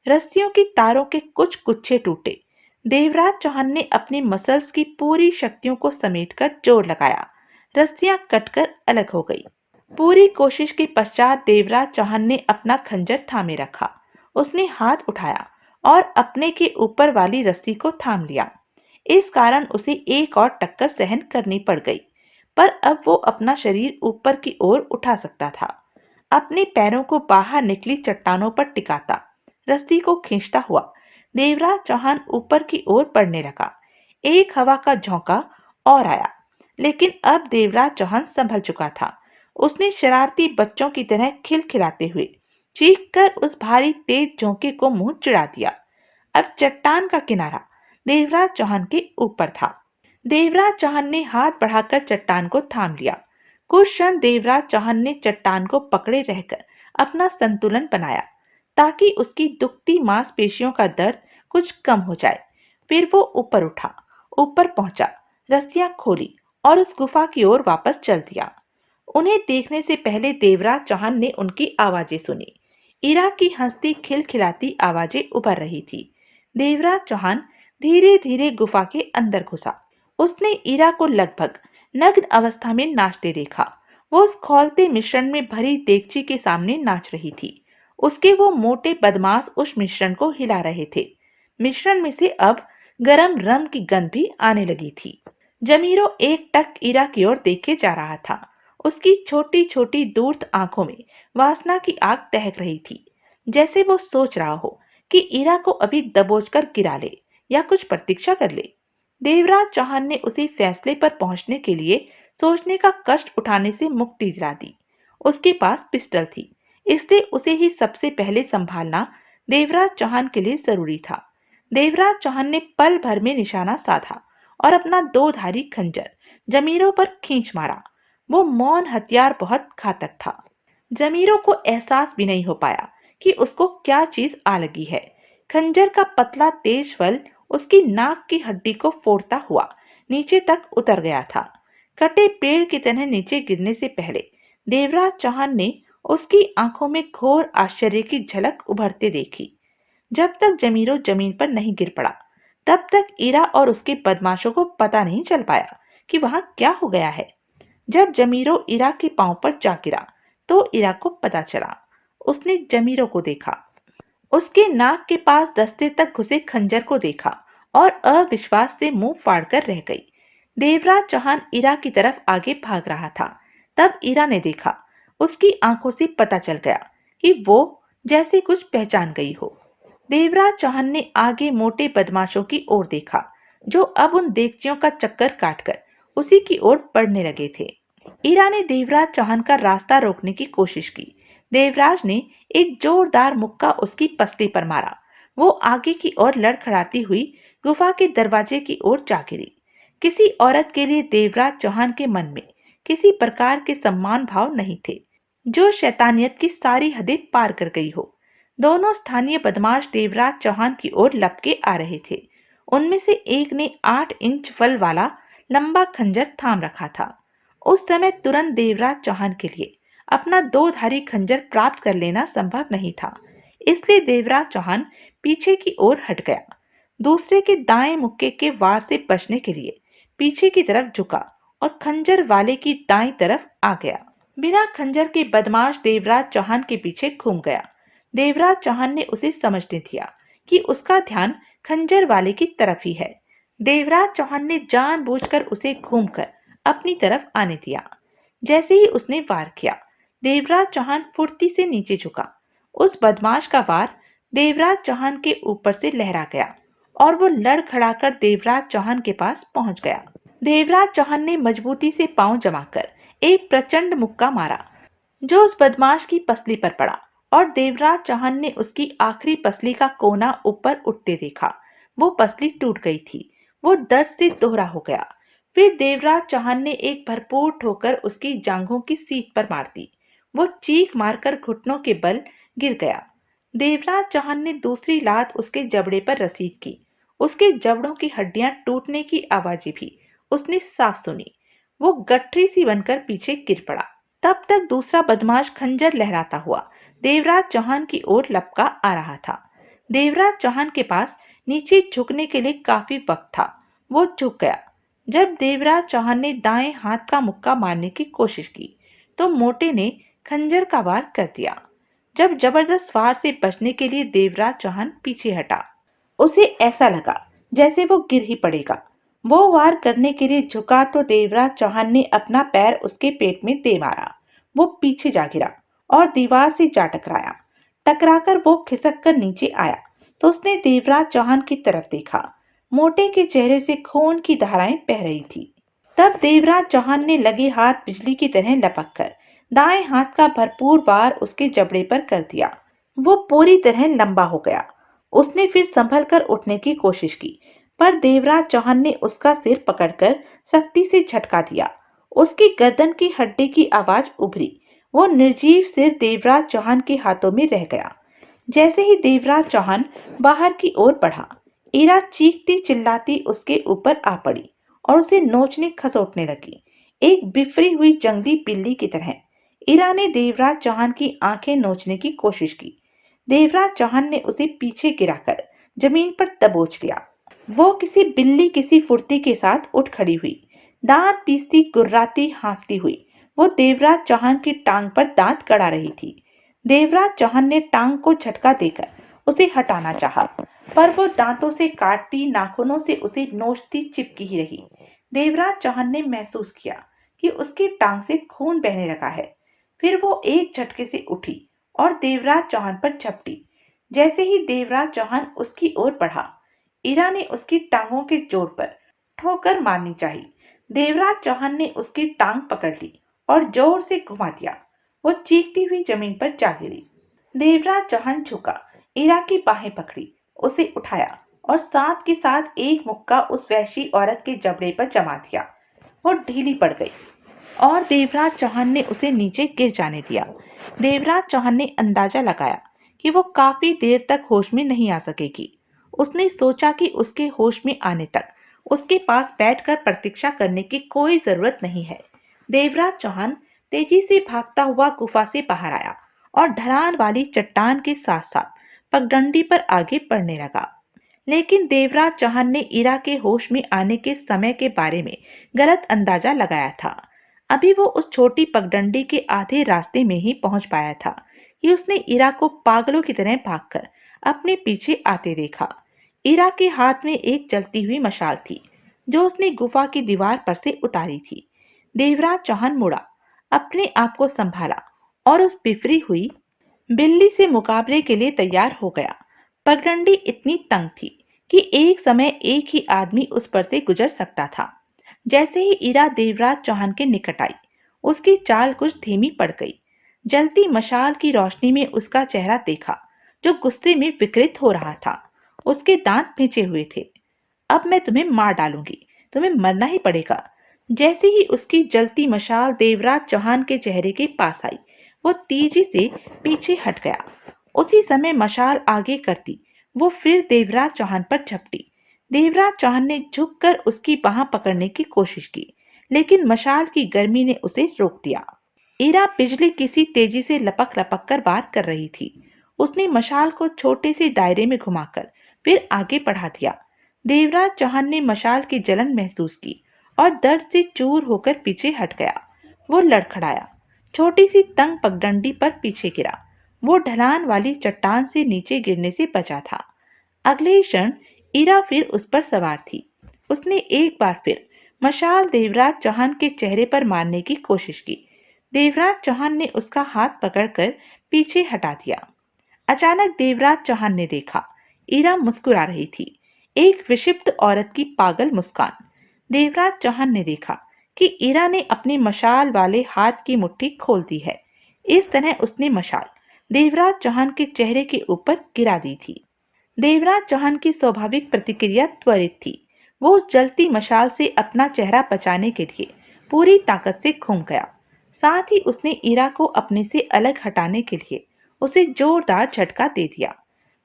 रस्सियों की तारों के कुछ गुच्छे टूटे। देवराज चौहान ने अपनी मसल्स की पूरी शक्तियों को समेटकर जोर लगाया। रस्सियां कटकर अलग हो गई। पूरी कोशिश के पश्चात देवराज चौहान ने अपना खंजर थामे रखा। उसने हाथ उठाया और अपने के ऊपर वाली रस्सी को थाम लिया। इस कारण उसे एक और टक्कर सहन करनी पड़ गई, पर अब वो अपना शरीर ऊपर की ओर उठा सकता था। अपने पैरों को बाहर निकली चट्टानों पर टिकाता, रस्सी को खींचता हुआ देवराज चौहान ऊपर की ओर बढ़ने लगा। एक हवा का झोंका और आया, लेकिन अब देवराज चौहान संभल चुका था। उसने शरारती बच्चों की तरह खिलखिलाते हुए चीखकर उस भारी तेज झोंके को मुंह चिढ़ा दिया। अब चट्टान का किनारा देवराज चौहान के ऊपर था। देवराज चौहान ने हाथ बढ़ाकर चट्टान को थाम लिया। कुछ क्षण देवराज चौहान ने चट्टान को पकड़े रहकर अपना संतुलन बनाया ताकि उसकी दुखती मांसपेशियों का दर्द कुछ कम हो जाए। फिर वो ऊपर उठा, ऊपर पहुंचा, रस्सियां खोली और उस गुफा की ओर वापस चल दिया। उन्हें देखने से पहले देवराज चौहान ने उनकी आवाजें सुनी। इरा की हंसती खिलखिलाती आवाजें उभर रही थी। देवराज चौहान धीरे धीरे गुफा के अंदर घुसा। उसने इरा को लगभग नग्न अवस्था में नाचते देखा। वो उस खौलते मिश्रण में भरी देगची के सामने नाच रही थी। उसके वो मोटे बदमाश उस मिश्रण को हिला रहे थे। मिश्रण में से अब गरम रम की गंध भी आने लगी थी। जमीरो एक टक इरा की ओर देखे जा रहा था। उसकी छोटी छोटी दूरस्थ आंखों में वासना की आग दहक रही थी, जैसे वो सोच रहा हो कि इरा को अभी दबोचकर गिरा ले या कुछ प्रतीक्षा कर ले। देवराज चौहान ने उसे फैसले पर पहुंचने के लिए सोचने का कष्ट उठाने से मुक्ति दिला दी। उसके पास पिस्टल थी, इसलिए उसे ही सबसे पहले संभालना देवराज चौहान के लिए जरूरी था। देवराज चौहान ने पल भर में निशाना साधा और अपना दो धारी खंजर जमीरों पर खींच मारा। वो मौन हथियार बहुत घातक था। जमीरों को एहसास भी नहीं हो पाया कि उसको क्या चीज आ लगी है। खंजर का पतला तेज फल उसकी नाक की हड्डी को फोड़ता हुआ नीचे तक उतर गया था। कटे पेड़ की तरह नीचे गिरने से पहले देवराज चौहान ने उसकी आंखों में घोर आश्चर्य की झलक उभरते देखी। जब तक जमीरो जमीन पर नहीं गिर पड़ा, तब तक इरा और उसके बदमाशों को पता नहीं चल पाया कि वहां क्या हो गया है। जब जमीरो इरा के पांव पर जा गिरा, तो इरा को पता चला। उसने जमीरो को देखा, उसके नाक के पास दस्ते तक घुसे खंजर को देखा और अविश्वास से मुंह फाड़कर रह गई। देवराज चौहान इरा की तरफ आगे भाग रहा था। तब इरा ने देखा, उसकी आंखों से पता चल गया कि वो जैसे कुछ पहचान गई हो। देवराज चौहान ने आगे मोटे बदमाशों की ओर देखा, जो अब उन देगचियों का चक्कर काटकर उसी की ओर बढ़ने लगे थे। इरा ने देवराज चौहान का रास्ता रोकने की कोशिश की। देवराज ने एक जोरदार मुक्का उसकी पसली पर मारा। वो आगे की ओर लड़खड़ाती हुई गुफा के दरवाजे की ओर जा गिरी। किसी औरत के लिए देवराज चौहान के मन में किसी प्रकार के सम्मान भाव नहीं थे, जो शैतानियत की सारी हदें पार कर गई हो। दोनों स्थानीय बदमाश देवराज चौहान की ओर लपके आ रहे थे। उनमें से एक ने 8 इंच फल वाला लंबा खंजर थाम रखा था। उस समय तुरंत देवराज चौहान के लिए अपना 2 धारी खंजर प्राप्त कर लेना संभव नहीं था। इसलिए देवराज चौहान पीछे की ओर हट गया। दूसरे के दाएं मुक्के के वार से बचने के लिए पीछे की तरफ झुका और खंजर वाले की दाईं तरफ आ गया। बिना खंजर के बदमाश देवराज चौहान के पीछे घूम गया। देवराज चौहान ने उसे समझने दिया कि उसका ध्यान खंजर वाले की तरफ ही है। देवराज चौहान ने जानबूझकर उसे घूमकर अपनी तरफ आने दिया। जैसे ही उसने वार किया, देवराज चौहान फुर्ती से नीचे झुका। उस बदमाश का वार देवराज चौहान के ऊपर से लहरा गया और वो लड़खड़ाकर देवराज चौहान के पास पहुंच गया। देवराज चौहान ने मजबूती से पांव जमाकर एक प्रचंड मुक्का मारा, जो उस बदमाश की पसली पर पड़ा और देवराज चौहान ने उसकी आखिरी पसली का कोना ऊपर उठते देखा। वो पसली टूट गई थी। वो दर्द से दोहरा हो गया। फिर देवराज चौहान ने एक भरपूर ठोकर उसकी जांघों की सीट पर मार दी। वो चीख मारकर घुटनों के बल गिर गया। देवराज चौहान ने दूसरी लात उसके जबड़े पर रसीद की। उसके जबड़ों की हड्डियां टूटने की आवाजें भी उसने साफ सुनी। वो गठरी सी बनकर पीछे गिर पड़ा। तब तक दूसरा बदमाश खंजर लहराता हुआ देवराज चौहान की ओर लपका आ रहा था। देवराज चौहान के पास नीचे झुकने के लिए काफी वक्त था। वो झुक गया। जब देवराज चौहान ने दाएं हाथ का मुक्का मारने की कोशिश की, तो मोटे ने खंजर का वार कर दिया। जब जबरदस्त वार से बचने के लिए देवराज चौहान पीछे हटा, उसे ऐसा लगा जैसे वो गिर ही पड़ेगा। वो वार करने के लिए झुका तो देवराज चौहान ने अपना पैर उसके पेट में दे मारा। वो पीछे जा गिरा और दीवार से जा टकराया। टकराकर वो खिसक कर नीचे आया तो उसने देवराज चौहान की तरफ देखा। मोटे के चेहरे से खून की धाराएं बह रही थी। तब देवराज चौहान ने लगे हाथ बिजली की तरह लपक कर दाएं हाथ का भरपूर वार उसके जबड़े पर कर दिया। वो पूरी तरह लंबा हो गया। उसने फिर संभल कर उठने की कोशिश की, पर देवराज चौहान ने उसका सिर पकड़कर सख्ती से झटका दिया। उसकी गर्दन की हड्डी की आवाज उभरी। वो निर्जीव सिर देवराज चौहान के हाथों में रह गया। जैसे ही देवराज चौहान बाहर की ओर बढ़ा, इरा चीखती चिल्लाती उसके ऊपर आ पड़ी और उसे नोचने खसोटने लगी, एक बिफरी हुई जंगली बिल्ली की तरह। इरा ने देवराज चौहान की आंखें नोचने की कोशिश की। देवराज चौहान ने उसे पीछे गिराकर जमीन पर दबोच लिया। वो किसी बिल्ली किसी फुर्ती के साथ उठ खड़ी हुई, दांत पीसती गुर्राती हाँफती हुई। वो देवराज चौहान की टांग पर दांत गड़ा रही थी। देवराज चौहान ने टांग को झटका देकर उसे हटाना चाहा, पर वो दांतों से काटती, नाखूनों से उसे नोचती चिपकी ही रही। देवराज चौहान ने महसूस किया कि उसकी टांग से खून बहने लगा है। फिर वो एक झटके से उठी और देवराज चौहान पर झपटी। जैसे ही देवराज चौहान उसकी ओर बढ़ा, इरा ने उसकी टांगों के जोर पर ठोकर मारनी चाहिए। देवराज चौहान ने उसकी टांग पकड़ ली और जोर से घुमा दिया। वो चीखती हुई जमीन पर जा गिरी। देवराज चौहान झुका, इरा की बाहें पकड़ी, उसे उठाया और साथ के साथ एक मुक्का उस वहशी औरत के जबड़े पर जमा दिया। वो ढीली पड़ गई और देवराज चौहान ने उसे नीचे गिर जाने दिया। देवराज चौहान ने अंदाजा लगाया कि वो काफी देर तक होश में नहीं आ सकेगी। उसने सोचा कि उसके होश में आने तक उसके पास बैठकर प्रतीक्षा करने की कोई जरूरत नहीं है। देवराज चौहान तेजी से भागता हुआ गुफा से बाहर आया और ढलान वाली चट्टान के साथ साथ पगडंडी पर आगे बढ़ने लगा। लेकिन देवराज चौहान ने इरा के होश में आने के समय के बारे में गलत अंदाजा लगाया था। अभी वो उस छोटी पगडंडी के आधे रास्ते में ही पहुंच पाया था कि उसने इरा को पागलों की तरह भागकर अपने पीछे आते देखा। इरा के हाथ में एक जलती हुई मशाल थी जो उसने गुफा की दीवार पर से उतारी थी। देवराज चौहान मुड़ा, अपने आप को संभाला और उस बिफरी हुई बिल्ली से मुकाबले के लिए तैयार हो गया। पगडंडी इतनी तंग थी कि एक समय एक ही आदमी उस पर से गुजर सकता था। जैसे ही इरा देवराज चौहान के निकट आई, उसकी चाल कुछ धीमी पड़ गई। जलती मशाल की रोशनी में उसका चेहरा देखा, जो गुस्से में विकृत हो रहा था। उसके दांत भींचे हुए थे। अब मैं तुम्हें मार डालूंगी, तुम्हें मरना ही पड़ेगा। जैसे ही उसकी जलती मशाल देवराज चौहान के चेहरे के पास आई, वो तेजी से पीछे हट गया। उसी समय मशाल आगे करती वो फिर देवराज चौहान पर झपटी। देवराज चौहान ने झुककर उसकी बाह पकड़ने की कोशिश की, लेकिन मशाल की गर्मी ने उसे रोक दिया। इरा बिजली किसी तेजी से लपक लपक कर वार कर रही थी। उसने मशाल को छोटे से दायरे में घुमाकर फिर आगे बढ़ा दिया। देवराज चौहान ने मशाल की जलन महसूस की और दर्द से चूर होकर पीछे हट गया। वो लड़खड़ाया, छोटी सी तंग पगडंडी पर पीछे गिरा। वो ढलान वाली चट्टान से नीचे गिरने से बचा था। अगले ही क्षण इरा फिर उस पर सवार थी। उसने एक बार फिर मशाल देवराज चौहान के चेहरे पर मारने की कोशिश की। देवराज चौहान ने उसका हाथ पकड़कर पीछे हटा दिया। अचानक देवराज चौहान ने देखा, इरा मुस्कुरा रही थी, एक विक्षिप्त औरत की पागल मुस्कान। देवराज चौहान ने देखा कि इरा ने अपनी मशाल वाले हाथ की मुट्ठी खोल दी है। इस तरह उसने मशाल देवराज चौहान के चेहरे के ऊपर गिरा दी थी। देवराज चौहान की स्वाभाविक प्रतिक्रिया त्वरित थी। वो उस जलती मशाल से अपना चेहरा बचाने के लिए पूरी ताकत से घूम गया। साथ ही उसने इरा को अपने से अलग हटाने के लिए उसे जोरदार झटका दे दिया।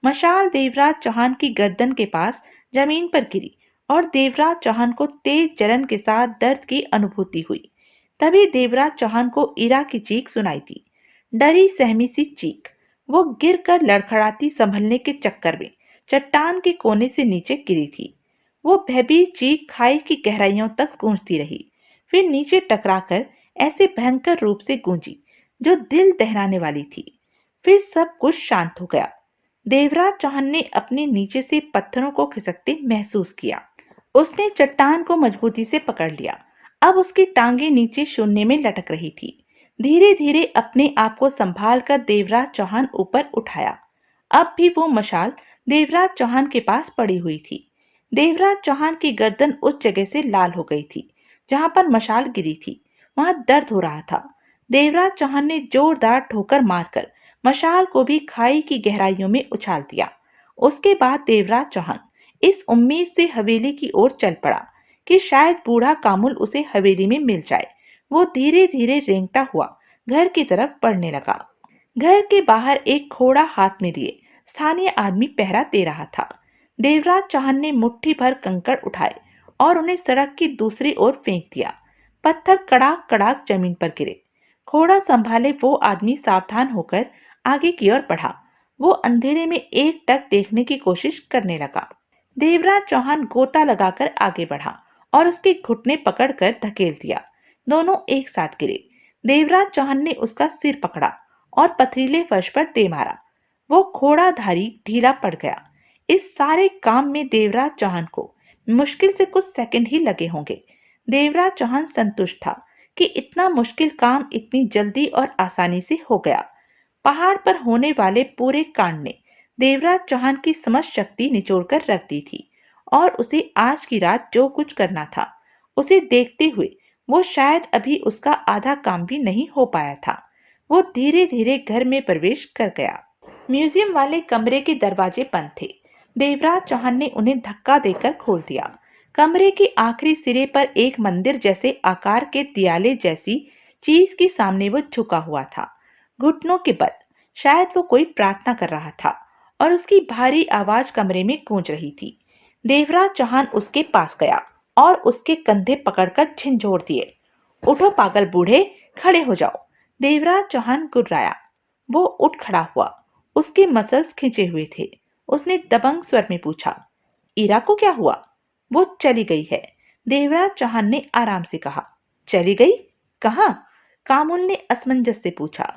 मशाल देवराज चौहान की गर्दन के पास जमीन पर गिरी और देवराज चौहान को तेज जलन के साथ दर्द की अनुभूति हुई। तभी देवराज चौहान को इरा की चीख सुनाई दी, डरी सहमी सी चीख। वो गिरकर लड़खड़ाती संभलने के चक्कर में चट्टान के कोने से नीचे गिरी थी। वो भयभीत चीख खाई की गहराइयों तक गूंजती रही, फिर नीचे टकराकर ऐसे भयंकर रूप से गूंजी जो दिल दहलाने वाली थी। फिर सब कुछ शांत हो गया। देवराज चौहान ने अपने नीचे से पत्थरों को खिसकते महसूस किया। उसने चट्टान को मजबूती से पकड़ लिया। अब उसकी टांगे नीचे शून्य में लटक रही थी। धीरे धीरे अपने आप को संभाल कर देवराज चौहान ऊपर उठाया। अब भी वो मशाल देवराज चौहान के पास पड़ी हुई थी। देवराज चौहान की गर्दन उस जगह से लाल हो गई थी जहां पर मशाल गिरी थी। वहां दर्द हो रहा था। देवराज चौहान ने जोरदार ठोकर मारकर मशाल को भी खाई की गहराइयों में उछाल दिया। उसके बाद देवराज चौहान इस उम्मीद से हवेली की ओर चल पड़ा कि शायद बूढ़ा कामुल उसे हवेली में मिल जाए। वो धीरे धीरे रेंगता हुआ घर की तरफ बढ़ने लगा। घर के बाहर एक घोड़ा हाथ में लिए स्थानीय आदमी पहरा दे रहा था। देवराज चौहान ने मुट्ठी भर कंकड़ उठाए और उन्हें सड़क की दूसरी ओर फेंक दिया। पत्थर कड़ाक कड़ाक जमीन पर गिरे। घोड़ा संभाले वो आदमी सावधान होकर आगे की ओर बढ़ा। वो अंधेरे में एक टक देखने की कोशिश करने लगा। देवराज चौहान गोता लगाकर आगे बढ़ा और उसके घुटने पकड़कर धकेल दिया। दोनों एक साथ गिरे। देवराज चौहान ने उसका सिर पकड़ा और पथरीले फर्श पर दे मारा। वो घोड़ाधारी ढीला पड़ गया। इस सारे काम में देवराज चौहान को मुश्किल से कुछ सेकंड ही लगे होंगे। देवराज चौहान संतुष्ट था कि इतना मुश्किल काम इतनी जल्दी और आसानी से हो गया। पहाड़ पर होने वाले पूरे कांड ने देवराज चौहान की समझ शक्ति निचोड़कर रख दी थी और उसे आज की रात जो कुछ करना था उसे देखते हुए वो शायद अभी उसका आधा काम भी नहीं हो पाया था। वो धीरे धीरे घर में प्रवेश कर गया। म्यूजियम वाले कमरे के दरवाजे बंद थे। देवराज चौहान ने उन्हें धक्का देकर खोल दिया। कमरे के आखिरी सिरे पर एक मंदिर जैसे आकार के दियाले जैसी चीज के सामने वो झुका हुआ था, घुटनों के बल। शायद वो कोई प्रार्थना कर रहा था और उसकी भारी आवाज कमरे में गूंज रही थी। देवराज चौहान उसके पास गया और उसके कंधे पकड़कर झिंझोर दिए। उठो पागल बूढ़े, खड़े हो जाओ। देवराज चौहान गुर्राया। वो उठ खड़ा हुआ। उसके मसल्स खिंचे हुए थे। उसने दबंग स्वर में पूछा, ईरा को क्या हुआ? वो चली गई है, देवराज चौहान ने आराम से कहा। चली गई? कहाँ? कामुल ने असमंजस से पूछा।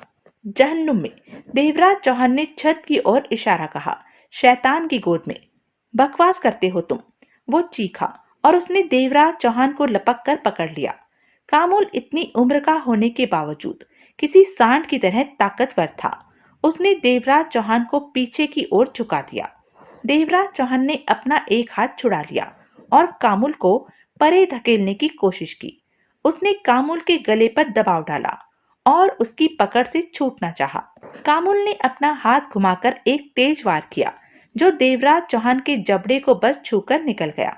जहन्नुम में, देवराज चौहान ने छत की ओर इशारा कहा। शैतान की गोद में। बकवास करते हो तुम, वो चीखा और उसने देवराज चौहान को लपक कर पकड़ लिया। कामुल इतनी उम्र का होने के बावजूद किसी सांड की तरह ताकतवर था। उसने देवराज चौहान को पीछे की ओर झुका दिया। देवराज चौहान ने अपना एक हाथ छुड़ा लिया और कामुल को परे धकेलने की कोशिश की। उसने कामुल के गले पर दबाव डाला और उसकी पकड़ से छूटना चाहा। कामुल ने अपना हाथ घुमाकर एक तेज वार किया जो देवराज चौहान के जबड़े को बस छूकर निकल गया।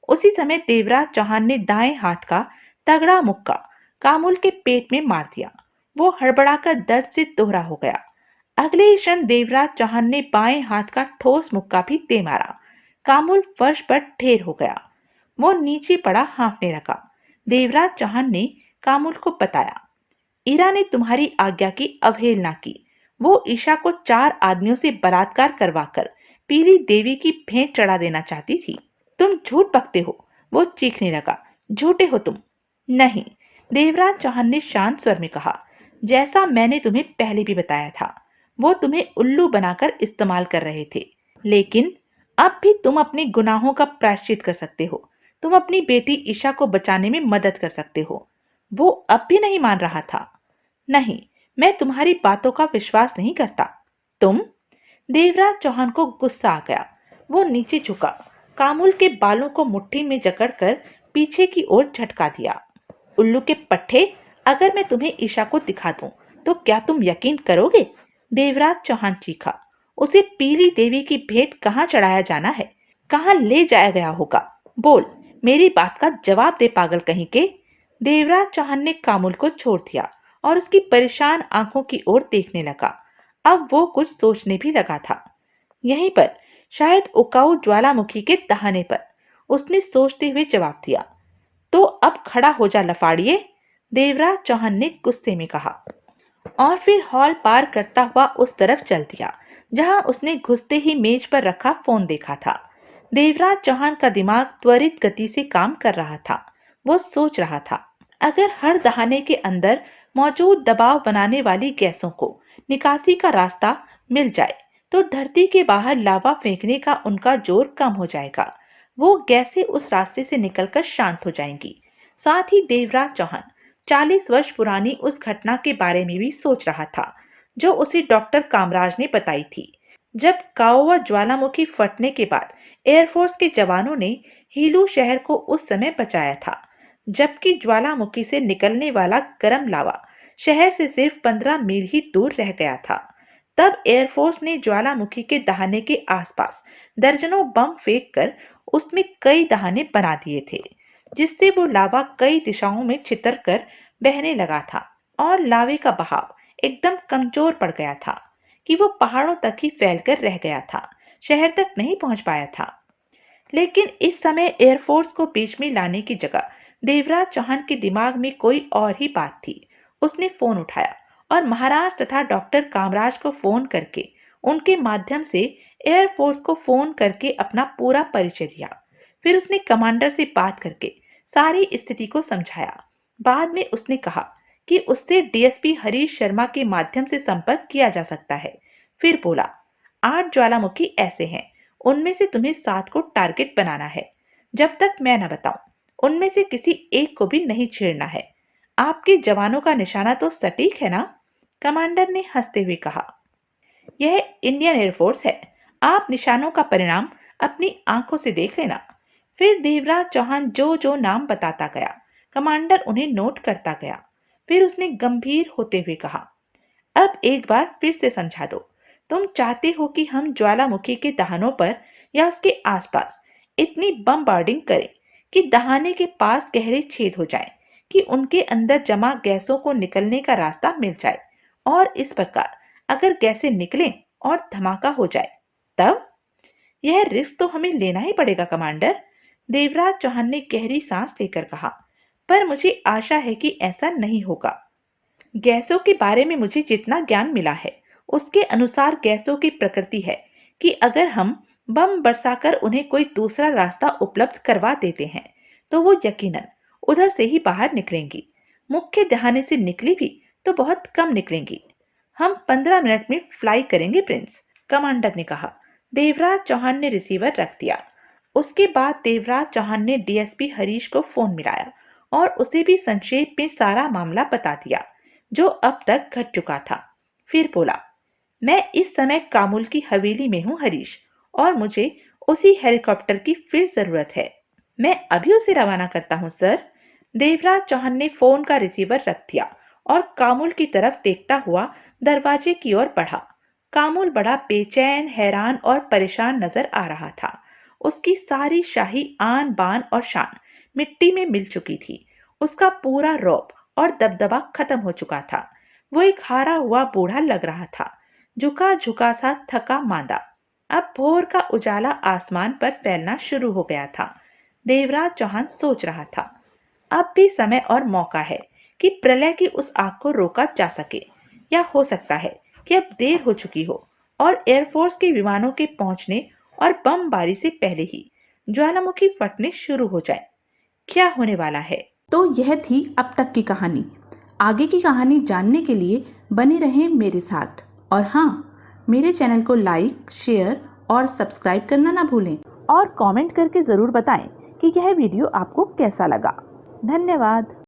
उसी समय देवराज चौहान ने दाएं हाथ का तगड़ा मुक्का कामुल के पेट में मार दिया। वो हड़बड़ाकर दर्द से दोहरा हो गया। अगले ही क्षण देवराज चौहान ने बाएं हाथ का ठोस मुक्का भी दे मारा। कामुल फर्श पर ढेर हो गया। वो नीचे पड़ा हाँफने लगा। देवराज चौहान ने कामुल को बताया, ईरा ने तुम्हारी आज्ञा की अवहेलना की। वो ईशा को 4 आदमियों से बलात्कार करवाकर पीली देवी की भेंट चढ़ा देना चाहती थी। तुम झूठ बकते हो, वो चीखने लगा। झूठे हो तुम। नहीं, देवराज चौहान ने शांत स्वर में कहा, जैसा मैंने तुम्हें पहले भी बताया था। वो तुम्हें उल्लू बनाकर इस्तेमाल कर रहे थे। लेकिन अब भी तुम अपने गुनाहों का प्रायश्चित कर सकते हो। तुम अपनी बेटी ईशा को बचाने में मदद कर सकते हो। वो अब भी नहीं मान रहा था। नहीं, मैं तुम्हारी बातों का विश्वास नहीं करता। तुम? देवराज चौहान को गुस्सा आ गया। वो नीचे झुका, कामुल के बालों को मुट्ठी में जकड़कर पीछे की ओर झटका दिया। उल्लू के पट्टे, अगर मैं तुम्हें ईशा को दिखा दूं, तो क्या तुम यकीन करोगे? देवराज चौहान चीखा। उसे पीली देवी की भेंट कहाँ चढ़ाया जाना है? कहाँ ले जाया गया होगा? बोल, मेरी बात का जवाब दे, पागल कहीं के। देवराज चौहान ने कामुल को छोड़ दिया और उसकी परेशान आंखों की ओर देखने लगा। अब वो कुछ सोचने भी लगा था। यहीं पर, शायद उकाऊ ज्वालामुखी के दहाने पर, उसने सोचते हुए जवाब दिया। तो अब खड़ा हो जा लफाड़िए, देवराज चौहान ने गुस्से में कहा और फिर हॉल पार करता हुआ उस तरफ चल दिया जहां उसने घुसते ही मेज पर रखा फोन देखा था। देवराज चौहान का दिमाग त्वरित गति से काम कर रहा था। वो सोच रहा था, अगर हर दहाने के अंदर मौजूद दबाव बनाने वाली गैसों को निकासी का रास्ता मिल जाए तो धरती के बाहर लावा फेंकने का उनका जोर कम हो जाएगा। वो गैसें उस रास्ते से निकलकर शांत हो जाएंगी। साथ ही देवराज चौहान 40 वर्ष पुरानी उस घटना के बारे में भी सोच रहा था जो उसे डॉक्टर कामराज ने बताई थी, जब काओवा ज्वालामुखी फटने के बाद एयरफोर्स के जवानों ने हीलू शहर को उस समय बचाया था, जबकि ज्वालामुखी से निकलने वाला गर्म लावा शहर से सिर्फ 15 मील ही दूर रह गया था। तब एयरफोर्स ने ज्वालामुखी के दहाने के आसपास दर्जनों बम फेंक कर उसमें कई दहाने बना दिए थे, जिससे वो लावा कई दिशाओं में छितर कर बहने लगा था और लावे का बहाव एकदम कमजोर पड़ गया था कि वो पहाड़ों तक ही फैलकर रह गया था, शहर तक नहीं पहुंच पाया था। लेकिन इस समय एयरफोर्स को बीच में लाने की जगह देवराज चौहान के दिमाग में कोई और ही बात थी। उसने फोन उठाया और महाराज तथा डॉक्टर कामराज को फोन करके उनके माध्यम से एयरफोर्स को फोन करके अपना पूरा परिचय दिया। फिर उसने कमांडर से बात करके सारी स्थिति को समझाया। बाद में उसने कहा कि उससे डीएसपी हरीश शर्मा के माध्यम से संपर्क किया जा सकता है। फिर बोला, 8 ज्वालामुखी ऐसे हैं, उनमें से तुम्हें 7 को टारगेट बनाना है। जब तक मैं न बताऊं, उनमें से किसी एक को भी नहीं छेड़ना है। आपके जवानों का निशाना तो सटीक है ना? कमांडर ने हंसते हुए कहा, यह इंडियन एयरफोर्स है। आप निशानों का परिणाम अपनी आंखों से देख लेना। फिर देवराज चौहान जो जो नाम बताता गया, कमांडर उन्हें नोट करता गया। फिर उसने गंभीर होते हुए कहा, अब एक बार फिर से समझा दो। तुम चाहते हो कि हम ज्वालामुखी के दहानों पर या उसके आसपास इतनी बमबार्डिंग करें कि दहाने के पास गहरे छेद हो जाएं, कि उनके अंदर जमा गैसों को निकलने का रास्ता मिल जाए और इस प्रकार अगर गैसें निकलें और धमाका हो जाए, तब? यह रिस्क तो हमें लेना ही पड़ेगा कमांडर, देवराज चौहान ने गहरी सांस लेकर कहा। पर मुझे आशा है कि ऐसा नहीं होगा। गैसों के बारे में मुझे जितना ज्ञान मिला है, उसके अनुसार गैसों की प्रकृति है कि अगर हम बम बरसाकर उन्हें कोई दूसरा रास्ता उपलब्ध करवा देते हैं, तो वो यकीनन उधर से ही बाहर निकलेंगी। मुख्य दहाने से निकली भी तो बहुत कम निकलेंगी। हम 15 मिनट में फ्लाई करेंगे प्रिंस, कमांडर ने कहा। देवराज चौहान ने रिसीवर रख दिया। उसके बाद देवराज चौहान ने डीएसपी हरीश को फोन मिलाया और उसे भी संक्षेप में सारा मामला बता दिया जो अब तक घट चुका था। फिर बोला, मैं इस समय कामुल की हवेली में हूँ हरीश, और मुझे उसी हेलीकॉप्टर की फिर जरूरत है। मैं अभी उसे रवाना करता हूँ सर। देवराज चौहान ने फोन का रिसीवर रख दिया और कामुल की तरफ देखता हुआ दरवाजे की ओर बढ़ा। कामुल बड़ा बेचैन, हैरान और परेशान नजर आ रहा था। उसकी सारी शाही आन बान और शान मिट्टी में मिल चुकी थी। उसका पूरा रौब और दबदबा खत्म हो चुका था। वो एक हारा हुआ बूढ़ा लग रहा था, झुका झुका सा, थका मांदा। अब भोर का उजाला आसमान पर फैलना शुरू हो गया था। देवराज चौहान सोच रहा था, अब भी समय और मौका है कि प्रलय की उस आग को रोका जा सके, या हो सकता है कि अब देर हो चुकी हो और एयरफोर्स के विमानों के पहुंचने और बमबारी से पहले ही ज्वालामुखी फटने शुरू हो जाए। क्या होने वाला है? तो यह थी अब तक की कहानी। आगे की कहानी जानने के लिए बने रहें मेरे साथ। और हाँ, मेरे चैनल को लाइक, शेयर और सब्सक्राइब करना ना भूलें। और कमेंट करके ज़रूर बताएं कि यह वीडियो आपको कैसा लगा। धन्यवाद।